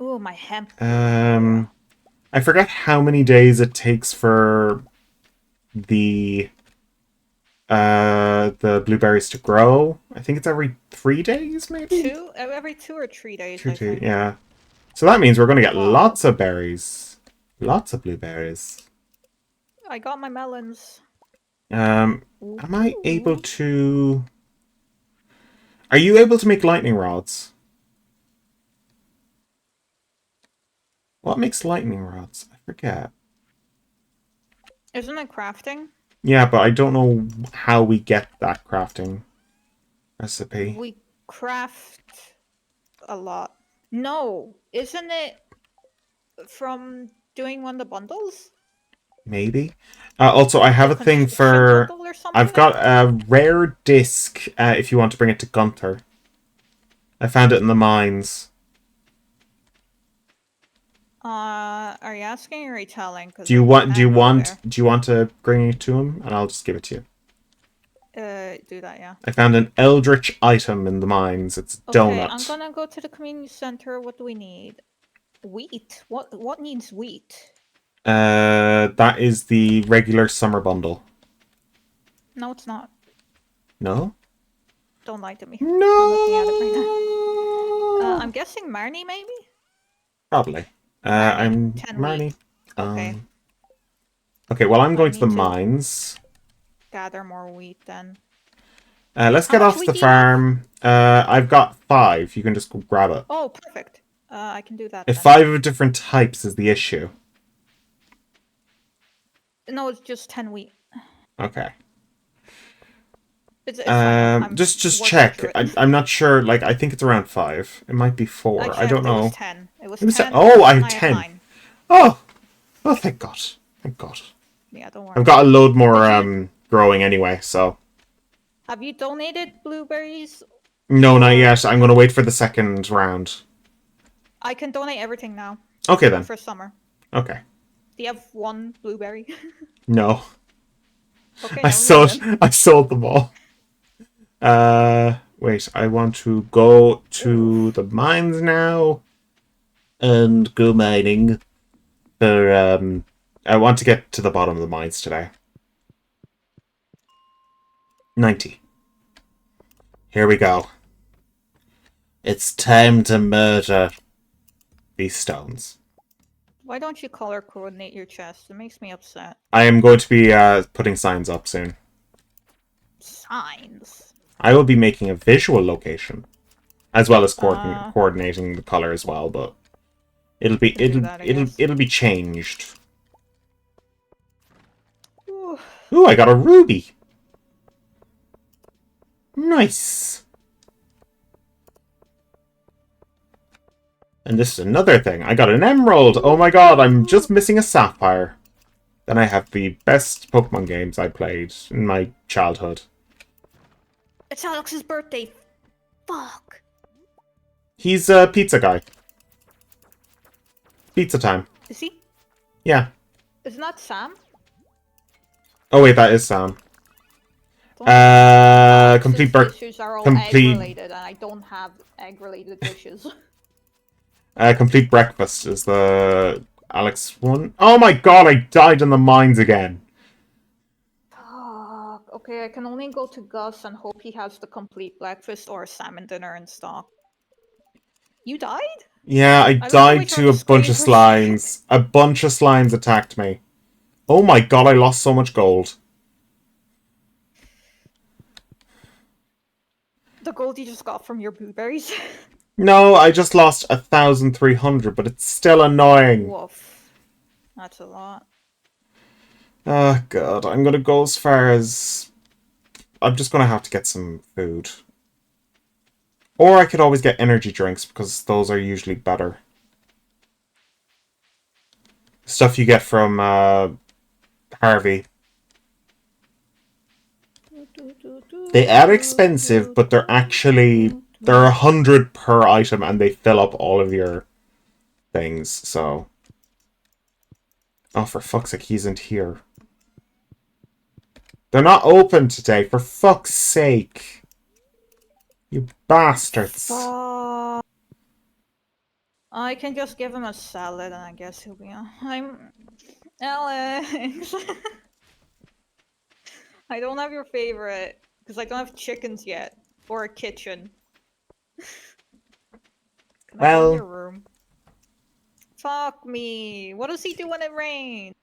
Ooh, my hemp. I forget how many days it takes for the blueberries to grow. I think it's every 3 days, maybe? Every 2 or 3 days, 2 I think. yeah. So that means we're going to get lots of berries. Lots of blueberries. I got my melons. Am I able to... Are you able to make lightning rods? What makes lightning rods? I forget. Isn't it crafting? Yeah, but I don't know how we get that crafting recipe. We craft a lot. No, isn't it from doing one of the bundles? Maybe. Also, I have a thing for... I've got a rare disc if you want to bring it to Gunther. I found it in the mines. Are you asking or are you telling? Do you want to bring it to him? And I'll just give it to you. Do that, yeah. I found an eldritch item in the mines. It's a donut. I'm gonna go to the community center. What do we need? Wheat? What needs wheat? That is the regular summer bundle. No, it's not. No? Don't lie to me. No! I'm looking at it right now. I'm guessing Marnie, maybe? Probably. I'm 10 Marnie. wheat. Okay. Okay, well, I'm going to the mines. Gather more wheat then. Let's get off the farm. I've got 5. You can just go grab it. Oh, perfect. I can do that. If 5 of different types is the issue. No, it's just 10 wheat. Okay. It's fine. Just check. I'm not sure. Like, I think it's around 5. It might be 4. I don't know. It was 10. It was 10. Oh, I have 10. Oh, thank God. Thank God. Yeah, don't worry. I've got a load more growing anyway, so. Have you donated blueberries? No, not yet. I'm going to wait for the second round. I can donate everything now. Okay, then. For summer. Okay. Do you have 1 blueberry? No. Okay, I sold them all. Wait, I want to go to the mines now and go mining. I want to get to the bottom of the mines today. 90. Here we go. It's time to murder these stones. Why don't you color coordinate your chest? It makes me upset. I am going to be putting signs up soon. Signs? I will be making a visual location, as well as coordinating the color as well. But it'll be changed. Ooh, I got a ruby. Nice. And this is another thing. I got an emerald. Oh my god, I'm just missing a sapphire. Then I have the best Pokemon games I played in my childhood. It's Alex's birthday. Fuck. He's a pizza guy. Pizza time. Is he? Yeah. Isn't that Sam? Oh wait, that is Sam. Alex's Complete dishes are all complete egg-related, and I don't have egg-related dishes. complete breakfast is the Alex one. Oh my god, I died in the mines again. Fuck. Okay, I can only go to Gus and hope he has the complete breakfast or salmon dinner in stock. You died? Yeah, I I looked away died from to the a bunch screen of for a second. slimes. A bunch of slimes attacked me. Oh my god, I lost so much gold. The gold you just got from your blueberries. No, I just lost 1,300, but it's still annoying. Woof. That's a lot. Oh god, I'm gonna go as far as... I'm just gonna have to get some food. Or I could always get energy drinks, because those are usually better. Stuff you get from Harvey. They are expensive, but they're actually... They're 100 per item, and they fill up all of your things, so... Oh, for fuck's sake, he isn't here. They're not open today, for fuck's sake. You bastards. I can just give him a salad and I guess he'll be I'm Alex. I don't have your favorite because I don't have chickens yet or a kitchen. Can I go in your room? Fuck me. What does he do when it rains?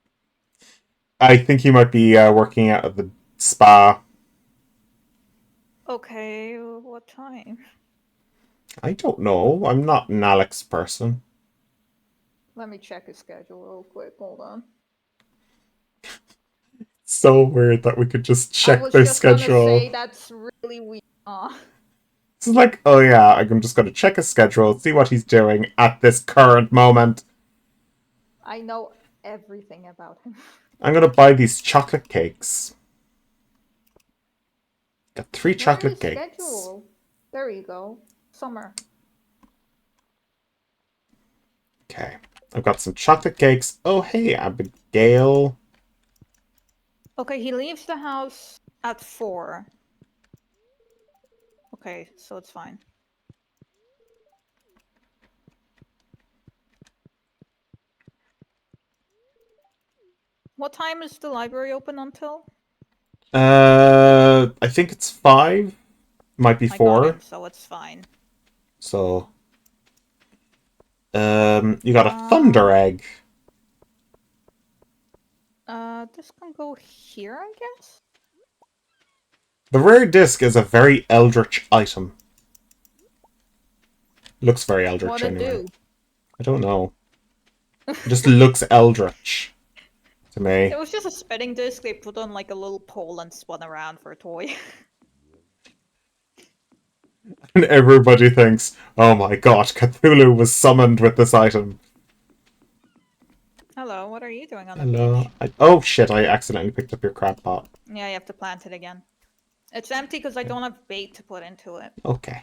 I think he might be working out at the spa. Okay, what time? I don't know. I'm not an Alex person. Let me check his schedule real quick. Hold on. So weird that we could just check I was their just schedule. gonna say that's really weird. It's like, oh yeah, I'm just gonna check his schedule, see what he's doing at this current moment. I know everything about him. I'm gonna buy these chocolate cakes. Got 3 chocolate Where is cakes. schedule? There you go. Summer. Okay. I've got some chocolate cakes. Oh hey, Abigail. Okay, he leaves the house at 4. Okay, so it's fine. What time is the library open until? I think it's 5. Might be 4. I got him, so it's fine. So, you got a thunder egg. This can go here, I guess? The rare disc is a very eldritch item. Looks very eldritch What'd it anyway. do? I don't know. It just looks eldritch to me. It was just a spinning disc they put on like a little pole and spun around for a toy. And everybody thinks, oh my god, Cthulhu was summoned with this item. Hello, what are you doing on the Hello. beach? Oh shit, I accidentally picked up your crab pot. Yeah, you have to plant it again. It's empty because I don't have bait to put into it. Okay.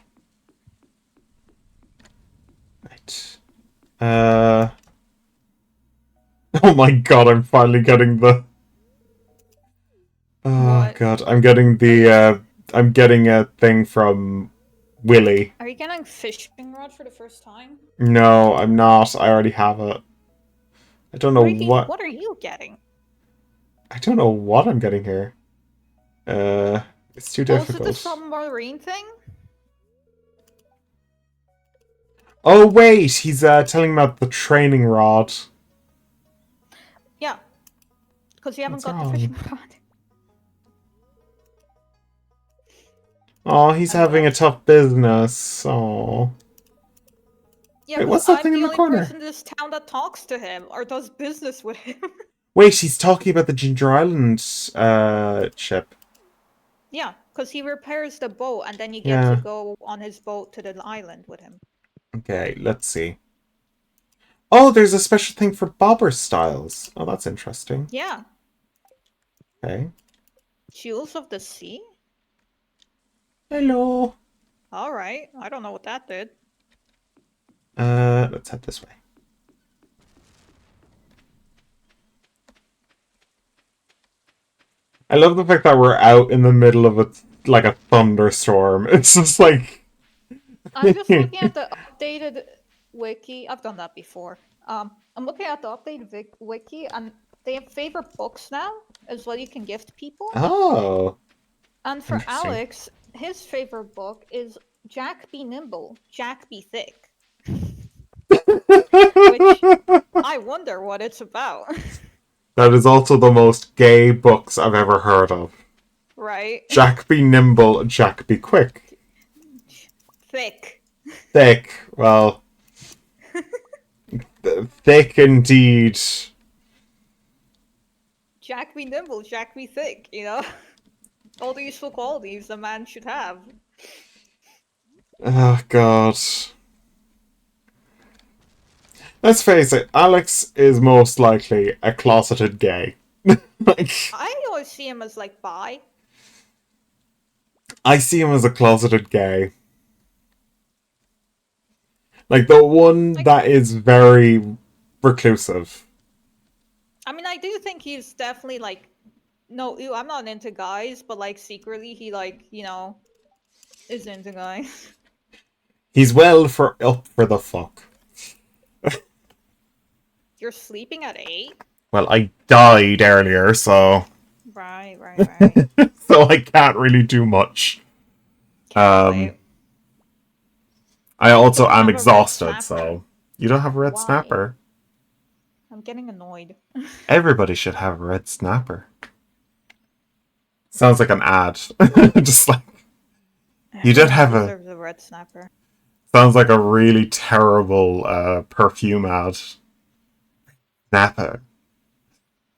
Right. Oh my god, I'm finally getting the... Oh What? god, I'm getting the, I'm getting a thing from Willy. Are you getting fishing rod for the first time? No, I'm not. I already have it. I don't know what... What are you getting? I don't know what I'm getting here. It's too difficult. Oh, is it the submarine thing? Oh wait, he's telling me about the training rod. Yeah. Because you haven't What's got wrong? the fishing rod. Oh, he's having a tough business. Oh. Yeah, Wait, but what's that I'm thing in the the only corner? person in this town that talks to him or does business with him. Wait, he's talking about the Ginger Island ship. Yeah, because he repairs the boat and then you get to go on his boat to the island with him. Okay, let's see. Oh, there's a special thing for bobber styles. Oh, that's interesting. Yeah, Okay. Jewels of the Sea? Hello. Alright, I don't know what that did. Let's head this way. I love the fact that we're out in the middle of a thunderstorm. It's just like I'm just looking at the updated wiki. I've done that before. I'm looking at the updated wiki, and they have favorite books now as well. You can gift people. oh, And for interesting. Alex, his favorite book is Jack Be Nimble, Jack Be Thick. Which I wonder what it's about. That is also the most gay books I've ever heard of. Right? Jack be nimble, Jack be quick. Thick. Thick, well, thick indeed. Jack be nimble, Jack be thick, you know? All the useful qualities a man should have. Oh, God. Let's face it, Alex is most likely a closeted gay. Like, I always see him as like bi. I see him as a closeted gay. Like, the one Like, that is very reclusive. I mean, I do think he's definitely like, no, ew, I'm not into guys, but like secretly he like, you know, is into guys. He's well for up for the fuck. You're sleeping at 8? Well, I died earlier, so Right, right. so I can't really do much. Can't relate. I also Don't am have a red exhausted, snapper. so you don't have a red Why? snapper. I'm getting annoyed. Everybody should have a red snapper. Sounds like an ad. Just like you did Everyone have deserves a red snapper. sounds like a really terrible perfume ad. Snapper.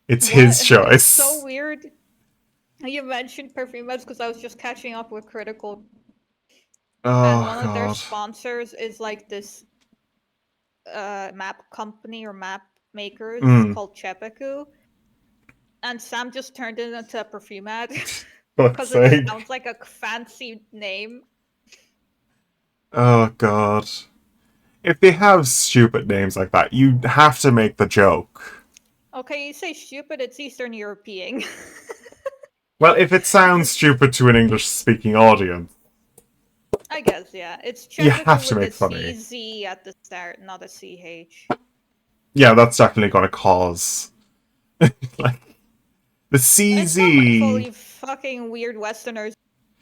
It's his choice. It's so weird. You mentioned perfume ads because I was just catching up with Critical, and one of their God. sponsors is like this map company or map makers called Chepeku, and Sam just turned it into a perfume ad because it sounds like a fancy name. Oh, God. If they have stupid names like that, you have to make the joke. Okay, you say stupid, it's Eastern European. Well, if it sounds stupid to an English-speaking audience, I guess, yeah. It's you have Chepeku to with make a funny. CZ at the start, not a CH. Yeah, that's definitely going to cause like the It's wonderful, CZ. you fucking weird Westerners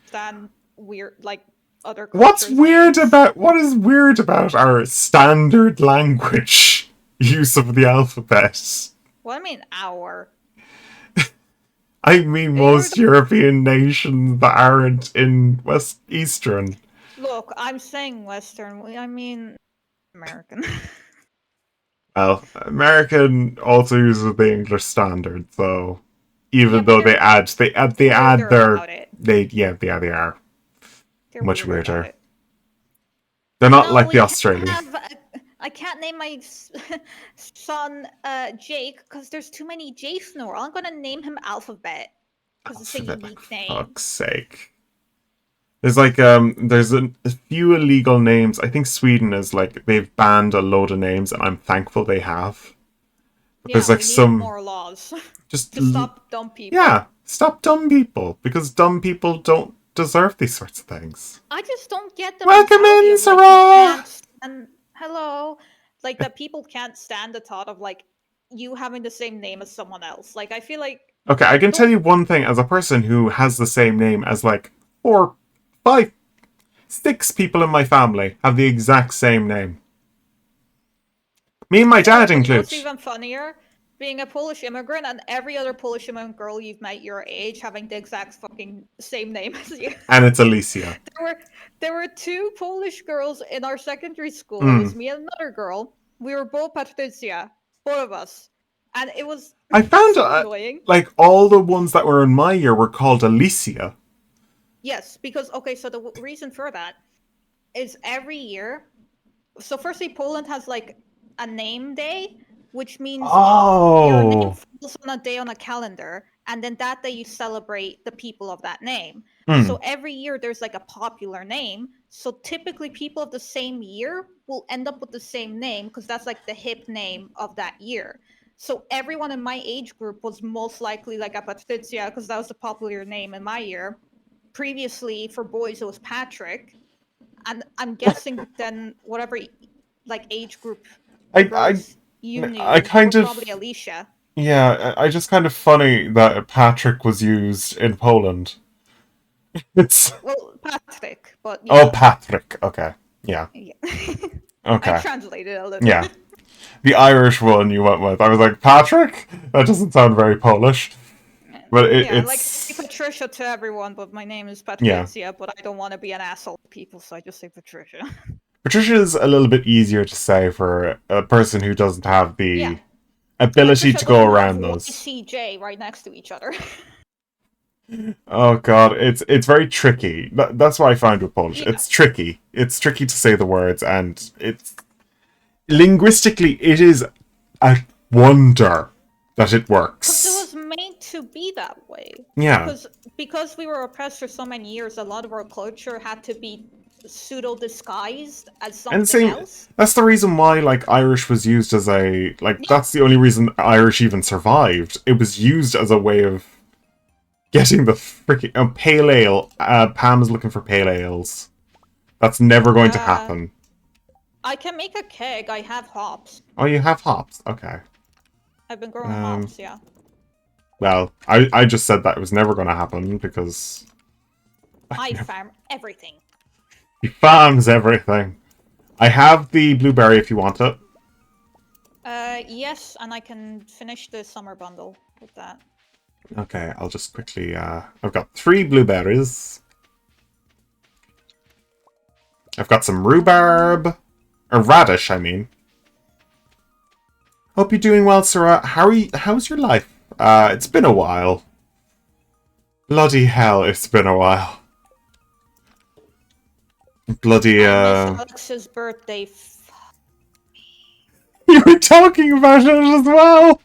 stand weird, like, other What's cultures' weird names. about what is weird about our standard language use of the alphabet? Well, I mean, our. I mean, You're most European nations that aren't in West Eastern. Look, I'm saying Western. I mean, American. Well, American also uses the English standard, so Yeah, even but though they're they add weirder their about it. they are They're much weirder about weirder. it. They're not No, like the we can't Australian. have. I can't name my son Jake because there's too many Jakes in the world. I'm gonna name him Alphabet because it's a Alphabet, like unique name. fuck's sake. There's like there's a few illegal names. I think Sweden is like they've banned a load of names, and I'm thankful they have. But Yeah, there's like we need some more laws just to stop dumb people. yeah, stop dumb people because dumb people don't deserve these sorts of things. I just don't get the Welcome mentality in, of like you Sarah. can't stand. Hello, like that people can't stand the thought of like you having the same name as someone else. Like I feel like Okay, I can tell don't. you one thing as a person who has the same name as like 4, 5, 6 people in my family have the exact same name. Me and my dad But you know what's included. even funnier? Being a Polish immigrant and every other Polish immigrant girl you've met your age having the exact fucking same name as you. And it's Alicia. There were 2 Polish girls in our secondary school. It was me and another girl. We were both Patricia, both of us, and it was I found so annoying. like all the ones that were in my year were called Alicia. Yes, because okay, so the reason for that is every year. So firstly, Poland has like a name day, which means your name Oh. falls on a day on a calendar, and then that day you celebrate the people of that name. Hmm. So every year there's like a popular name. So typically people of the same year will end up with the same name because that's like the hip name of that year. So everyone in my age group was most likely like a Patricia because that was the popular name in my year. Previously for boys it was Patrick, and I'm guessing then whatever like age group I girls you I knew were kind probably of Alicia. yeah. I just kind of funny that Patrick was used in Poland. It's Well, Patrick, but oh yeah, Patrick. Okay. Yeah. yeah. I Okay. translated a little. Yeah. The Irish one you went with. I was like Patrick. That doesn't sound very Polish, but Yeah, like say it's Patricia to everyone, but my name is yeah. Patricia, but I don't want to be an asshole to people, so I just say Patricia. Patricia's a little bit easier to say for a person who doesn't have Yeah, the ability Patricia to go doesn't have around those. YCJ right next to each other. Oh god, it's very tricky. That's what I find with Polish. Yeah, It's tricky. It's tricky to say the words, and it's linguistically it is a wonder that it because it works. was made to be that way. Yeah, Because we were oppressed for so many years, a lot of our culture had to be pseudo disguised as and something same. else. That's the reason why like Irish was used as a like. Yeah, That's the only reason Irish even survived. It was used as a way of getting the freaking pale ale. Pam is looking for pale ales. That's never going to happen. I can make a keg. I have hops. Oh, you have hops. Okay. I've been growing Um. hops, yeah. Well, I just said that it was never going to happen because I farm everything. he farms everything. I have the blueberry if you want it. Yes, and I can finish the summer bundle with that. Okay, I'll just quickly. I've got 3 blueberries. I've got some rhubarb, or radish, I mean. Hope you're doing well, Sarah. How's your life? It's been a while. Bloody hell, it's been a while. Bloody, I miss Alex's birthday. You were talking about it as well!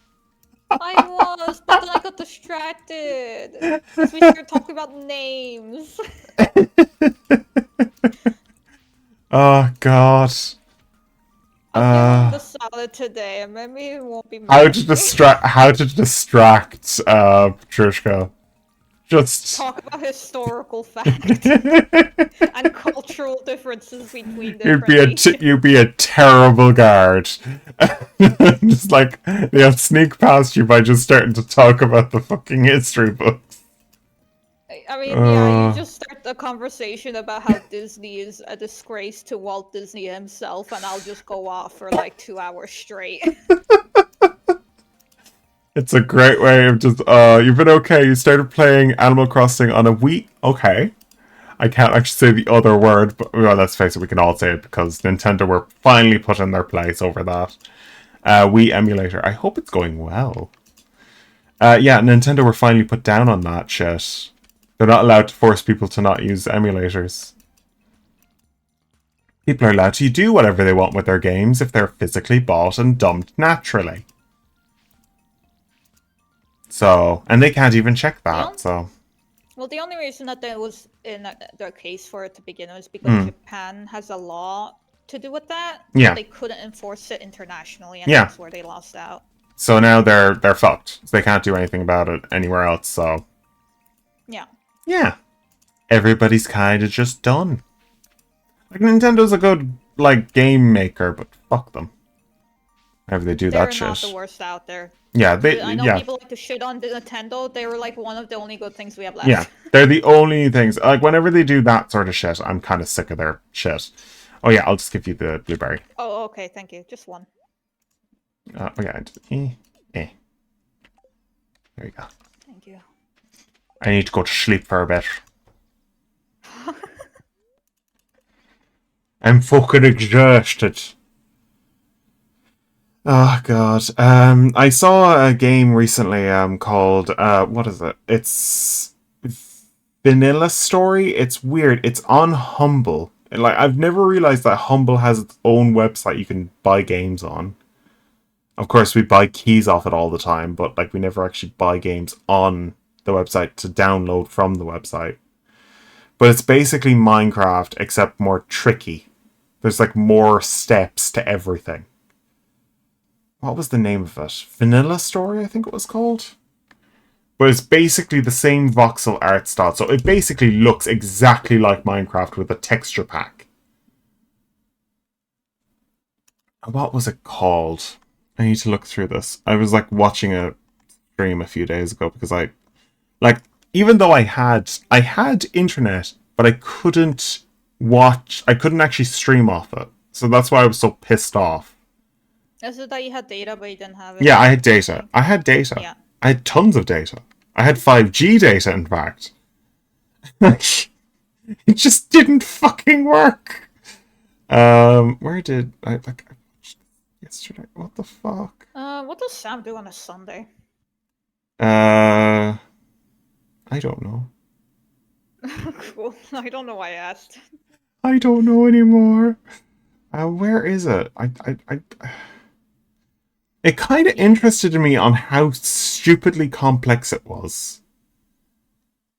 I was, but then I got distracted. Because we started talking about names. Oh, God. I'm giving the salad today, and maybe it won't be How messy. to distract, Trishka. Just... Talk about historical facts and cultural differences between different nations. You'd be a terrible guard. Just like they'll sneak past you by just starting to talk about the fucking history books. I mean, yeah, you just start a conversation about how Disney is a disgrace to Walt Disney himself, and I'll just go off for like 2 hours straight. It's a great way of just, you've been okay. You started playing Animal Crossing on a Wii. Okay. I can't actually say the other word, but well, let's face it, we can all say it because Nintendo were finally put in their place over that. Wii emulator. I hope it's going well. Yeah, Nintendo were finally put down on that shit. They're not allowed to force people to not use emulators. People are allowed to do whatever they want with their games if they're physically bought and dumped naturally. So, and they can't even check that, so... Well, the only reason that there was in their case for it to begin with is because Japan has a law to do with that. Yeah. They couldn't enforce it internationally, and Yeah. that's where they lost out. So now they're fucked. They can't do anything about it anywhere else, so... Yeah. Yeah. Everybody's kind of just done. Like, Nintendo's a good, like, game maker, but fuck them. Whenever they do that shit. They're not the worst out there. Yeah, I know people like to shit on Nintendo. They were like one of the only good things we have left. Yeah, they're the only things. Like, whenever they do that sort of shit, I'm kind of sick of their shit. Oh yeah, I'll just give you the blueberry. Oh, okay, thank you. Just one. Oh yeah, There you go. Thank you. I need to go to sleep for a bit. I'm fucking exhausted. Oh god. I saw a game recently called what is it? It's Vanilla Story. It's weird. It's on Humble. Like, I've never realized that Humble has its own website you can buy games on. Of course, we buy keys off it all the time, but like we never actually buy games on the website to download from the website. But it's basically Minecraft, except more tricky. There's like more steps to everything. What was the name of it? Vanilla Story, I think it was called. But it's basically the same voxel art style. So it basically looks exactly like Minecraft with a texture pack. What was it called? I need to look through this. I was like watching a stream a few days ago because like even though I had internet, but I couldn't actually stream off it. So that's why I was so pissed off. Is it that you had data but you didn't have it? Yeah, I had data. Yeah. I had tons of data. I had 5G data, in fact. It just didn't fucking work. Where did I like yesterday? What the fuck? What does Sam do on a Sunday? I don't know. Cool. I don't know why I asked. I don't know anymore. Where is it? It kind of interested me on how stupidly complex it was.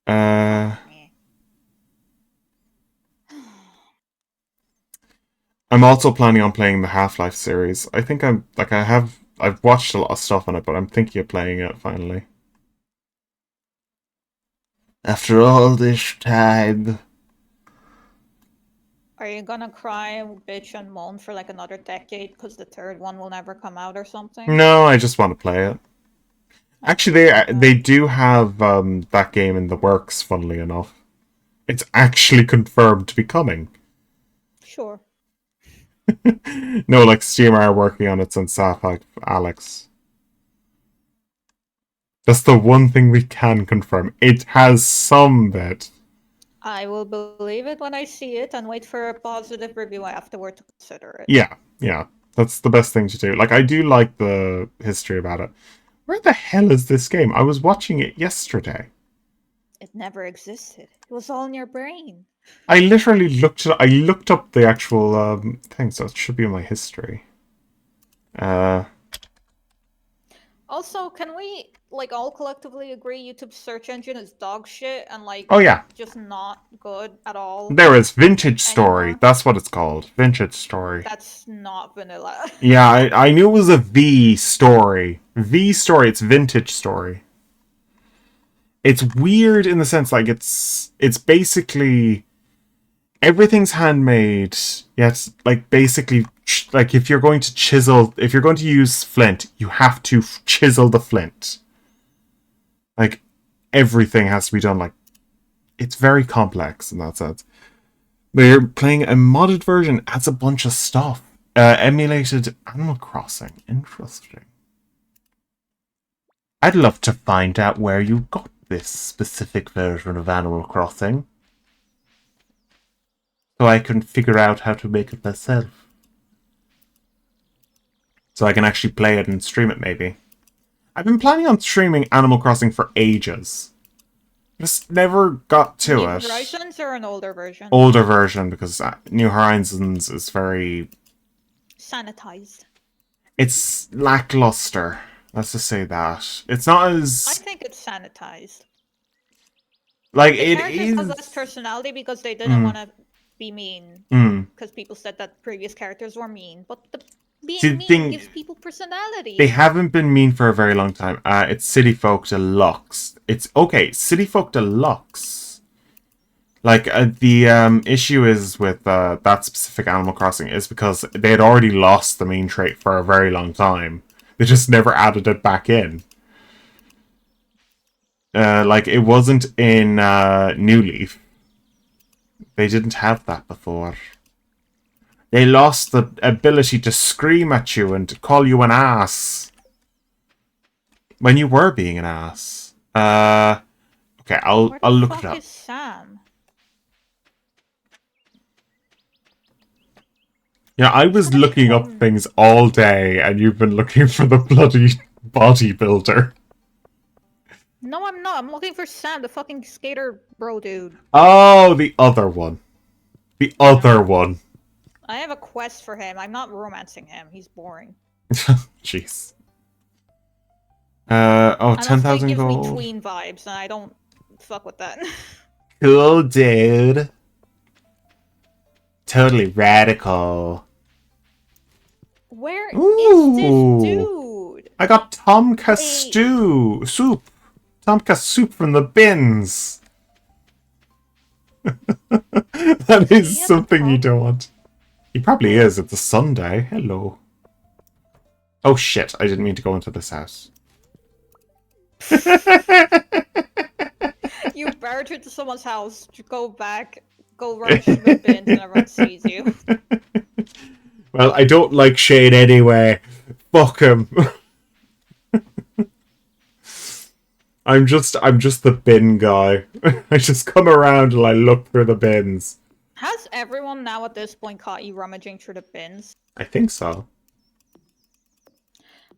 I'm also planning on playing the Half-Life series. I think I've watched a lot of stuff on it, but I'm thinking of playing it finally. After all this time. Are you gonna cry, bitch, and moan for like another decade because the third one will never come out or something? No, I just want to play it. Actually, they do have that game in the works, funnily enough. It's actually confirmed to be coming. Sure. No, like Steam are working on it since Alex. That's the one thing we can confirm. It has some bit. I will believe it when I see it and wait for a positive review afterward to consider it. Yeah. That's the best thing to do. Like, I do like the history about it. Where the hell is this game? I was watching it yesterday. It never existed. It was all in your brain. I literally looked up the actual thing, so it should be in my history. Also, can we like all collectively agree YouTube's search engine is dog shit and like Oh yeah, just not good at all? there is Vintage Story. Anymore? That's what it's called. Vintage Story. That's not vanilla. Yeah, I knew it was a V story. V story. It's Vintage Story. It's weird in the sense like it's basically everything's handmade. Yet like basically like if you're going to use flint, you have to chisel the flint. Like everything has to be done like it's very complex in that sense. They're playing a modded version, adds a bunch of stuff. Emulated Animal Crossing. Interesting. I'd love to find out where you got this specific version of Animal Crossing. So I can figure out how to make it myself. So I can actually play it and stream it, maybe. I've been planning on streaming Animal Crossing for ages. Just never got to New it. Horizons or an older version? Older version, because New Horizons is very... sanitized. It's lackluster. Let's just say that. It's not as... I think it's sanitized. Like, the it characters is... have less personality because they didn't want to be mean. Because people said that previous characters were mean. But being mean gives people personality. They haven't been mean for a very long time. It's City Folk Deluxe. It's... Okay, City Folk Deluxe. Like, the issue is with that specific Animal Crossing is because they had already lost the main trait for a very long time. They just never added it back in. Like, it wasn't in New Leaf. They didn't have that before. They lost the ability to scream at you and to call you an ass. When you were being an ass. Okay, I'll look it up. Where the fuck is Sam? Yeah, I was looking up things all day, and you've been looking for the bloody bodybuilder. No, I'm not. I'm looking for Sam, the fucking skater bro dude. Oh, the other one. The other one. I have a quest for him. I'm not romancing him. He's boring. Jeez. Oh, And also, it 10,000 gives me gold. tween vibes, and I don't fuck with that. Cool, dude. Totally radical. Where is this Ooh. dude? I got Tomka Wait. soup. Tomka soup from the bins. That Is is he at the something you pub? don't want. He probably is. It's a Sunday. Hello. Oh shit, I didn't mean to go into this house. You barge into someone's house, go back, go rush to the bins, and everyone sees you. Well, I don't like Shane anyway. Fuck him. I'm just the bin guy. I just come around and I look through the bins. Has everyone now at this point caught you rummaging through the bins? I think so.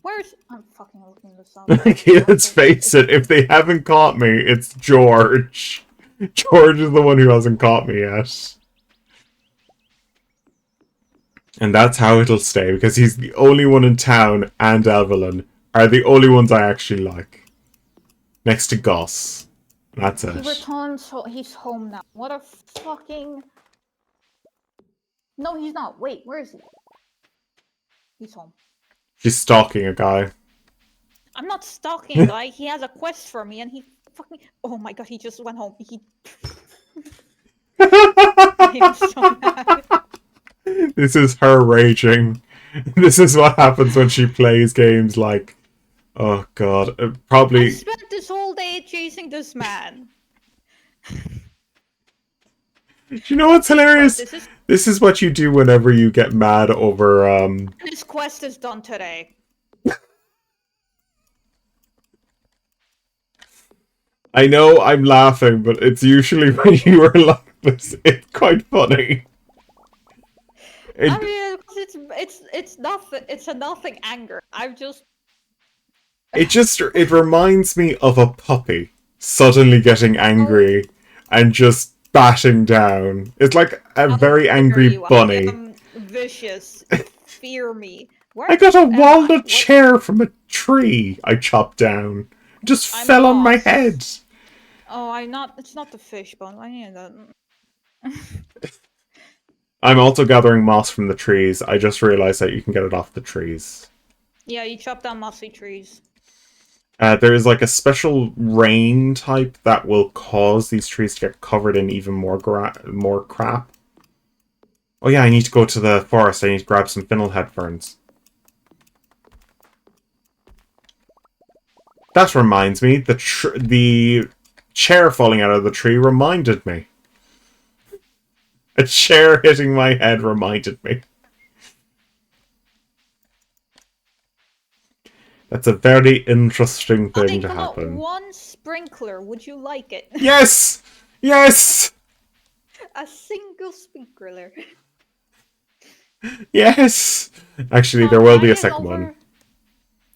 Where's... I'm fucking looking this up. Okay, let's face it, if they haven't caught me, it's George. George is the one who hasn't caught me yet. And that's how it'll stay, because he's the only one in town, and Evelyn are the only ones I actually like. Next to Goss. That's it. He returns, so he's home now. What a fucking... No, he's not. Wait, where is he? He's home. She's stalking a guy. I'm not stalking a guy. He has a quest for me, and he fucking... Oh my god, he just went home. He... I am so mad. This is her raging. This is what happens when she plays games like... Oh god, probably... I spent this whole day chasing this man. Do you know what's hilarious? Oh, This is what you do whenever you get mad over, This quest is done today. I know I'm laughing, but it's usually when you are like this. It's quite funny. I mean, it's nothing. It's a nothing anger. I'm just... It reminds me of a puppy suddenly getting angry and just batting down. It's like a very angry bunny. I am vicious. Fear me. Where I got a walnut chair from a tree I chopped down. It just fell on my head. Oh, it's not the fish bone. I need that. I'm also gathering moss from the trees. I just realized that you can get it off the trees. Yeah, you chop down mossy trees. There is like a special rain type that will cause these trees to get covered in even more crap. Oh yeah, I need to go to the forest. I need to grab some fiddlehead ferns. That reminds me, the chair falling out of the tree reminded me. A chair hitting my head reminded me. That's a very interesting thing to happen. One sprinkler, would you like it? Yes! Yes! A single sprinkler. Yes! Actually, there will be a second one.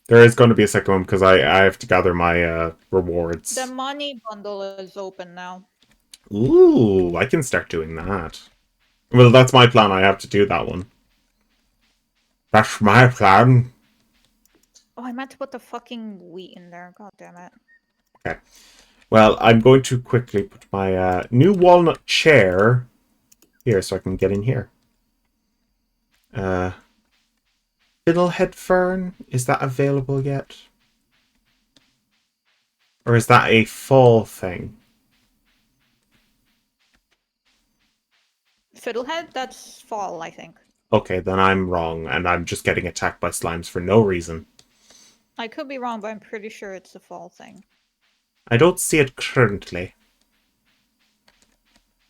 There is going to be a second one because I have to gather my rewards. The money bundle is open now. Ooh, I can start doing that. Well, that's my plan. I have to do that one. That's my plan. Oh, I meant to put the fucking wheat in there. God damn it. Okay. Well, I'm going to quickly put my new walnut chair here so I can get in here. Fiddlehead fern, is that available yet? Or is that a fall thing? Fiddlehead? That's fall, I think. Okay, then I'm wrong, and I'm just getting attacked by slimes for no reason. I could be wrong, but I'm pretty sure it's a fall thing. I don't see it currently.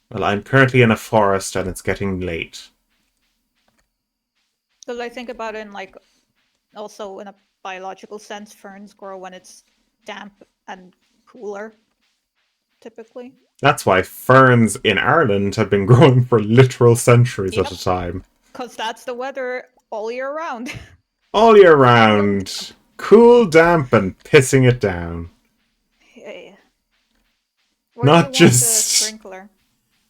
Well, I'm currently in a forest and it's getting late. Because I think about it in, like, also in a biological sense, ferns grow when it's damp and cooler, typically. That's why ferns in Ireland have been growing for literal centuries at a time. Because that's the weather all year round. All year round. Cool, damp, and pissing it down. Yeah. Not just... sprinkler?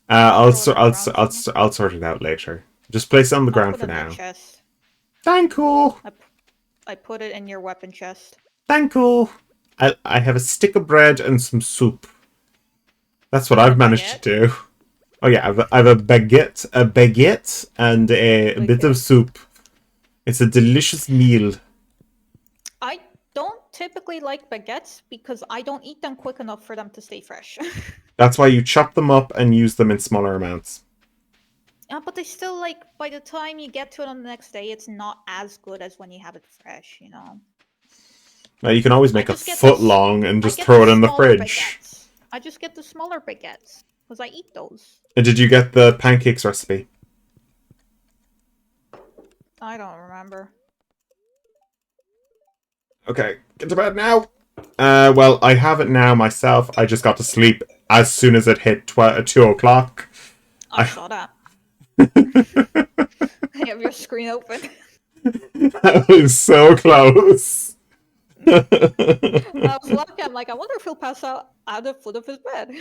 I'll sort it out later. Just place it on the ground for now. Thank you. I put it in your weapon chest. Thank you. I have a stick of bread and some soup. That's what And a I've managed to baguette. do. Oh yeah, I have a baguette, and a bit of Baguette. soup. It's a delicious meal. I don't typically like baguettes because I don't eat them quick enough for them to stay fresh. That's why you chop them up and use them in smaller amounts. Yeah, but they still, like, by the time you get to it on the next day, it's not as good as when you have it fresh, you know? Now you can always I make a just get foot this. long and I just get throw the it in the smaller fridge. baguettes. I just get the smaller baguettes because I eat those. And did you get the pancakes recipe? I don't remember. Okay, get to bed now. Well, I have it now myself. I just got to sleep as soon as it hit 2 o'clock. I saw that. I have your screen open. That was so close. I was lucky. I'm like, I wonder if he'll pass out at the foot of his bed.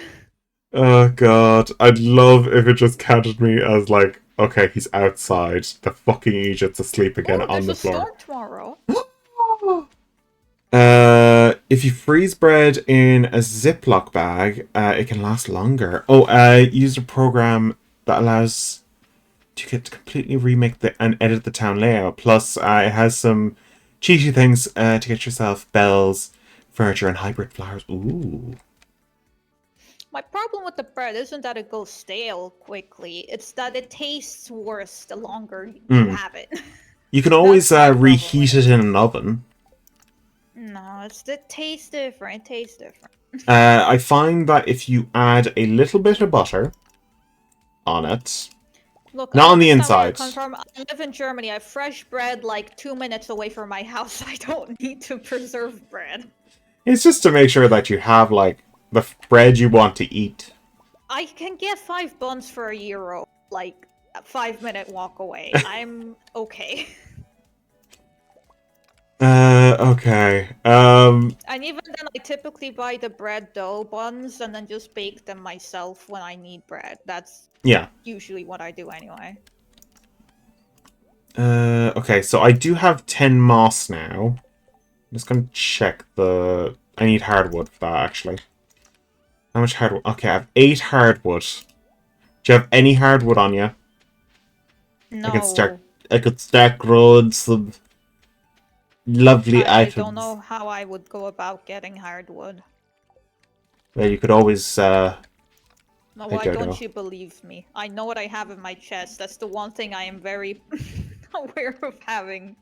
Oh god, I'd love if it just counted me as like, okay, he's outside. The fucking Egypt's asleep again Oh, on there's the a floor. storm tomorrow. If you freeze bread in a Ziploc bag, it can last longer. Oh, use a program that allows to get to completely remake and edit the town layout. Plus, it has some cheesy things to get yourself bells, furniture, and hybrid flowers. Ooh. My problem with the bread isn't that it goes stale quickly. It's that it tastes worse the longer you have it. You can always That's my problem with reheat it in an oven. No, it's the taste different. It tastes different. I find that if you add a little bit of butter on it, Look, not I on the understand where you're inside. coming from. I live in Germany. I have fresh bread like 2 minutes away from my house. I don't need to preserve bread. It's just to make sure that you have like the bread you want to eat. I can get 5 buns for €1, like a 5-minute walk away. I'm okay. Okay. And even then, I typically buy the bread dough buns and then just bake them myself when I need bread. That's Yeah. usually what I do anyway. Okay, so I do have 10 moss now. I'm just gonna check the... I need hardwood for that, actually. How much hardwood? Okay, I have 8 hardwood. Do you have any hardwood on you? No. I could start growing some lovely I items. don't know how I would go about getting hardwood. Well, you could always, No, I why don't don't know. you believe me? I know what I have in my chest. That's the one thing I am very aware of having.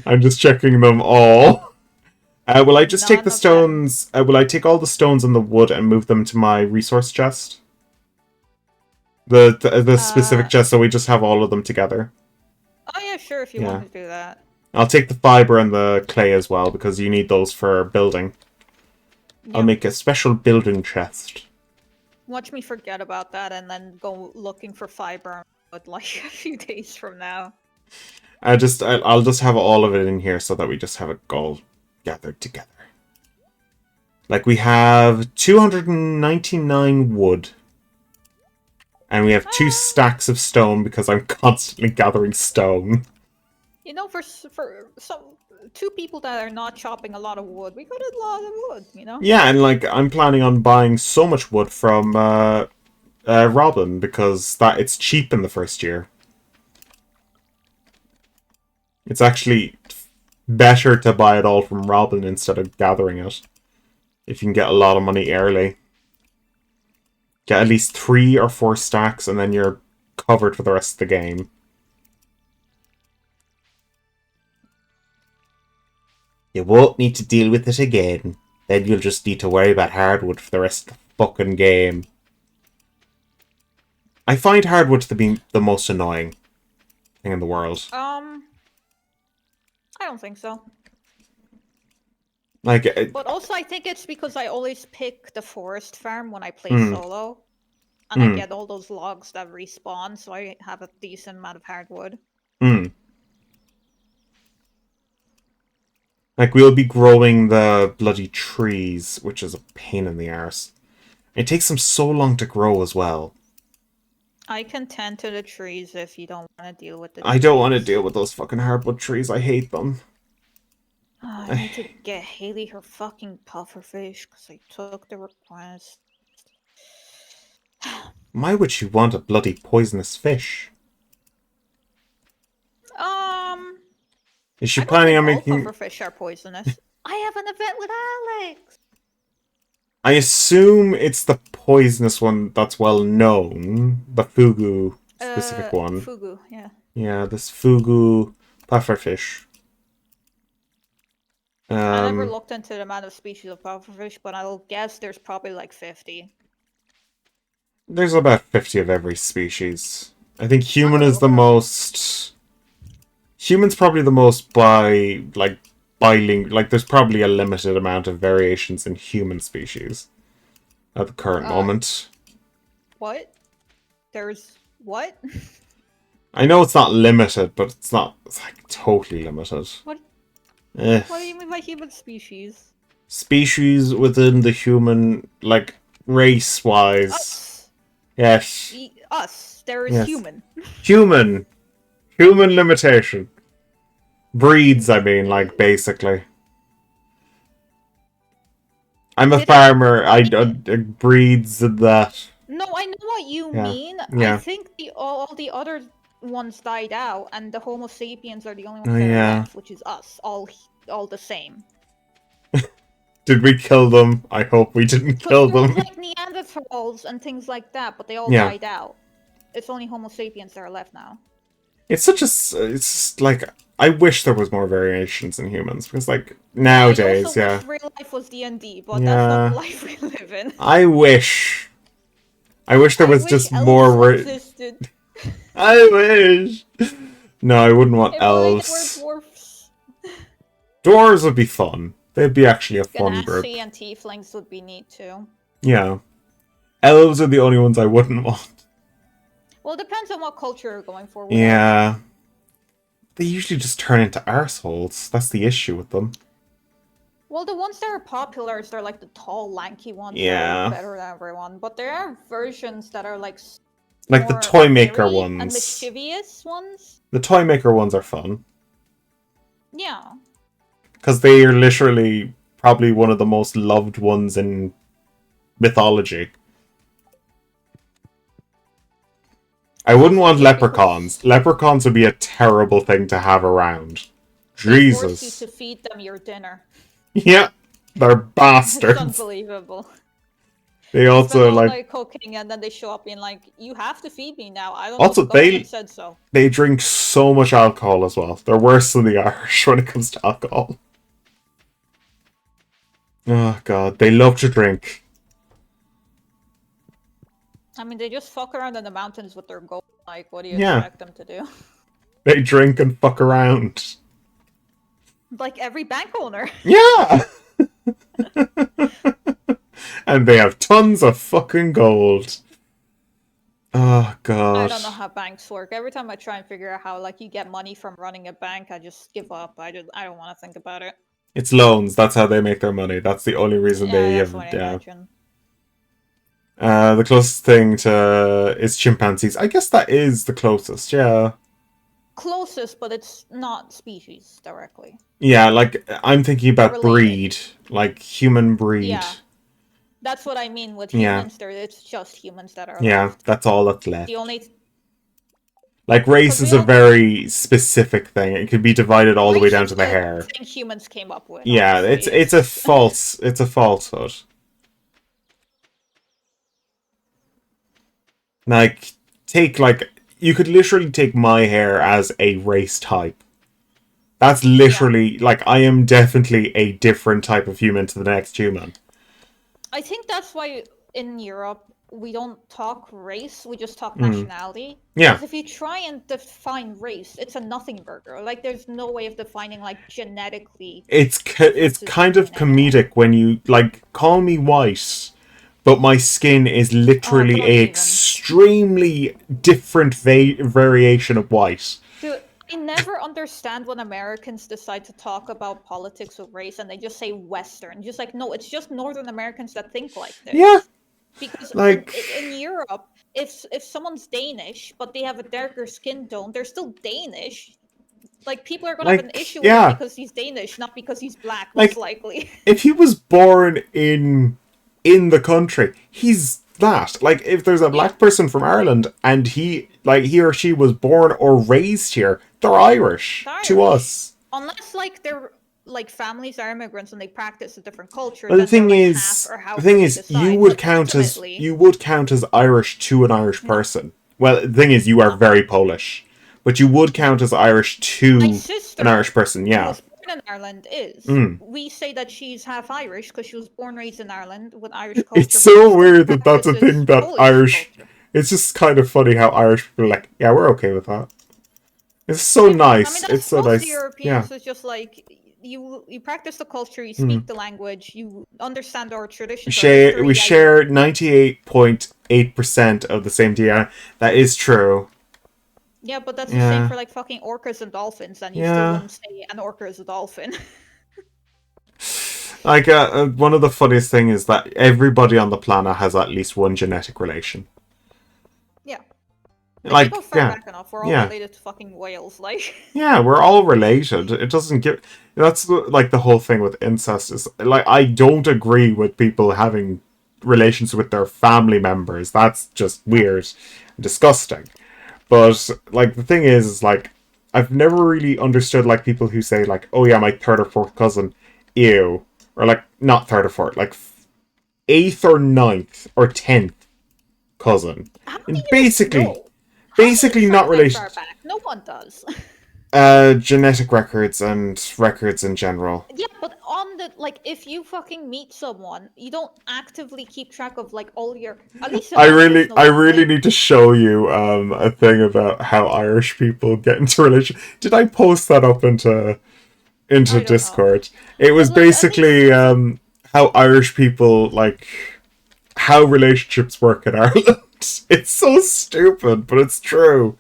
I'm just checking them all. Will I just take None the of them. stones... will I take all the stones and the wood and move them to my resource chest? The specific chest, so we just have all of them together. Oh yeah, sure, if you Yeah. want to do that. I'll take the fiber and the clay as well, because you need those for building. I'll Yeah. make a special building chest. Watch me forget about that and then go looking for fiber like a few days from now. I'll just have all of it in here so that we just have it all gathered together. Like, we have 299 wood. And we have 2 stacks of stone because I'm constantly gathering stone. You know, for some 2 people that are not chopping a lot of wood, we got a lot of wood, you know? Yeah, and like, I'm planning on buying so much wood from Robin because it's cheap in the first year. It's actually better to buy it all from Robin instead of gathering it. If you can get a lot of money early. Get at least 3 or 4 stacks and then you're covered for the rest of the game. You won't need to deal with it again. Then you'll just need to worry about hardwood for the rest of the fucking game. I find hardwood to be the most annoying thing in the world. I don't think so. Like, but also I think it's because I always pick the forest farm when I play solo. And I get all those logs that respawn, so I have a decent amount of hardwood. Like, we'll be growing the bloody trees, which is a pain in the arse. It takes them so long to grow as well. I can tend to the trees if you don't want to deal with the I don't want to deal with those fucking hardwood trees. I hate them. I need to get Haley her fucking pufferfish because I took the request. Why would she want a bloody poisonous fish? Is she I don't planning think on all making... pufferfish are poisonous. I have an event with Alex! I assume it's the poisonous one that's well known. The fugu specific one. Fugu, yeah. Yeah, this fugu pufferfish. I never looked into the amount of species of pufferfish, but I'll guess there's probably like 50. There's about 50 of every species. I think human gonna is look the it up. most... Human's probably the most bilingual. Like, there's probably a limited amount of variations in human species at the current moment. What? There's what? I know it's not limited, but it's not like totally limited. What? Eh. What do you mean by human species? Species within the human, like, race-wise. Us. Yes. Us. There is Yes. human. Human. Human limitation. Breeds, I mean, like, basically. I'm a farmer. I breeds that. No, I know what you Yeah. mean. Yeah. I think all the other ones died out, and the Homo sapiens are the only ones Oh, that yeah. are left, which is us, all the same. Did we kill them? I hope we didn't kill There them. was like Neanderthals and things like that, but they all Yeah. died out. It's only Homo sapiens that are left now. It's such a... It's like... I wish there was more variations in humans, because, like, I nowadays, also yeah. wish real life was D&D, but Yeah. that's not the life we live in. I wish there was just more... existed. I wish! No, I wouldn't want If only elves. there were dwarfs. Dwarves would be fun. They'd be actually a fun group. Ganassi and tieflings would be neat too. Yeah. Elves are the only ones I wouldn't want. Well, it depends on what culture you're going for. Yeah. They usually just turn into arseholes. That's the issue with them. Well, the ones that are popular are like the tall, lanky ones that Yeah. are better than everyone. But there are versions that are like Like the more toy maker hairy ones. and mischievous ones. The toy maker ones are fun. Yeah. Because they are literally probably one of the most loved ones in mythology. I wouldn't want leprechauns. Leprechauns would be a terrible thing to have around. They force Jesus. you to feed them your dinner. Yeah, they're bastards. It's unbelievable. They also like cooking, and then they show up being like, "You have to feed me now." I don't also, know. The government said so. They drink so much alcohol as well. They're worse than the Irish when it comes to alcohol. Oh god, they love to drink. I mean, they just fuck around in the mountains with their gold. Like, what do you expect them to do? They drink and fuck around. Like every bank owner. Yeah! And they have tons of fucking gold. Oh god. I don't know how banks work. Every time I try and figure out how like you get money from running a bank, I just give up. I don't want to think about it. It's loans. That's how they make their money. That's the only reason they that's have. what I imagine. The closest thing to is chimpanzees. I guess that is the closest. Yeah. Closest, but it's not species directly. Yeah, like I'm thinking about breed, like human breed. Yeah. That's what I mean with humans. It's just humans that are left. That's all that's left. The only like race is a very specific thing. It could be divided all the way down to the hair. Thing humans came up with. Yeah, honestly. it's a falsehood. Like you could literally take my hair as a race type. That's literally like I am definitely a different type of human to the next human. I think that's why in Europe we don't talk race, we just talk nationality. Yeah. Because if you try and define race, it's a nothing burger. Like there's no way of defining like genetically. It's kind of comedic when you like call me white, but my skin is literally an extremely different variation of white. Dude, I never understand when Americans decide to talk about politics with race and they just say Western. Just like, no, it's just Northern Americans that think like this. Yeah. Because like in Europe, if someone's Danish but they have a darker skin tone, they're still Danish. Like, people are gonna have an issue with him yeah, because he's Danish, not because he's black, most like likely. if he was born in the country, he's that. Like if there's a Yeah, black person from Ireland and he or she was born or raised here, they're Irish they're to Irish. us. Unless, like, their like families are immigrants and they practice a different culture, But then they're like half or the however thing they is, decide. But ultimately, you would count as Irish to an Irish no, person. Well, the thing is, you are no, very Polish, but you would no. count as Irish My to an Irish sister, person. who Yeah. was born in Ireland, is. Mm. We say that she's half Irish because she was born raised in Ireland with Irish It's culture, but she so still weird that that's a thing practices that Polish Irish. culture. It's just kind of funny how Irish people are like, yeah, we're okay with that. It's so Yeah, I mean nice. It's that's so most nice. Yeah. Europeans. Is just like you practice the culture, you Mm. speak the language, you understand our We traditions, our share we history. I don't. share 98.8% of the same DNA. That is true. Yeah, but that's the same Yeah. for like fucking orcas and dolphins, and you still Yeah. wouldn't say an orca is a dolphin. Like one of the funniest thing is that everybody on the planet has at least one genetic relation. Yeah, if you go Like far yeah, back enough, we're all yeah, related to fucking whales. Like, yeah. We're all related. It doesn't give. That's like the whole thing with incest is like I don't agree with people having relations with their family members. That's just no, weird, and disgusting. But like the thing is like I've never really understood like people who say like, oh yeah, my third or fourth cousin, ew, or like not third or fourth, like eighth or ninth or 10th cousin. how do And you know? How do you basically not track that far related. back? No one does. Genetic records and records in general. Yeah, but on the like, if you fucking meet someone, you don't actively keep track of like all your. At least in my personal I really family, need to show you a thing about how Irish people get into relation. Did I post that up into I don't know. Discord? It was But like, at least basically how Irish people like how relationships work in Ireland. It's so stupid, but it's true.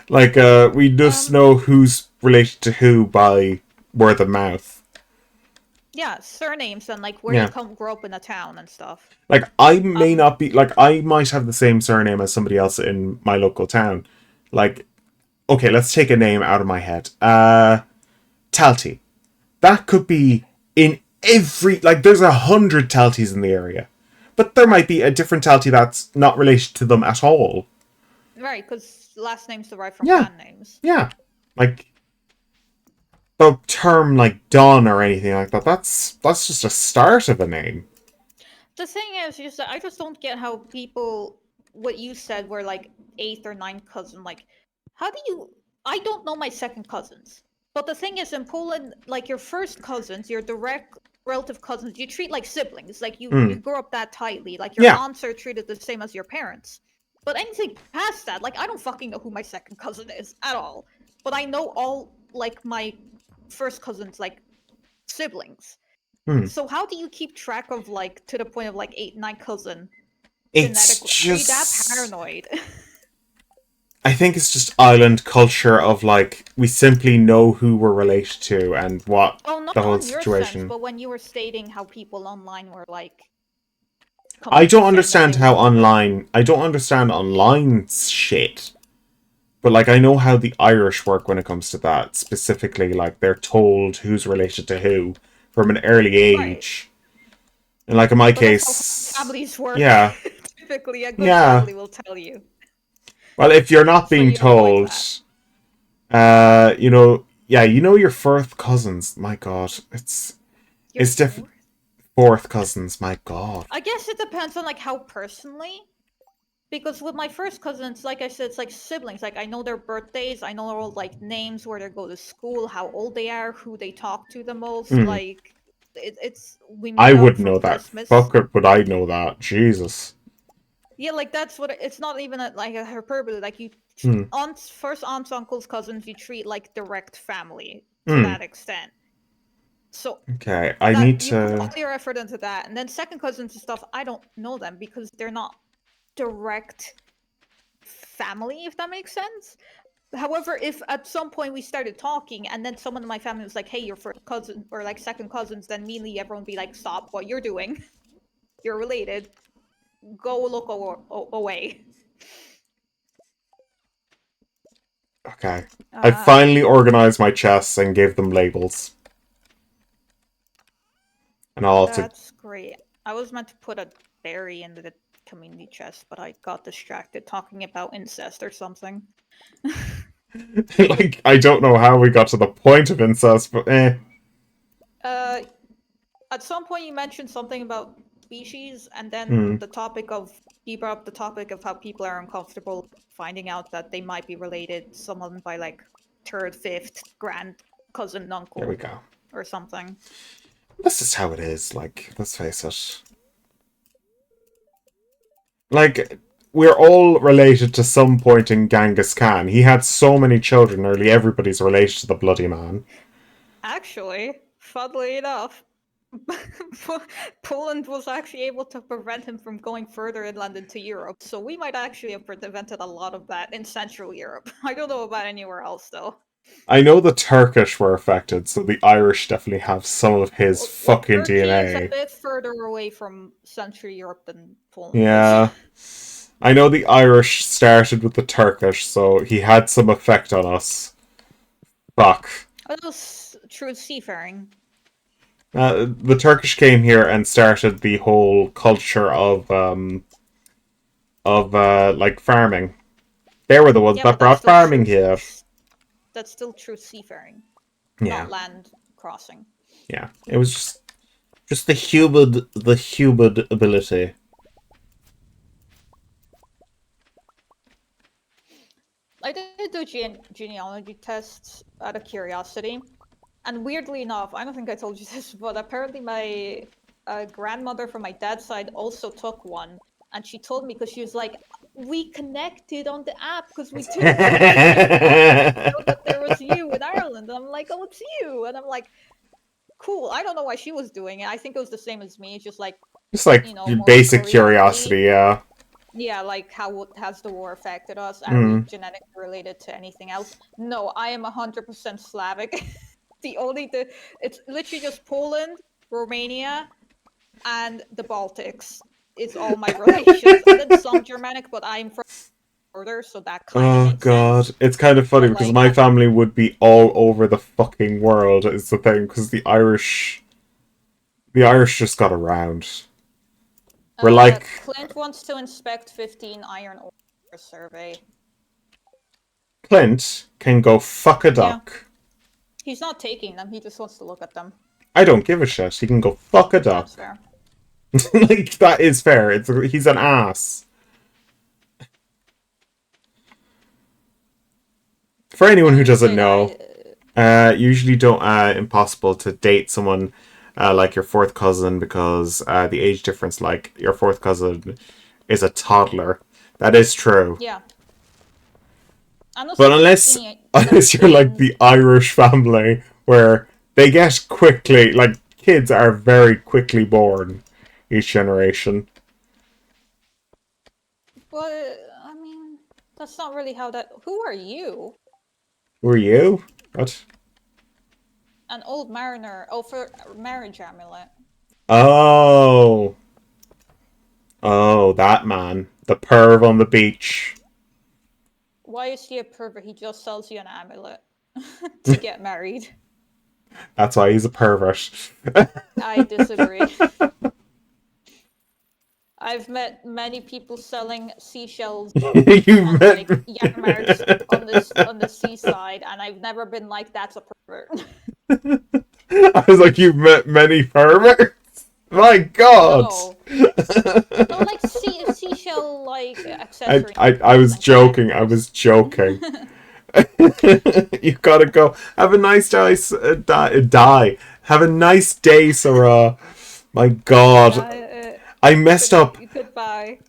Like we just um, know who's related to who by word of mouth. yeah, surnames and like where you Yeah. come grow up in a town and stuff. Like I may Um, not be like I might have the same surname as somebody else in my local town. Like okay, let's take a name out of my head. Talty. That could be in every like there's 100 Talties in the area. But there might be a different Talty that's not related to them at all. right, because last names derive from Yeah. clan names. Yeah. Like the term like Don or anything like that, that's just a start of a name. The thing is, just that I just don't get how people, what you said, were like eighth or ninth cousin. Like, how do you? I don't know my second cousins. But the thing is, in Poland, like your first cousins, your direct relative cousins, you treat like siblings. Like you Mm. grow up that tightly. Like your Yeah. aunts are treated the same as your parents. But anything past that, like I don't fucking know who my second cousin is at all. But I know all like my first cousins, like siblings. Mm. So how do you keep track of like to the point of like eight, nine cousin It's genetically? Are you that just paranoid? I think it's just island culture of like we simply know who we're related to and what Oh, not the whole on your sense, situation. but when you were stating how people online were like I don't completely saying that they understand would how know them. online. I don't understand online shit. But like I know how the Irish work when it comes to that. Specifically, like they're told who's related to who from an early Right. age. And like in my But that's how case, families work. yeah, Typically, a good yeah. family will tell you. Well, if you're not So being you avoid told, that. yeah, you know your fourth cousins. My God, Your it's different. fourth? Fourth cousins. My God. I guess it depends on like how personally. Because with my first cousins, like I said, it's like siblings. Like I know their birthdays, I know all like names, where they go to school, how old they are, who they talk to the most. Hmm. Like it's we I meet up would for know that. Christmas. Fuck it, would I know that? Jesus. Yeah, like that's what it's not even like a hyperbole. Like you Hmm. aunts, first aunts, uncles, cousins, you treat like direct family to Hmm. that extent. So Okay, I that need you put all to. your effort into that, and then second cousins and stuff. I don't know them because they're not direct family, if that makes sense. However, if at some point we started talking and then someone in my family was like, hey, you're first cousin or like second cousins, then immediately everyone would be like, stop what you're doing. You're related. Go look away. Okay. I finally organized my chests and gave them labels. And I'll also... That's great. I was meant to put a berry in the community chest, but I got distracted talking about incest or something. like, I don't know how we got to the point of incest, but At some point you mentioned something about species, and then Hmm. you brought up the topic of how people are uncomfortable finding out that they might be related to someone by like third, fifth, grand cousin, There we uncle, go. or something. This is how it is, like, let's face it. Like, we're all related to some point in Genghis Khan. He had so many children, nearly everybody's related to the bloody man. Actually, funnily enough, Poland was actually able to prevent him from going further inland into Europe, so we might actually have prevented a lot of that in Central Europe. I don't know about anywhere else, though. I know the Turkish were affected, so the Irish definitely have some of his Well, fucking Turkey is a DNA. bit further away from Central Europe than Poland is. Yeah. I know the Irish started with the Turkish, so he had some effect on us. Fuck. That was true seafaring. The Turkish came here and started the whole culture of like farming. They were the ones Yeah, that but that's brought still true. farming here. That's still true seafaring, Yeah, not land crossing. yeah. It was just the humid ability. I did do genealogy tests out of curiosity, and weirdly enough, I don't think I told you this, but apparently my grandmother from my dad's side also took one, and she told me because she was like, "We connected on the app because we took the app and it showed that there was you in Ireland." And I'm like, "Oh, it's you," and I'm like, "Cool." I don't know why she was doing it. I think it was the same as me, just like Just like more basic curiosity, yeah. yeah, like how has the war affected us? Are we Mm. genetically related to anything else? No, I am 100% Slavic. It's literally just Poland, Romania, and the Baltics. It's all my relations, and then some Germanic, but I'm from border, so that kind of Oh makes god, sense. it's kind of funny But because like, my family would be all over the fucking world. Is the thing because the Irish just got around. We're like Clint wants to inspect 15 iron ore survey. Clint can go fuck a Yeah, duck. he's not taking them. He just wants to look at them. I don't give a shit. He can go fuck a duck. That's fair. Like that is fair. He's an ass. For anyone who doesn't know, usually don't impossible to date someone like your fourth cousin because the age difference, like your fourth cousin, is a toddler. That is true. Yeah. But unless you're like the Irish family where they get quickly, like kids are very quickly born each generation. But I mean, that's not really how that. Who are you? Were you? What? An old mariner. Oh, for marriage amulet. Oh. Oh, that man. The perv on the beach. Why is he a pervert? He just sells you an amulet to get married. That's why he's a pervert. I disagree. I've met many people selling seashells You on met like yarmarks on the seaside, and I've never been like, that's a pervert. I was like, you've met many perverts? My god! No. No, like seashell like accessory. I was joking. I was joking. You gotta go. Have a nice day. Have a nice day, Sarah. My god. I messed up. Goodbye.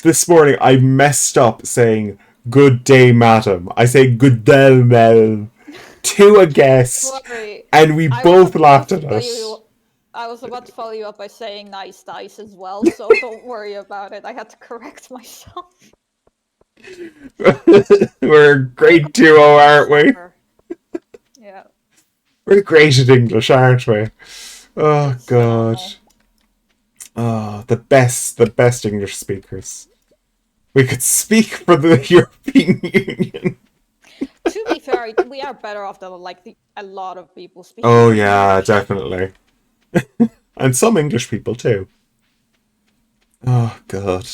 This morning, I messed up saying good day, madam. I say good day, madam to a guest, and we both laughed at us. I was about to follow you up by saying nice dice as well, so don't worry about it. I had to correct myself. We're a great duo, aren't we? Yeah. We're great at English, aren't we? Oh it's god. Phenomenal. Oh, the best English speakers. We could speak for the European Union. To be fair, we are better off than a lot of people speaking Oh yeah, English. definitely. And some English people too. Oh god.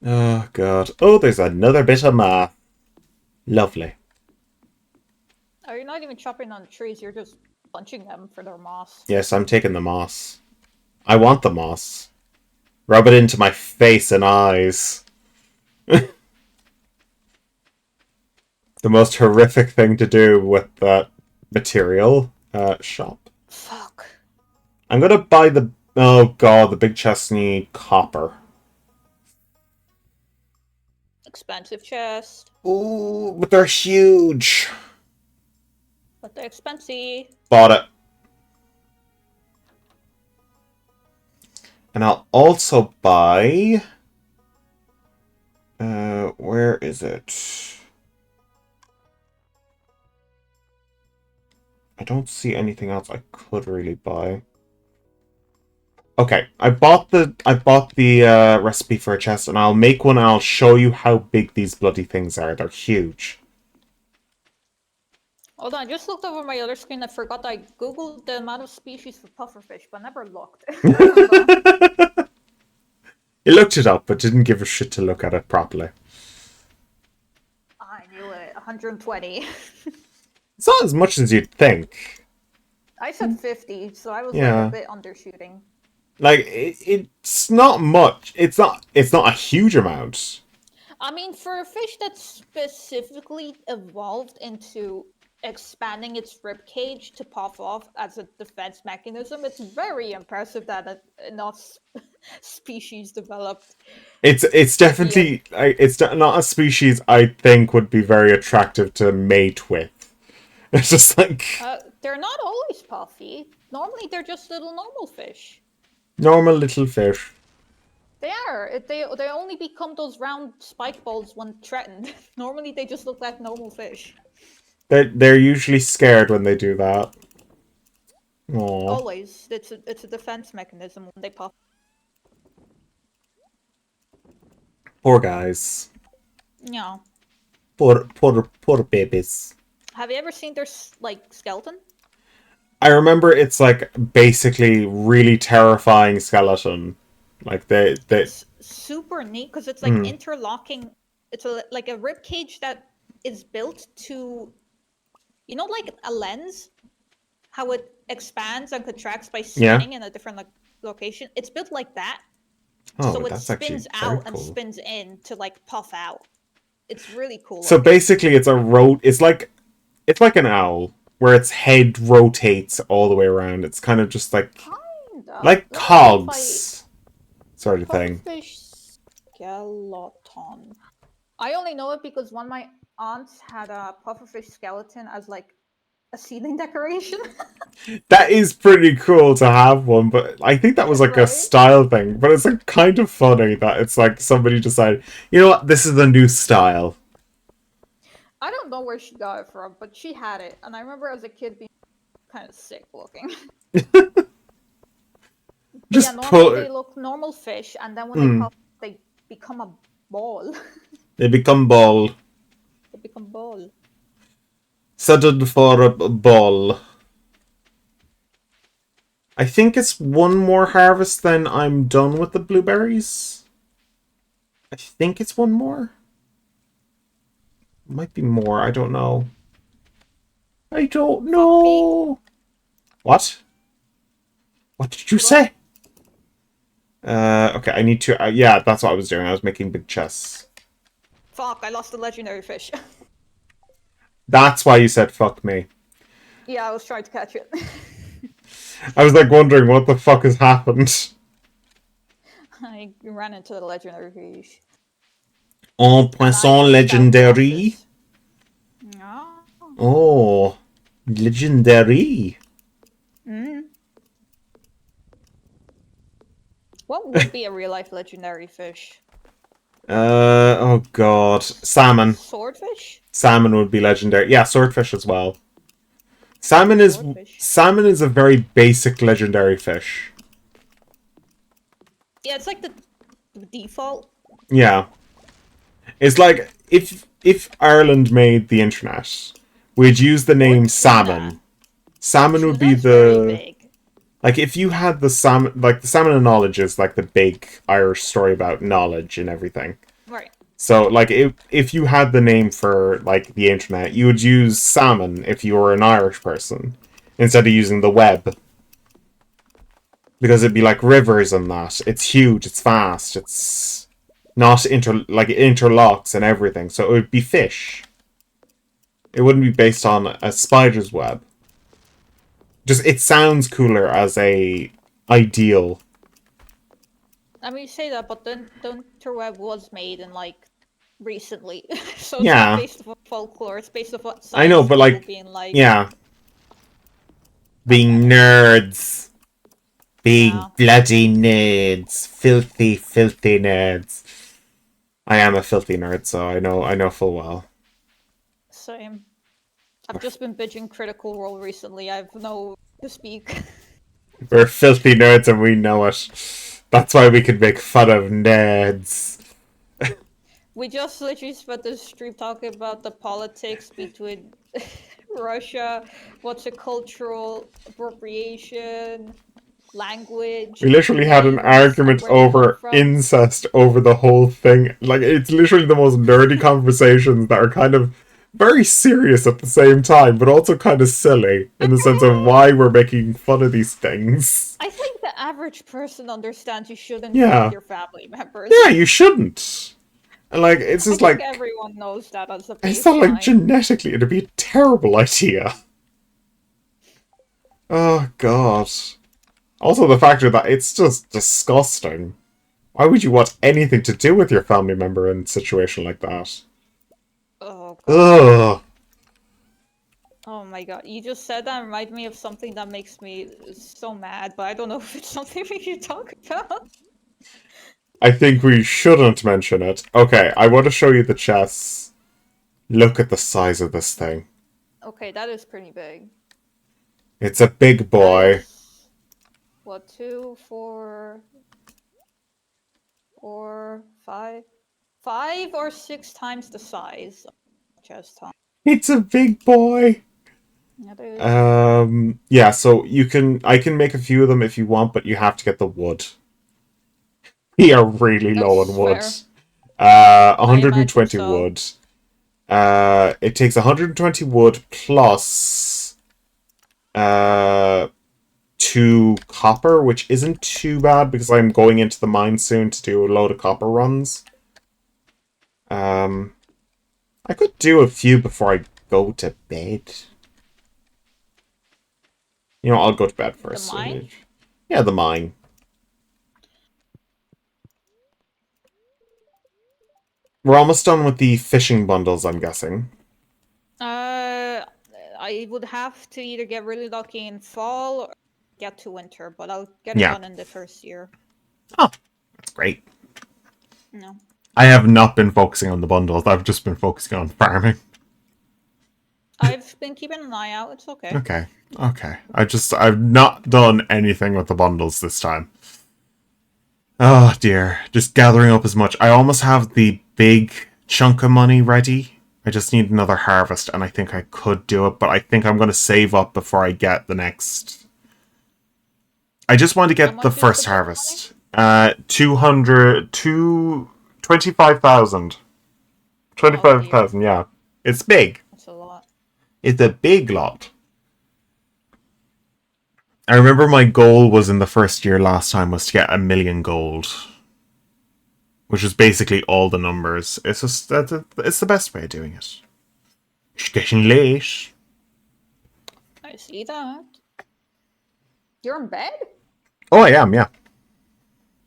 Oh god. Oh, there's another bit of math. Lovely. Oh, you're not even chopping on the trees, you're just punching them for their moss. Yes, I'm taking the moss. I want the moss. Rub it into my face and eyes. The most horrific thing to do with that material. Shop. Fuck. I'm gonna buy the... Oh god, the big chests need copper. Expensive chest. Ooh, but they're huge. But they're expensive. Bought it. And I'll also buy... where is it? I don't see anything else I could really buy. Okay, I bought the recipe for a chest, and I'll make one and I'll show you how big these bloody things are. They're huge. Hold on, I just looked over my other screen. I forgot I googled the amount of species for pufferfish, but never looked. You looked it up, but didn't give a shit to look at it properly. I knew it. 120. It's not as much as you'd think. I said 50, so I was Yeah. like a bit undershooting. Like it's not much. It's not a huge amount. I mean, for a fish that's specifically evolved into expanding its rib cage to puff off as a defense mechanism, it's very impressive that enough species developed. It's definitely it's not a species I think would be very attractive to mate with. It's just like They're not always puffy. Normally, they're just little normal fish. normal little fish. They are. They only become those round spike balls when threatened. Normally, they just look like normal fish. They're usually scared when they do that. Aww. Always. It's a defense mechanism when they puff. Poor guys. Yeah. Poor babies. Have you ever seen their skeleton? I remember it's like basically really terrifying skeleton. Like they It's super neat because it's like interlocking. It's like a rib cage that is built to, like a lens, how it expands and contracts by spinning in a different location. It's built like that, so it spins out and spins in to like puff out. It's really cool. So basically, it's it's like an owl where its head rotates all the way around. It's kind of just like cogs sort of thing. Fish skeleton. I only know it because one of my aunts had a pufferfish skeleton as like a ceiling decoration. That is pretty cool to have one, but I think that was like a style thing. But it's like kind of funny that it's like somebody decided, you know what, this is the new style. I don't know where she got it from, but she had it, and I remember as a kid being kind of sick looking. Normally they look normal fish, and then when they puff, they become a ball. They become ball. They become ball. Sudden for a ball. I think it's one more harvest, then I'm done with the blueberries. I think it's one more. Might be more, I don't know. I don't know. What? What did you say? Okay, I need to... yeah, that's what I was doing. I was making big chests. Fuck, I lost the legendary fish. That's why you said fuck me. Yeah, I was trying to catch it. I was like wondering what the fuck has happened. I ran into the legendary fish. Un poisson legendary. Oh, legendary. What would be a real life legendary fish? Oh god, salmon. Swordfish? Salmon would be legendary. Yeah, swordfish as well. Salmon is a very basic legendary fish. Yeah, it's like the default. Yeah. It's like if Ireland made the internet, we'd use the name Tuna. Salmon. Salmon would be Tuna's very the big. like if you had the salmon, like the salmon of knowledge is like the big Irish story about knowledge and everything. Right. So like if you had the name for like the internet, you would use salmon if you were an Irish person instead of using the web. Because it'd be like rivers and that. It's huge, it's fast, it's not it interlocks and everything. So it would be fish. It wouldn't be based on a spider's web. Just it sounds cooler as a ideal. I mean, you say that, but then the interweb was made in like recently, so it's not Yeah, based on folklore. It's based on what I know, science but people like, being like. yeah, being Okay. nerds, being No. bloody nerds, filthy, filthy nerds. I am a filthy nerd, so I know full well. Same. I've just been bitching Critical Role recently. I have no to speak. We're filthy nerds and we know it. That's why we can make fun of nerds. We just literally spent this stream talking about the politics between Russia, what's a cultural appropriation, language, We literally had an names, argument where they come over from. incest over the whole thing. Like, it's literally the most nerdy conversations that are kind of very serious at the same time, but also kind of silly in the sense of why we're making fun of these things. I think the average person understands you shouldn't fuck Yeah. your family members. Yeah, you shouldn't. And, like, it's I just think like, everyone knows that as a it's not like baseline. genetically, it'd be a terrible idea. Oh, God. Also, the factor that it's just disgusting. Why would you want anything to do with your family member in a situation like that? Oh god. Ugh. Oh my god. You just said that reminded me of something that makes me so mad, but I don't know if it's something we should talk about. I think we shouldn't mention it. Okay, I want to show you the chess. Look at the size of this thing. Okay, that is pretty big. It's a big That boy. is, what, 2, 4, 4, 5? 5 or 6 times the size of chess time. It's a big boy. That is. Yeah, so I can make a few of them if you want, but you have to get the wood. We are really low on That's wood. fair. I 120 imagine so. wood. It takes 120 wood plus 2 copper, which isn't too bad because I'm going into the mine soon to do a load of copper runs. I could do a few before I go to bed. You know, I'll go to bed first. The mine? Yeah, the mine. We're almost done with the fishing bundles, I'm guessing. I would have to either get really lucky in fall or get to winter, but I'll get it Yeah. done in the first year. Oh, that's great. No. I have not been focusing on the bundles. I've just been focusing on farming. I've been keeping an eye out. It's okay. Okay. I've not done anything with the bundles this time. Oh dear. Just gathering up as much. I almost have the big chunk of money ready. I just need another harvest, and I think I could do it, but I think I'm going to save up before I get the next. I just want to get the first harvest. 25,000. 25,000, yeah. It's big. That's a lot. It's a big lot. I remember my goal was in the first year last time was to get 1 million gold. Which is basically all the numbers. It's just it's the best way of doing it. It's getting late. I see that. You're in bed? Oh, I am, yeah.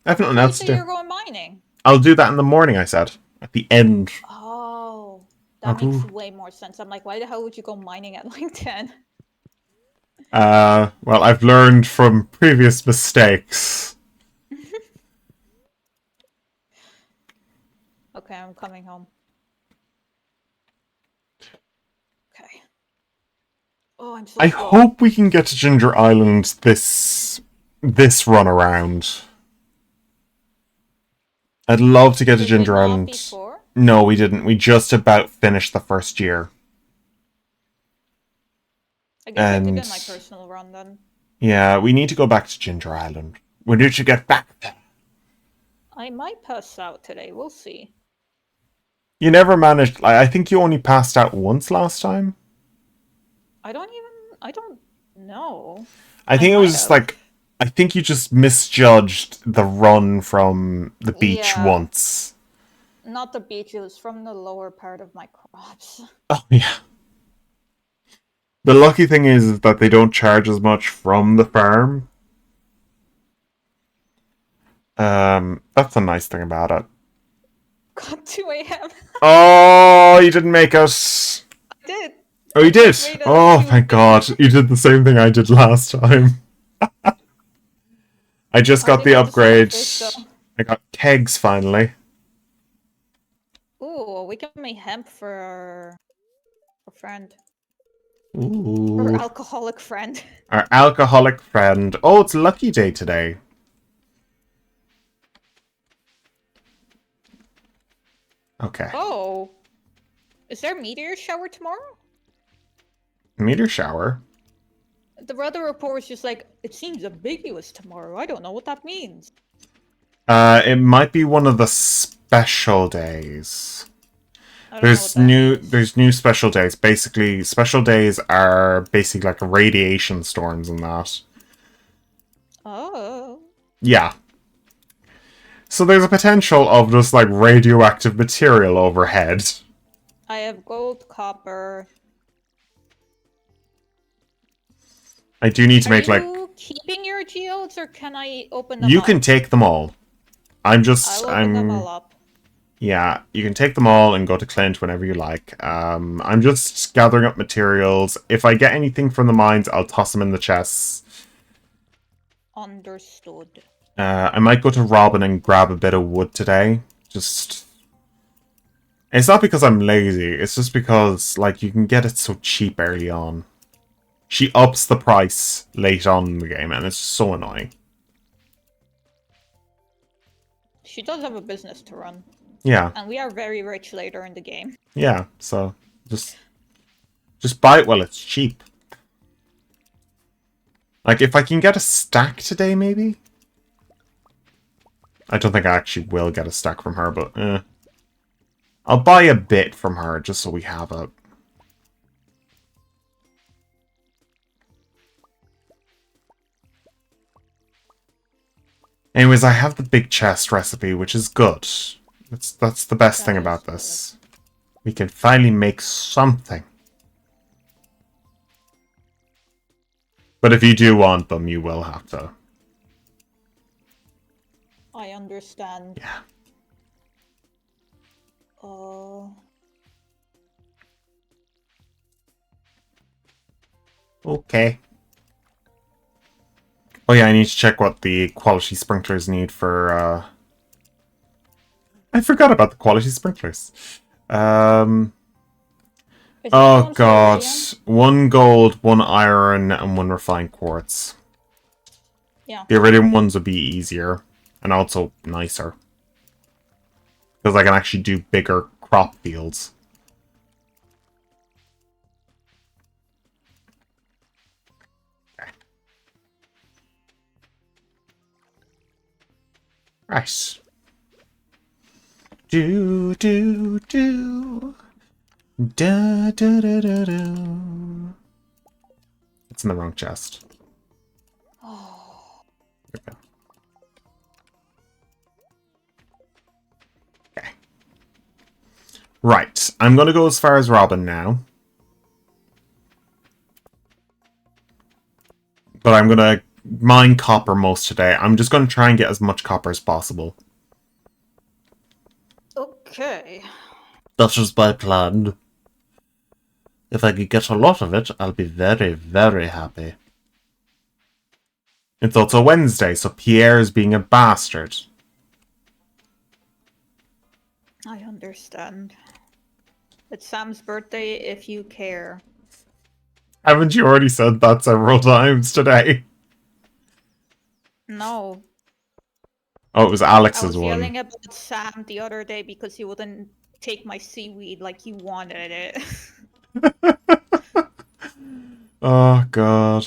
I have nothing else to do. You're going mining. I'll do that in the morning, I said. At the end. Oh, that makes way more sense. I'm like, why the hell would you go mining at like 10? Well, I've learned from previous mistakes. Okay, I'm coming home. Okay. Oh, I'm so I slow. hope we can get to Ginger Island this run around. I'd love to get to Did we Ginger not Island. before? No, we didn't. We just about finished the first year. I guess I did And in my personal run then. yeah, we need to go back to Ginger Island. We need to get back there. I might pass out today. We'll see. You never managed. I think you only passed out once last time. I don't know. I think it might was have. like. I think you just misjudged the run from the beach Yeah. once. Not the beach, it was from the lower part of my crops. Oh, yeah. The lucky thing is that they don't charge as much from the farm. That's a nice thing about it. Got 2 a.m. Oh, you didn't make us. I did. Oh, you did? Made a Oh, cube thank God. You did the same thing I did last time. I just got the didn't get a single upgrade. fish, though. I got kegs finally. Ooh, we can make hemp for our friend. Our Ooh. alcoholic friend. Our alcoholic friend. Oh, it's Lucky Day today. Okay. Oh. Is there a meteor shower tomorrow? Meteor shower? The weather report was just like, it seems ambiguous tomorrow. I don't know what that means. It might be one of the special days. I don't know what that means. There's new special days. Basically, special days are basically like radiation storms and that. Oh. Yeah. So there's a potential of just like radioactive material overhead. I have gold, copper. I do need to make like. Are you keeping your geodes or can I open them You up? can take them all. I'll open them all up. Yeah, you can take them all and go to Clint whenever you like. I'm just gathering up materials. If I get anything from the mines, I'll toss them in the chests. Understood. I might go to Robin and grab a bit of wood today. Just... It's not because I'm lazy, it's just because, like, you can get it so cheap early on. She ups the price late on in the game, and it's so annoying. She does have a business to run. Yeah. And we are very rich later in the game. Yeah, so just buy it while it's cheap. Like, if I can get a stack today, maybe? I don't think I actually will get a stack from her, but I'll buy a bit from her just so we have it. Anyways, I have the big chest recipe, which is good. That's the best thing about this. We can finally make something. But if you do want them, you will have to. I understand. Yeah. Okay. Oh yeah, I need to check what the quality sprinklers need for, I forgot about the quality sprinklers. Oh god. 1 gold, 1 iron, and 1 refined quartz. Yeah. The iridium ones would be easier. And also nicer. Because I can actually do bigger crop fields. Okay. Right. Do. Da da da da da. It's in the wrong chest. Oh. There we go. Okay. Right. I'm gonna go as far as Robin now. But I'm gonna mine copper most today. I'm just gonna try and get as much copper as possible. Okay. That is my plan. If I could get a lot of it, I'll be very, very happy. It's also Wednesday, so Pierre's being a bastard. I understand. It's Sam's birthday if you care. Haven't you already said that several times today? No. Oh, it was I Alex's was one. yelling about Sam the other day because he wouldn't take my seaweed like he wanted it. Oh, God.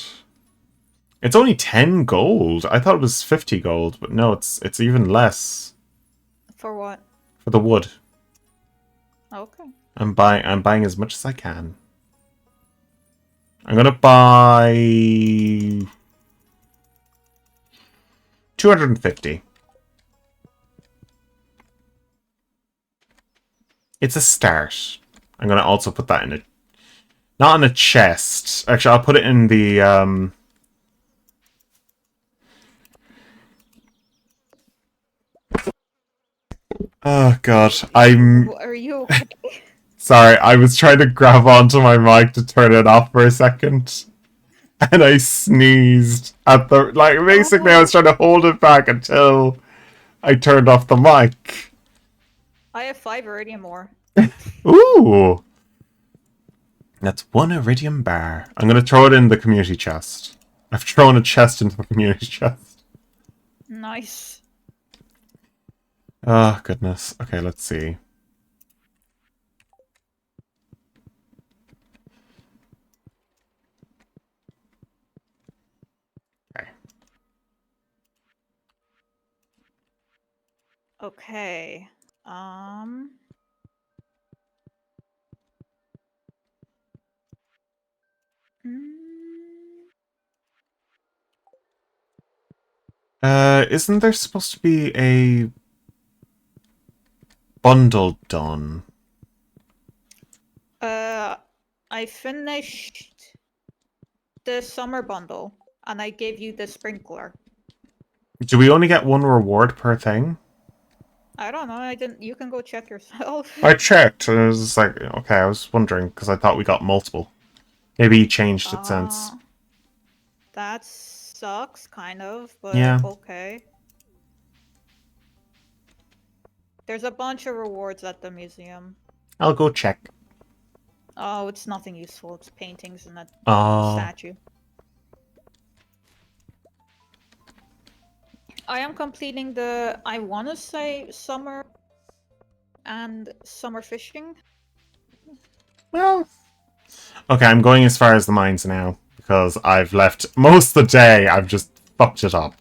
It's only 10 gold. I thought it was 50 gold, but no, it's even less. For what? For the wood. Okay. I'm buying as much as I can. I'm gonna buy 250. It's a start. I'm gonna also put that in a not in a chest. Actually, I'll put it in the oh god. Are you okay? Sorry, I was trying to grab onto my mic to turn it off for a second. And I sneezed at the basically I Oh, was trying to hold it back until I turned off the mic. I have 5 iridium ore. Ooh. That's one iridium bar. I'm gonna throw it in the community chest. I've thrown a chest into the community chest. Nice. Oh goodness. Okay, let's see. Okay. Okay. Mm, Isn't there supposed to be a bundle done? I finished the summer bundle, and I gave you the sprinkler. Do we only get one reward per thing? I don't know. I didn't. You can go check yourself. I checked, and it was just like, okay, I was wondering, because I thought we got multiple. Maybe he changed it since. That sucks, kind of, but Yeah. okay. There's a bunch of rewards at the museum. I'll go check. Oh, it's nothing useful. It's paintings and a Oh. statue. I am completing the, I want to say, summer and summer fishing. Well. Okay, I'm going as far as the mines now, because I've left most of the day, I've just fucked it up.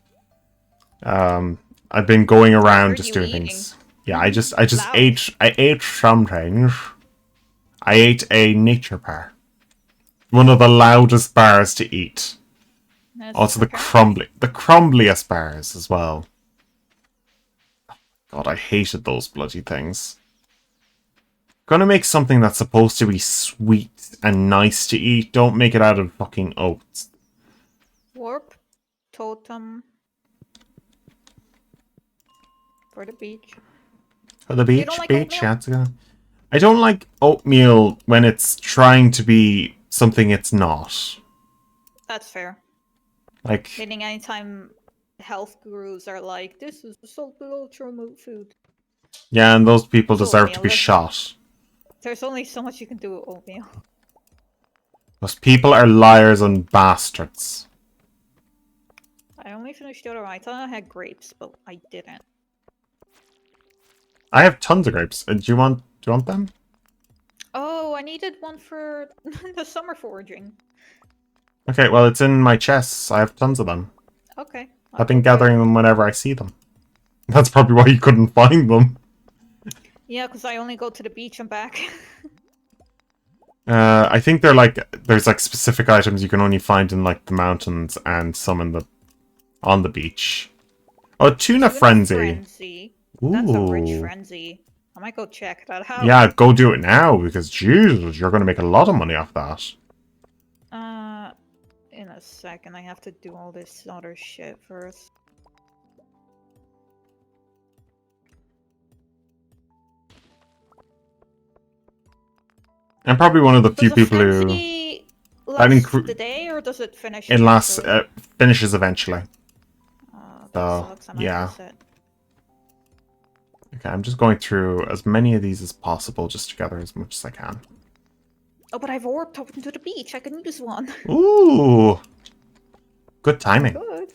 I've been going I around heard just you doing eating. things. Yeah, I just Loud. ate some things. I ate a nature bar. One of the loudest bars to eat. That's Also the apparently. crumbliest bars as well. God, I hated those bloody things. Gonna make something that's supposed to be sweet and nice to eat. Don't make it out of fucking oats. Warp totem for the beach. For the You don't like beach, oatmeal? yeah, it's gonna... I don't like oatmeal when it's trying to be something it's not. That's fair. Like, Meaning anytime health gurus are like, this is the super ultra food. yeah, and those people It's deserve to oatmeal. be shot. There's only so much you can do with oatmeal. Those people are liars and bastards. I only finished the other one. I thought I had grapes, but I didn't. I have tons of grapes. Do you want them? Oh, I needed one for the summer foraging. Okay, well, it's in my chests. I have tons of them. Okay. I've I'll been go get gathering it. them whenever I see them. That's probably why you couldn't find them. Yeah, because I only go to the beach and back. I think there's like specific items you can only find in like the mountains and some on the beach. Oh, tuna frenzy. Frenzy. That's a rich Ooh. frenzy. I might go check that out. Yeah, go do it now because Jesus, you're gonna make a lot of money off that. In a second, I have to do all this other shit first. I'm probably one of the few Does the people who frenzy that last the day, or does it finish it lasts eventually? finishes eventually. Oh, that So sucks. I might yeah. miss it. Okay, I'm just going through as many of these as possible just to gather as much as I can. Oh, but I've warped up into the beach. I can use one. Ooh. Good timing. Good.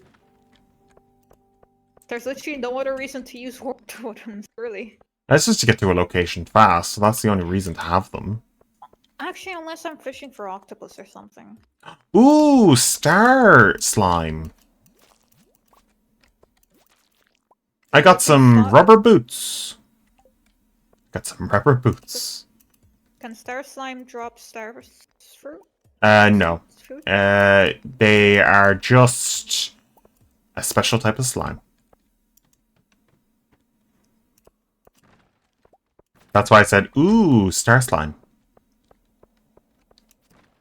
There's literally no other reason to use warp totems, really. That's just to get to a location fast, so that's the only reason to have them. Actually, unless I'm fishing for octopus or something. Ooh, star slime. I got some rubber boots. Got some rubber boots. Can star slime drop star fruit? No. They are just a special type of slime. That's why I said, ooh, star slime.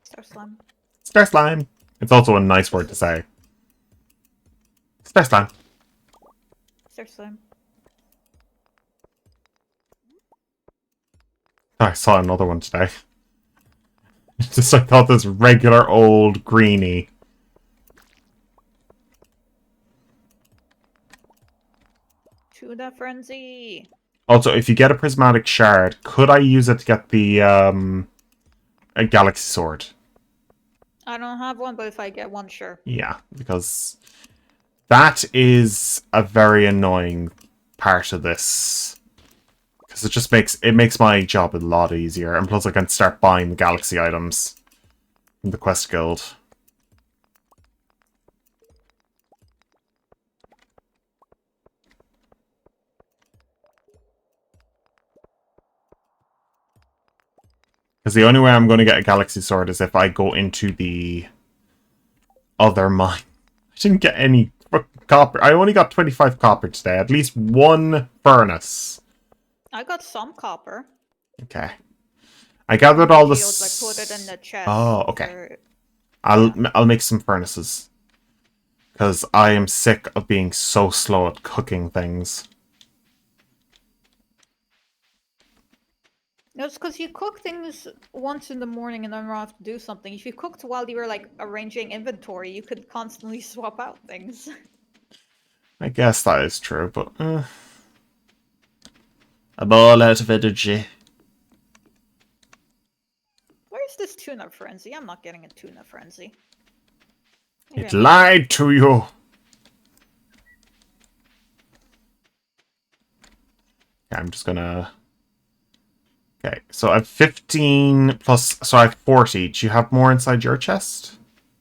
Star slime. Star slime. It's also a nice word to say. Star slime. Star slime. Oh, I saw another one today. Just I thought this regular old greenie. Tuna frenzy. Also, if you get a prismatic shard, could I use it to get the a galaxy sword? I don't have one, but if I get one, sure. Yeah, because that is a very annoying part of this. Because it just makes my job a lot easier, and plus I can start buying the galaxy items from the quest guild. Because the only way I'm going to get a galaxy sword is if I go into the other mine. I didn't get any copper. I only got 25 copper today. At least one furnace. I got some copper. Okay. I gathered all the... I put it in the chest. Oh, okay. I'll make some furnaces. Because I am sick of being so slow at cooking things. No, it's because you cook things once in the morning and then you have to do something. If you cooked while you were like arranging inventory, you could constantly swap out things. I guess that is true, but I'm all out of energy. Where's this tuna frenzy? I'm not getting a tuna frenzy. It lied to you. I'm just gonna... Okay, so I have 15 plus... So I have 40. Do you have more inside your chest?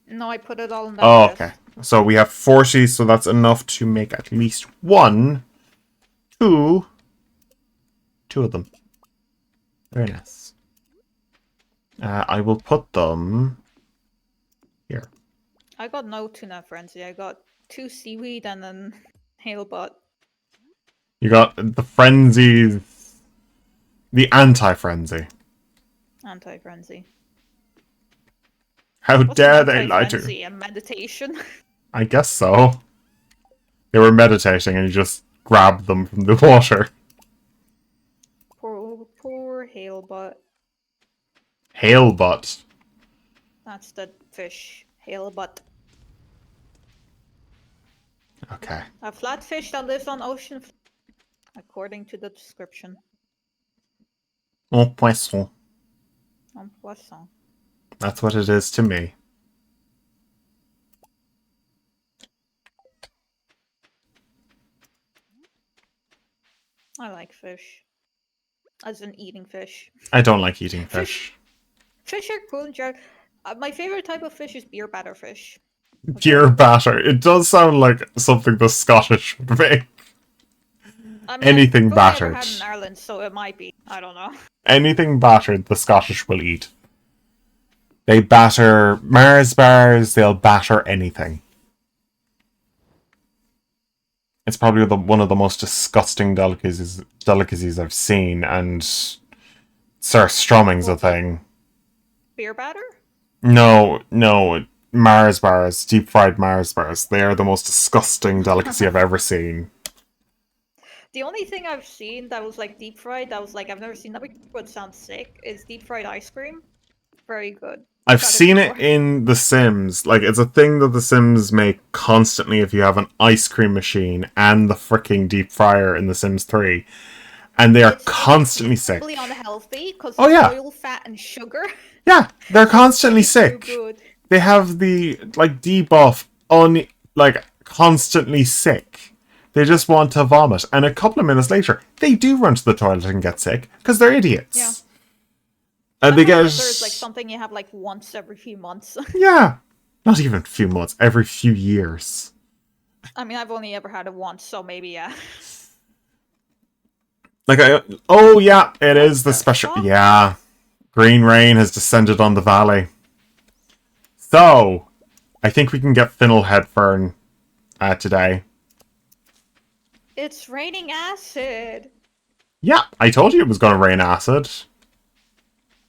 No, I put it all in that chest. Okay. So we have 40, so that's enough to make at least two of them. Very nice. I will put them here. I got no tuna frenzy. I got 2 seaweed and then hailbutt. You got the frenzy... The anti-frenzy. Anti-frenzy. How dare they lie to you? A meditation? I guess so. They were meditating and you just grabbed them from the water. Poor hailbutt. Hailbutt. That's the fish. Hailbutt. Okay. A flatfish that lives on ocean according to the description. Un poisson. Un poisson. That's what it is to me. I like fish. As in eating fish. I don't like eating fish. Fish are cool. My favorite type of fish is beer batter fish. Okay. Beer batter. It does sound like something the Scottish would make. I mean, anything battered. I never had in Ireland, so it might be. I don't know. Anything battered, the Scottish will eat. They batter Mars bars. They'll batter anything. It's probably one of the most disgusting delicacies I've seen, and Sir Strumming's a thing. Beer batter? No, Mars bars, deep fried Mars bars. They are the most disgusting delicacy I've ever seen. The only thing I've seen that was like deep fried, that was like I've never seen that before, but sounds sick, is deep fried ice cream. Very good. I've seen it in The Sims. Like, it's a thing that The Sims make constantly if you have an ice cream machine and the freaking deep fryer in The Sims 3. And they are constantly sick. It's probably unhealthy because oil, fat, and sugar. Yeah, they're constantly sick. They have the, like, debuff on, like, constantly sick. They just want to vomit. And a couple of minutes later, they do run to the toilet and get sick because they're idiots. Yeah. And they get... There's like something you have like once every few months. Yeah. Not even a few months, every few years. I mean, I've only ever had it once, so maybe, yeah. Like, oh yeah, it is the special... fuck? Yeah. Green rain has descended on the valley. So, I think we can get Fiddlehead Fern today. It's raining acid. Yeah, I told you it was going to rain acid.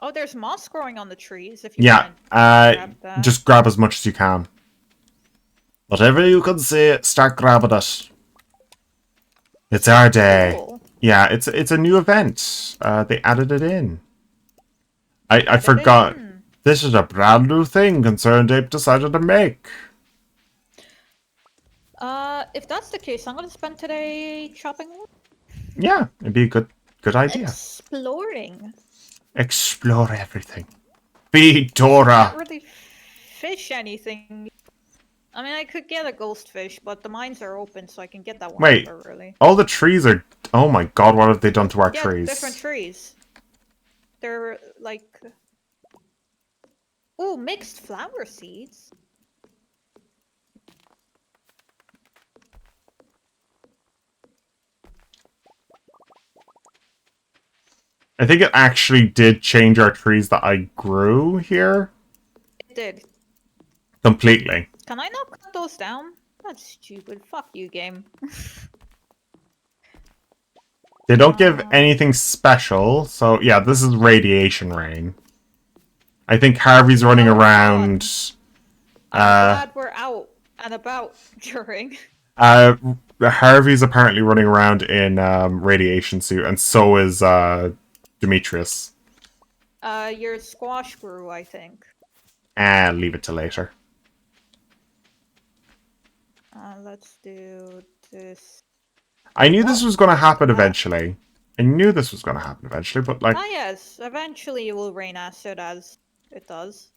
Oh, there's moss growing on the trees. If you want to grab that. Just grab as much as you can. Whatever you can see, start grabbing it. It's our day. Cool. Yeah, it's a new event. They added it in. I forgot. This is a brand new thing Concerned Ape decided to make. If that's the case, I'm gonna spend today chopping wood. Yeah, it'd be a good idea. Exploring. Explore everything. Be Dora. Can't really fish anything. I mean, I could get a ghost fish, but the mines are open, so I can get that one. Wait, early. all the trees are... Oh my god, what have they done to our trees? Different trees. They're like... Ooh, mixed flower seeds. I think it actually did change our trees that I grew here. It did. Completely. Can I not cut those down? That's stupid. Fuck you, game. They don't give anything special, so yeah, this is radiation rain. I think Harvey's running around... I'm glad we're out and about during. Harvey's apparently running around in radiation suit, and so is Demetrius. Your squash grew, I think. Leave it to later. Let's do this. I knew this was going to happen eventually. I knew this was going to happen eventually, but like... Ah, yes. Eventually it will rain acid as it does.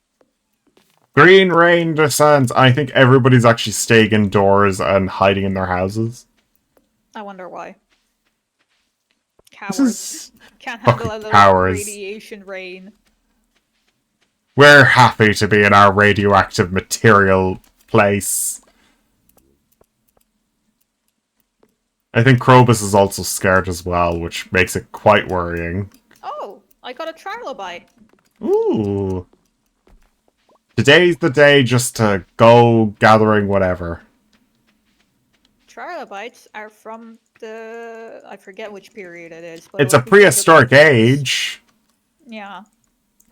Green rain descends. I think everybody's actually staying indoors and hiding in their houses. I wonder why. Cowards. Can't handle a little cowards. radiation rain. We're happy to be in our radioactive material place. I think Krobus is also scared as well, which makes it quite worrying. Oh, I got a trilobite. Ooh. Today's the day just to go gathering whatever. Trilobites are from the... I forget which period it is. But It's a prehistoric age. Yeah.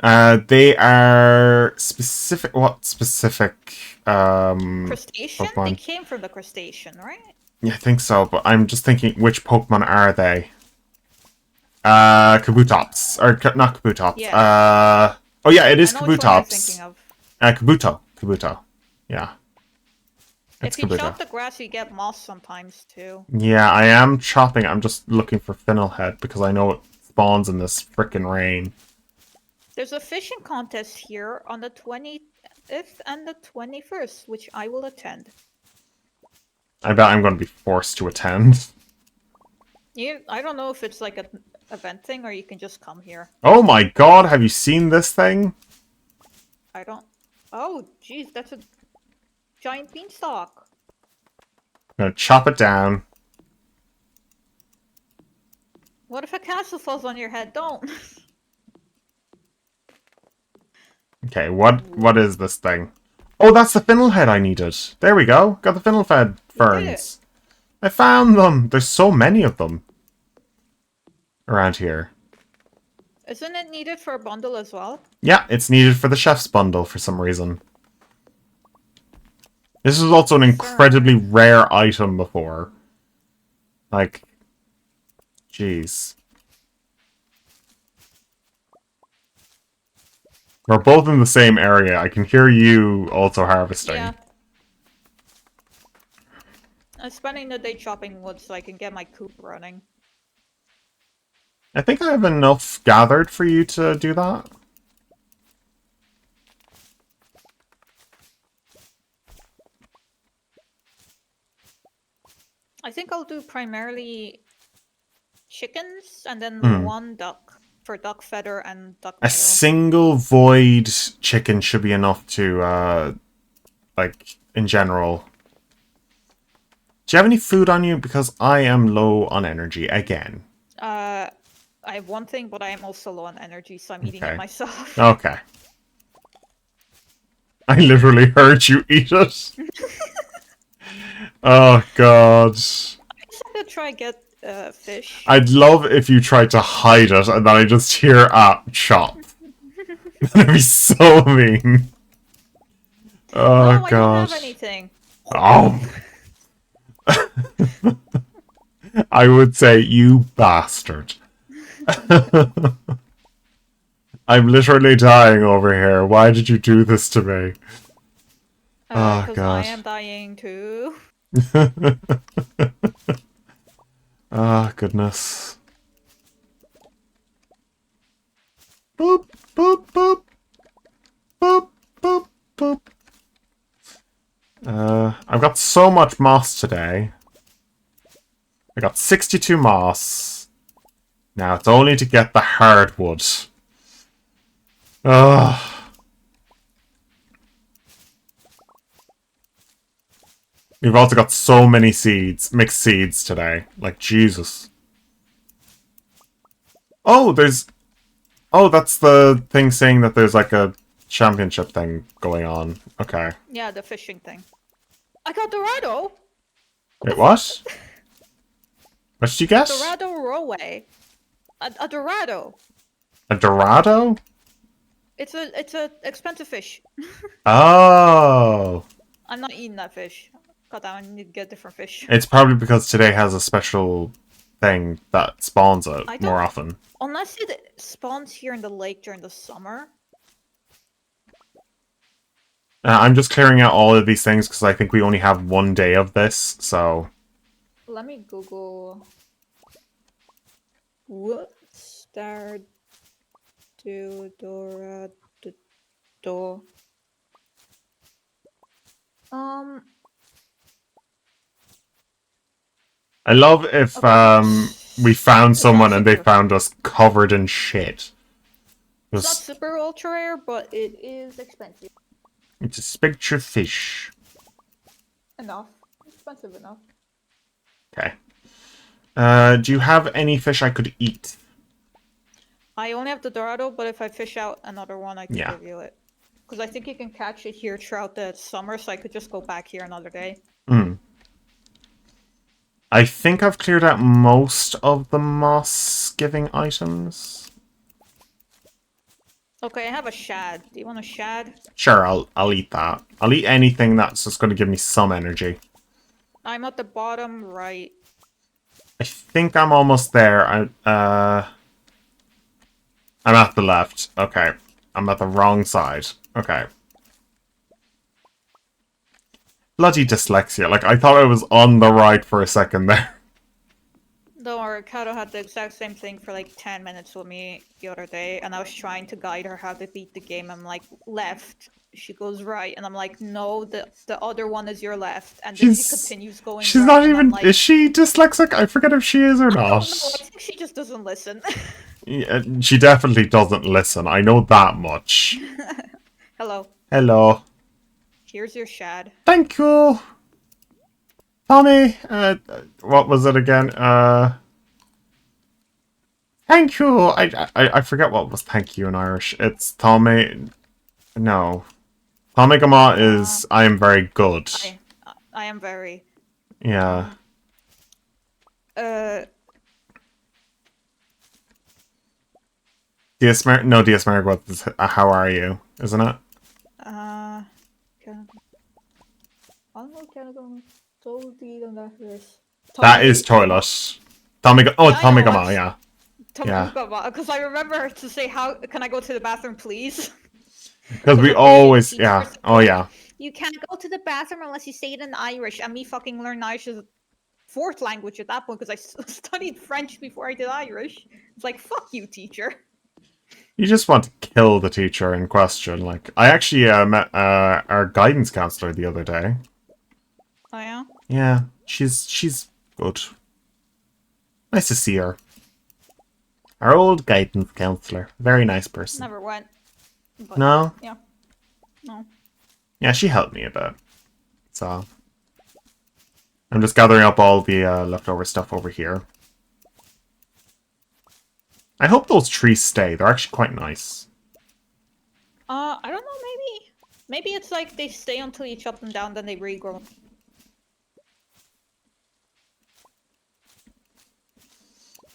They are specific... What specific... Crustacean? Pokemon? They came from the crustacean, right? Yeah, I think so, but I'm just thinking, which Pokemon are they? Kabutops. Or, not Kabutops. Yeah. Oh yeah, it is I know which one you're thinking Kabutops. of. Kabuto. Yeah. If you chop the grass, you get moss sometimes, too. Yeah, I am chopping. I'm just looking for Fiddlehead, because I know it spawns in this frickin' rain. There's a fishing contest here on the 20th and the 21st, which I will attend. I bet I'm going to be forced to attend. I don't know if it's like an event thing or you can just come here. Oh my god, have you seen this thing? I don't... Oh, jeez, that's a giant beanstalk. I'm going to chop it down. What if a castle falls on your head? Don't. Okay, what is this thing? Oh, that's the Fiddlehead I needed. There we go. Got the Fiddlehead ferns. I found them. There's so many of them around here. Isn't it needed for a bundle as well? Yeah, it's needed for the chef's bundle for some reason. This is also an incredibly rare item before. Like, jeez. We're both in the same area. I can hear you also harvesting. Yeah. I'm spending the day chopping wood so I can get my coop running. I think I have enough gathered for you to do that. I think I'll do primarily chickens and then Hmm. 1 duck for duck feather and duck A meal. single void chicken should be enough to, like, in general. Do you have any food on you? Because I am low on energy again. I have one thing, but I am also low on energy, so I'm eating it Okay. myself. Okay. I literally heard you eat it. Oh, God. I guess I could try get fish. I'd love if you tried to hide it and then I just hear, chop. That'd be so mean. Oh, No, I don't God. have anything. Oh. I would say, you bastard. I'm literally dying over here. Why did you do this to me? Oh, Because I God. am dying too. Oh, goodness. Boop, boop, boop. Boop, boop, boop. I've got so much moss today. I got 62 moss. Now it's only to get the hardwood. Ugh. We've also got so many seeds, mixed seeds today. Like, Jesus. Oh, oh, that's the thing saying that there's like a championship thing going on. Okay. Yeah, the fishing thing. I got Dorado! Wait, what? What did you get? Dorado Rowway. A Dorado. A Dorado? It's a expensive fish. Oh. I'm not eating that fish. God damn, I need to get a different fish. It's probably because today has a special thing that spawns it more often. Unless it spawns here in the lake during the summer. I'm just clearing out all of these things because I think we only have 1 day of this, so... Let me Google... What? Stardew Dorado... I love if we found someone and they found us covered in shit. It's not super ultra rare, but it is expensive. It's a spectre fish. Enough. Expensive enough. Okay. Do you have any fish I could eat? I only have the Dorado, but if I fish out another one, I can give you it. Because I think you can catch it here throughout the summer, so I could just go back here another day. Hmm. I think I've cleared out most of the moss-giving items. Okay, I have a shad. Do you want a shad? Sure, I'll eat that. I'll eat anything that's just going to give me some energy. I'm at the bottom right. I think I'm almost there. I'm at the left. Okay. I'm at the wrong side. Okay. Bloody dyslexia. Like, I thought I was on the right for a second there. Don't worry, Kato had the exact same thing for like 10 minutes with me the other day, and I was trying to guide her how to beat the game. I'm like, left. She goes right, and I'm like, no, the other one is your left. And then she continues going she's right. Not even... Like, is she dyslexic? I forget if she is or not. No, I think she just doesn't listen. Yeah, she definitely doesn't listen. I know that much. Hello. Hello. Here's your shad. Thank you. Tommy, what was it again? Thank you. I forget what was thank you in Irish. It's Tommy. No. Tommy Gama is I am very good. I am very. Yeah. Dias Merrick was how are you, isn't it? That is toilet. Tommy Gama, yeah. Because I remember her to say, "How can I go to the bathroom, please?" Because we always, yeah. Oh, yeah. You can't go to the bathroom unless you say it in Irish. And me fucking learn Irish as a fourth language at that point because I studied French before I did Irish. It's like, fuck you, teacher. You just want to kill the teacher in question. Like, I actually met our guidance counselor the other day. Oh yeah. Yeah, she's Good. Nice to see her. Our old guidance counselor. Very nice person. Never went. But, No? Yeah. No. Yeah, she helped me a bit. So I'm just gathering up all the leftover stuff over here. I hope those trees stay. They're actually quite nice. I don't know, maybe it's like they stay until you chop them down, then they regrow.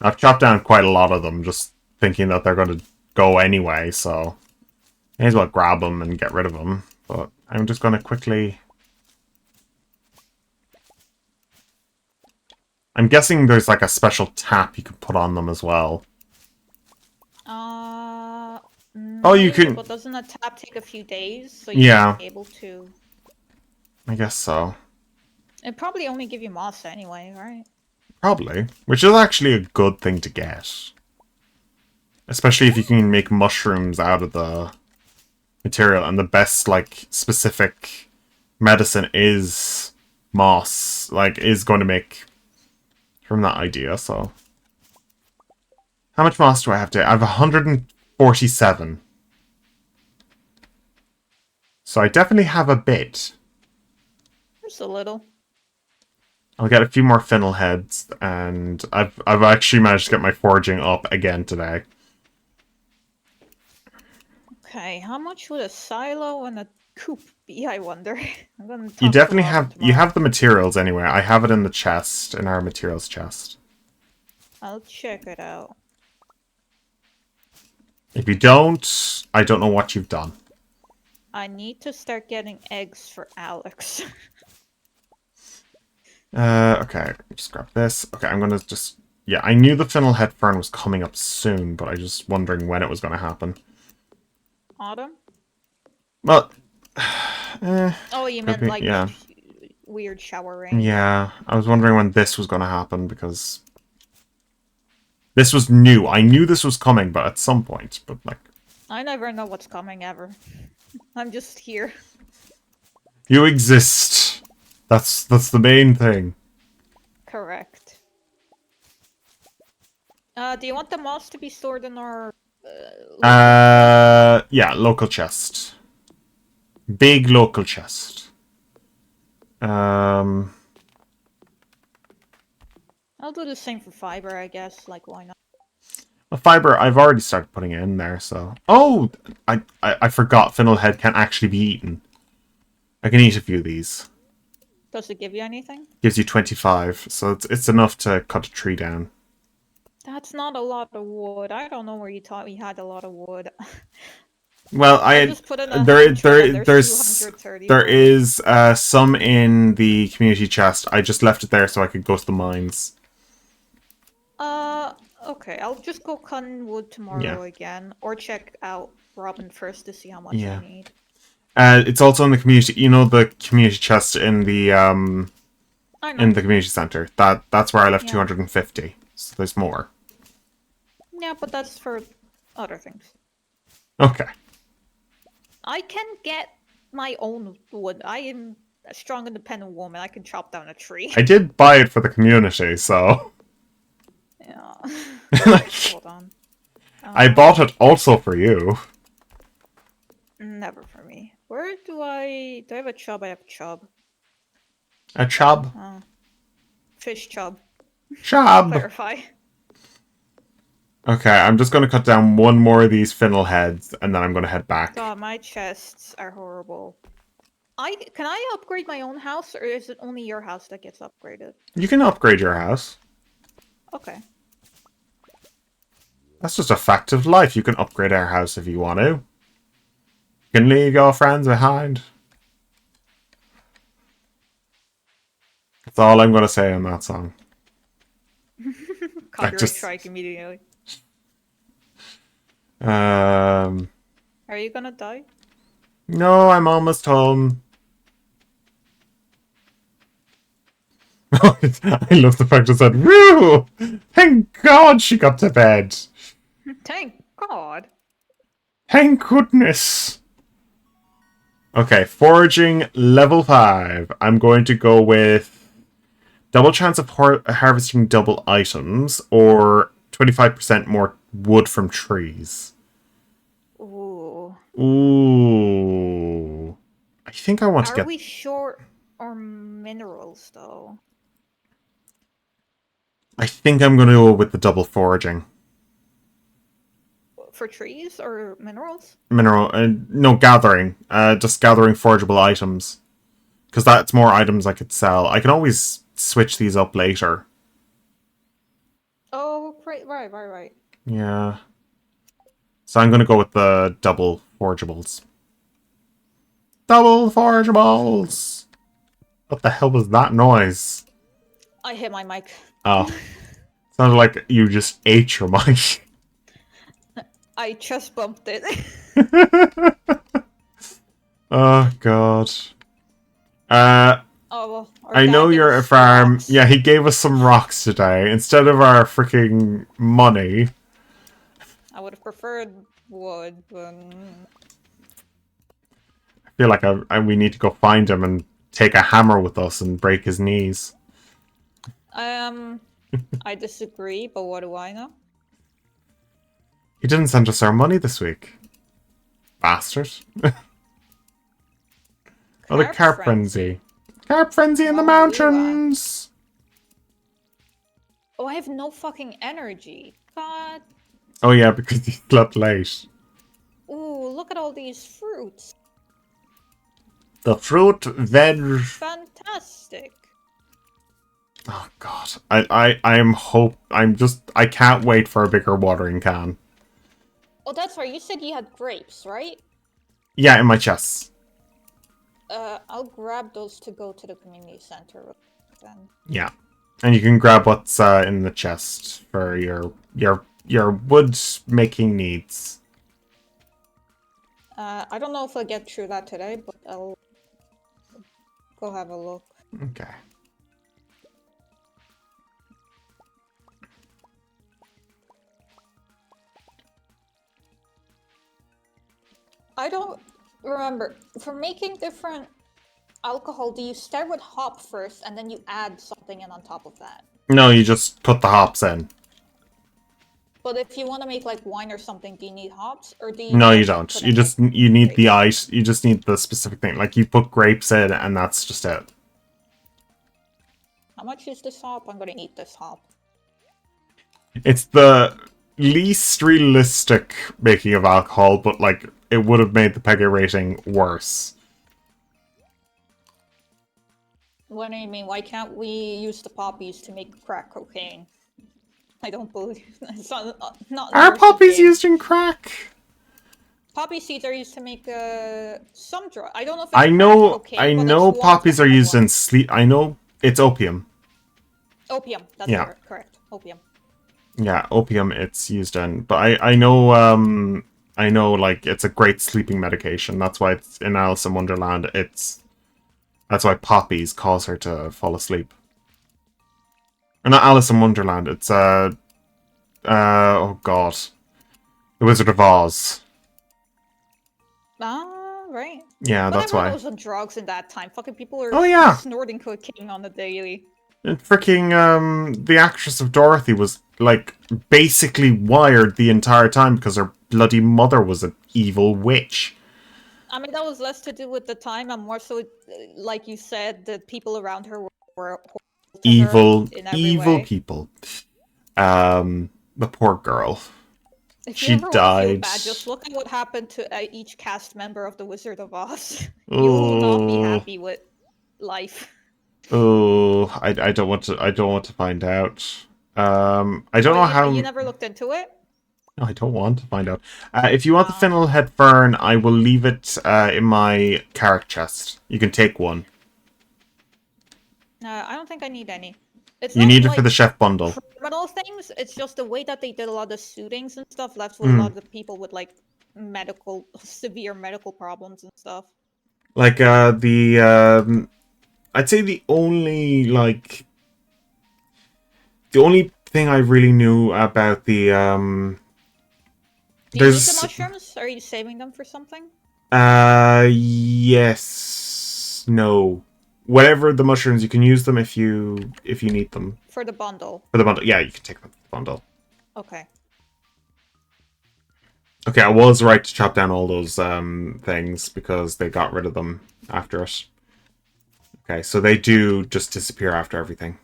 I've chopped down quite a lot of them, just thinking that they're going to go anyway, so may as well grab them and get rid of them. But I'm just going to quickly... I'm guessing there's like a special tap you can put on them as well. Oh, you can... But doesn't a tap take a few days? So yeah. be able to... I guess so. It'd probably only give you moss anyway, right? Probably. Which is actually a good thing to get. Especially if you can make mushrooms out of the material. And the best, like, specific medicine is moss. Like, is going to make from that idea, so... How much moss do I have to... I have 147. So I definitely have a bit. Just a little. I'll get a few more fennel heads, and I've actually managed to get my foraging up again today. Okay, how much would a silo and a coop be, I wonder? I'm gonna You talk definitely to Robin have... tomorrow. You have the materials anyway. I have it in the chest, in our materials chest. I'll check it out. If you don't, I don't know what you've done. I need to start getting eggs for Alex. Okay, just grab this. Okay, I'm gonna just... Yeah, I knew the fennel head fern was coming up soon, but I was just wondering when it was gonna happen. Autumn? Well... Oh, you meant be, like yeah. weird shower rain? Yeah, I was wondering when this was gonna happen, because... This was new. I knew this was coming, but at some point, but like... I never know what's coming, ever. I'm just here. You exist. That's the main thing. Correct. Do you want the moss to be stored in our... Yeah, local chest. Big local chest. I'll do the same for fiber, I guess. Like, why not? Well, fiber, I've already started putting it in there, so... Oh! I forgot fennel head can't actually be eaten. I can eat a few of these. Does it give you anything? Gives you 25, so it's enough to cut a tree down. That's not a lot of wood. I don't know where you thought we had a lot of wood. Well, I just put in there's 230 there is some in the community chest. I just left it there so I could go to the mines. Okay. I'll just go cutting wood tomorrow again, or check out Robin first to see how much I need. It's also in the community. You know the community chest in the community center. That's where I left 250. So there's more. Yeah, but that's for other things. Okay. I can get my own wood. I am a strong, independent woman. I can chop down a tree. I did buy it for the community, so... Yeah. Hold on. I bought it also for you. Never for me. Where do I... Do I have a chub? I have a chub. A chub? Fish chub. Chub! Clarify. Okay, I'm just going to cut down one more of these fennel heads, and then I'm going to head back. God, my chests are horrible. Can I upgrade my own house, or is it only your house that gets upgraded? You can upgrade your house. Okay. That's just a fact of life. You can upgrade our house if you want to. You can leave your friends behind. That's all I'm going to say on that song. Copyright strike immediately. Are you gonna die? No, I'm almost home. I love the fact it said, "Woo! Thank God she got to bed. Thank God. Thank goodness." Okay, foraging level 5. I'm going to go with Double chance of harvesting double items, or 25% more wood from trees. Ooh. Ooh. I think I want to Are get... we short on minerals, though? I think I'm going to go with the double foraging. For trees or minerals? No, gathering. Just gathering forgeable items. Because that's more items I could sell. I can always switch these up later. Oh, right. Yeah. So I'm going to go with the double forgeables. Double forgeables! What the hell was that noise? I hit my mic. Oh. Sounded like you just ate your mic. I just bumped it. Oh, God. Oh, well, our I know dad gave you're a us farm. rocks. Yeah, he gave us some rocks today. Instead of our freaking money. I would have preferred wood, but... I feel like we need to go find him and take a hammer with us and break his knees. I disagree, but what do I know? He didn't send us our money this week. Bastard. Oh, the carp frenzy. Carp frenzy in the mountains! Oh, I have no fucking energy. God. Oh yeah, because he slept late. Ooh, look at all these fruits. The fruit, veg... Fantastic. Oh god. I can't wait for a bigger watering can. Oh, that's right. You said you had grapes, right? Yeah, in my chest. I'll grab those to go to the community center then. Yeah. And you can grab what's in the chest for your wood making needs. I don't know if I'll get through that today, but I'll go have a look. Okay. I don't remember. For making different alcohol, do you start with hop first and then you add something in on top of that? No, you just put the hops in. But if you want to make like wine or something, do you need hops or do you No, you just don't. put You in, just like, you need the grapes? ice. You just need the specific thing. Like you put grapes in, and that's just it. How much is this hop? I'm gonna eat this hop. It's the least realistic making of alcohol, but like it would have made the PEGI rating worse. What do you mean? Why can't we use the poppies to make crack cocaine? I don't believe it's not Are immersive poppies game. used in crack? Poppy seeds are used to make some drug. I don't know if it's I crack cocaine, I but know it's one of the poppies are hard used in ones. sleep. I know it's opium. Opium. That's Yeah. correct. Opium. Yeah, opium it's used in. But I know like it's a great sleeping medication. That's why it's in Alice in Wonderland. That's why poppies cause her to fall asleep. Or not Alice in Wonderland, it's oh god. The Wizard of Oz. Ah, right. Yeah, But that's everyone why. was on drugs in that time. Fucking people are Oh yeah. snorting cocaine on the daily. And freaking the actress of Dorothy was like basically wired the entire time because her bloody mother was an evil witch. I mean, that was less to do with the time and more so, like you said, the people around her were horrible to her in every Evil way. people. The poor girl. If you She ever want to feel died. bad, just look at what happened to each cast member of The Wizard of Oz. You will not be Oh, happy with life. oh, I don't want to find out. I don't know how. You never looked into it? No, I don't want to find out. If you want the Finnelhead Fern, I will leave it in my carrot chest. You can take one. I don't think I need any. It's You not need it like for the chef bundle. criminal things. It's just the way that they did a lot of shootings and stuff left with a lot of people with like severe medical problems and stuff. Like I'd say the only thing I really knew about the Do you need the mushrooms? Are you saving them for something? yes, no. whatever the mushrooms, you can use them if you need them. For the bundle. For the bundle. Yeah, you can take them for the bundle. Okay. Okay, I was right to chop down all those things because they got rid of them after it. Okay, so they do just disappear after everything.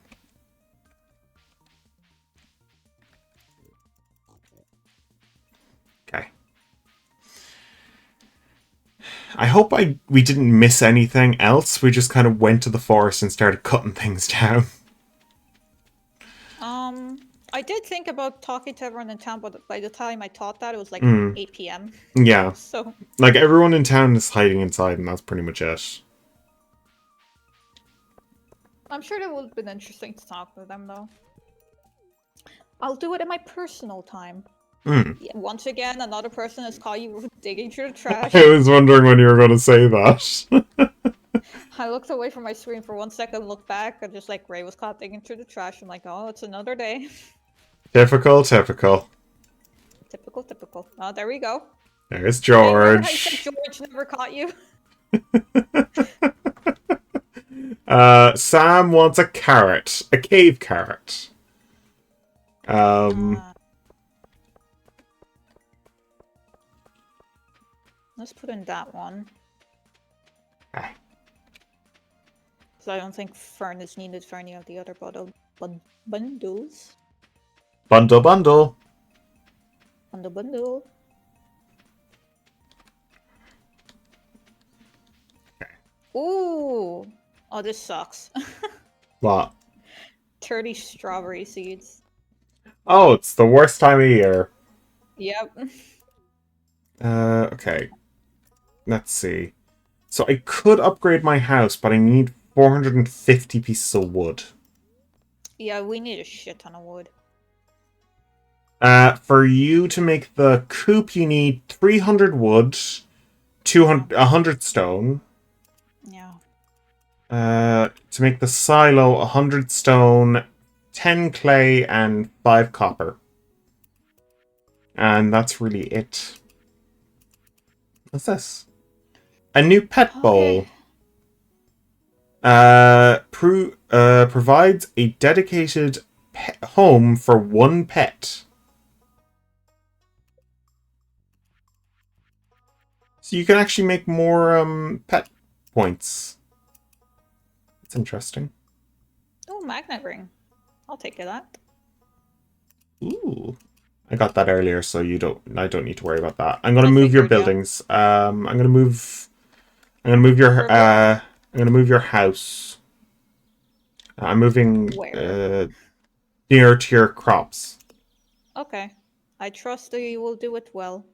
Okay. I hope we didn't miss anything else. We just kind of went to the forest and started cutting things down. I did think about talking to everyone in town, but by the time I thought that, it was like 8 p.m. Yeah. So like everyone in town is hiding inside, and that's pretty much it. I'm sure that would have been interesting to talk with them, though. I'll do it in my personal time. Yeah, once again, another person has caught you digging through the trash. I was wondering when you were going to say that. I looked away from my screen for 1 second, looked back, and just like Ray was caught digging through the trash. I'm like, oh, it's another day. Typical. Typical. Oh, there we go. There's Hey, remember how you George. said George never caught you? Sam wants a carrot. A cave carrot. Let's put in that one. Okay. So I don't think fern is needed for any of the other bundles. Bundle, bundle. Bundle. Okay. Ooh. Oh, this sucks. What? 30 strawberry seeds. Oh, it's the worst time of year. Yep. Okay. Let's see. So I could upgrade my house, but I need 450 pieces of wood. Yeah, we need a shit ton of wood. For you to make the coop, you need 300 wood, 100 stone. Yeah. To make the silo, 100 stone, 10 clay, and 5 copper. And that's really it. What's this? A new pet bowl. Provides a dedicated home for one pet. So you can actually make more pet points. It's interesting. Oh, magnet ring. I'll take that. Ooh. I got that earlier, so I don't need to worry about that. I'm gonna move your buildings. I'm gonna move your house. I'm moving Where? near to your crops. Okay. I trust that you will do it well.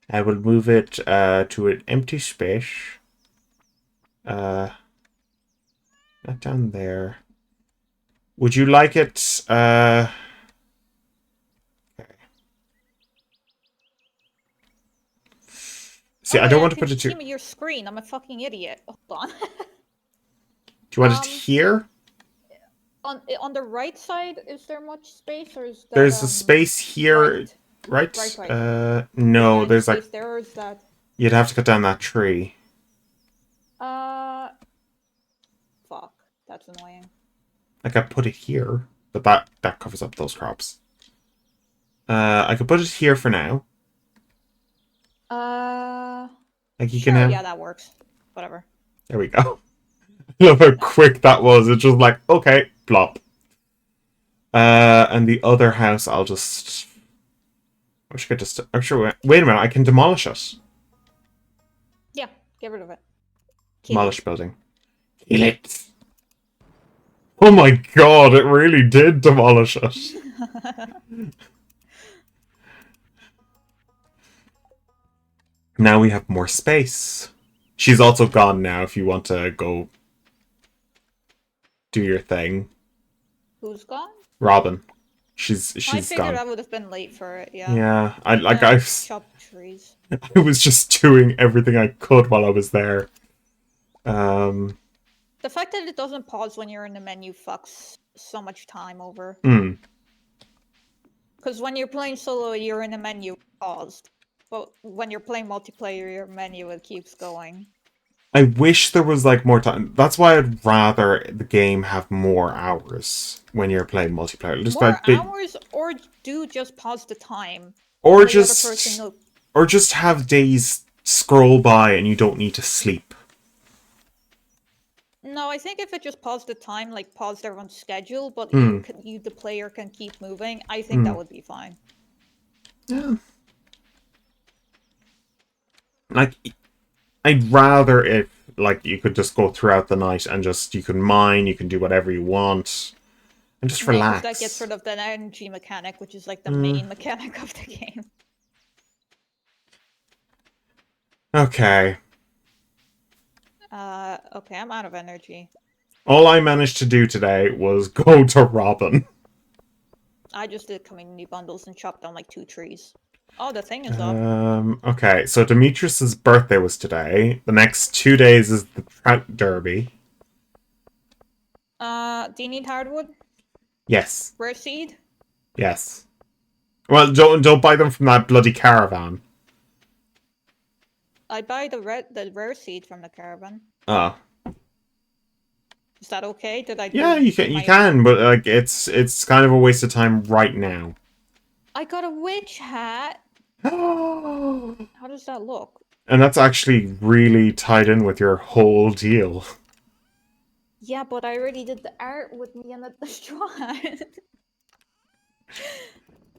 I will move it to an empty space. Not down there. Would you like it? Okay. See, I don't want to put it to. See your screen. I'm a fucking idiot. Hold on. Do you want it here? On the right side, is there much space, or is that, there's a space here, right? No, there's like. There, or is that? You'd have to cut down that tree. Fuck. That's annoying. I could put it here, but that covers up those crops. I could put it here for now. Like you sure, can have... yeah, that works. Whatever. There we go. I love how quick that was. It's just like, okay, plop. And the other house, I'll just... I should just... Actually, wait a minute, I can demolish it. Yeah, get rid of it. Demolish building. Kill it. Oh my god, it really did demolish it. Now we have more space. She's also gone now if you want to go do your thing. Who's gone? Robin. She's I figured gone. I would have been late for it, yeah. Yeah, I chopped trees. I was just doing everything I could while I was there. The fact that it doesn't pause when you're in the menu fucks so much time over. Because when you're playing solo, you're in the menu paused. But when you're playing multiplayer, your menu, it keeps going. I wish there was like more time. That's why I'd rather the game have more hours when you're playing multiplayer. Just More like big, hours, or do just pause the time, or and the other person just will. or just have days scroll by and you don't need to sleep. No, I think if it just paused the time, like paused everyone's schedule, but Hmm. you the player can keep moving, I think Hmm. that would be fine. Yeah. Like I'd rather if like you could just go throughout the night and just you can mine, you can do whatever you want, and just Yeah, because that gets relax. rid of the energy mechanic, which is like the Mm. main mechanic of the game. Okay. Okay, I'm out of energy. All I managed to do today was go to Robin. I just did community bundles and chopped down like 2 trees. Oh, the thing is up. Okay, so Demetrius's birthday was today. The next 2 days is the Trout Derby. Do you need hardwood? Yes. Rare seed? Yes. Well, don't buy them from that bloody caravan. I buy the rare seed from the caravan. Oh. Is that okay? Did I Yeah, do you my... can, but like it's kind of a waste of time right now. I got a witch hat! And How does that look? that's actually really tied in with your whole deal. Yeah, but I already did the art with me and the straw hat.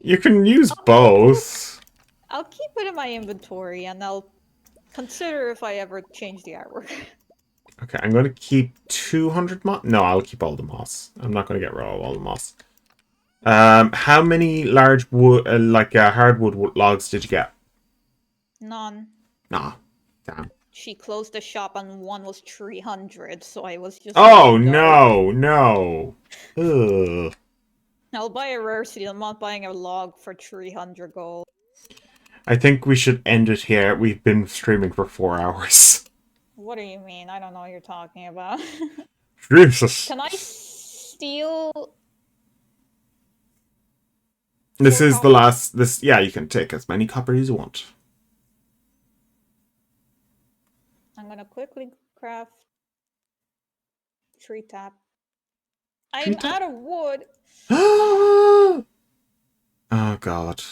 You can use I'll, both. I'll keep it in my inventory and I'll consider if I ever change the artwork. Okay, I'm going to keep 200 moss. No, I'll keep all the moss. I'm not going to get rid of all the moss. How many large wood, hardwood logs did you get? None. Nah, damn. She closed the shop and one was 300, so I was just Oh letting go. no, no. Ugh. I'll buy a rare seed. I'm not buying a log for 300 gold. I think we should end it here. We've been streaming for 4 hours. What do you mean? I don't know what you're talking about. Jesus. Can I steal This 4 is the copper? last. Yeah, you can take as many copper as you want. I'm gonna quickly craft tree tap. I'm Treat that. out of wood. Oh god.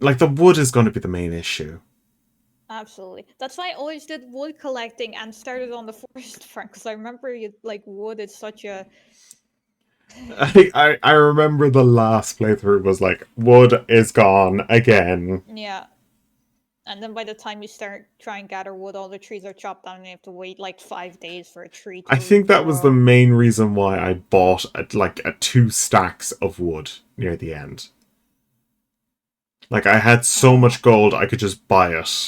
Like the wood is going to be the main issue. Absolutely. That's why I always did wood collecting and started on the forest front, because I remember like wood is such a... I remember the last playthrough was like wood is gone again. Yeah. And then by the time you start trying to gather wood, all the trees are chopped down and you have to wait like 5 days for a tree to I think that was the regrow. main reason why I bought a 2 stacks of wood near the end. Like I had so much gold I could just buy it.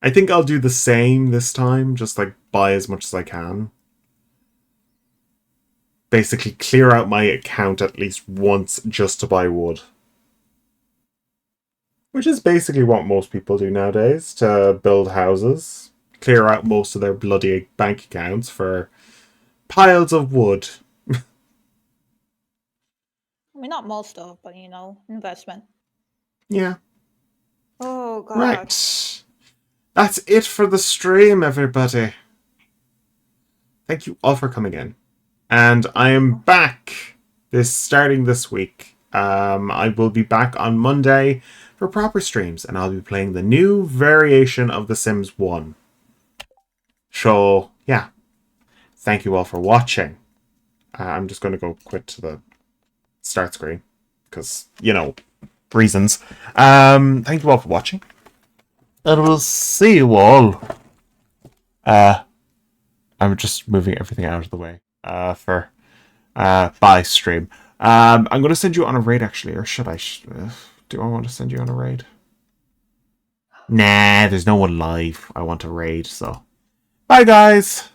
I think I'll do the same this time, just like buy as much as I can. Basically clear out my account at least once just to buy wood. Which is basically what most people do nowadays to build houses. Clear out most of their bloody bank accounts for piles of wood. I mean, not most of, but you know, investment. Yeah. Oh god. Right. That's it for the stream, everybody. Thank you all for coming in. And I am back starting this week. I will be back on Monday for proper streams, and I'll be playing the new variation of The Sims 1. So, yeah. Thank you all for watching. I'm just going to go quit to the start screen, because, you know, reasons. Thank you all for watching. And we'll see you all. I'm just moving everything out of the way for by stream. I'm going to send you on a raid, actually, or should I? Do I want to send you on a raid? Nah, there's no one live. I want a raid, so. Bye, guys!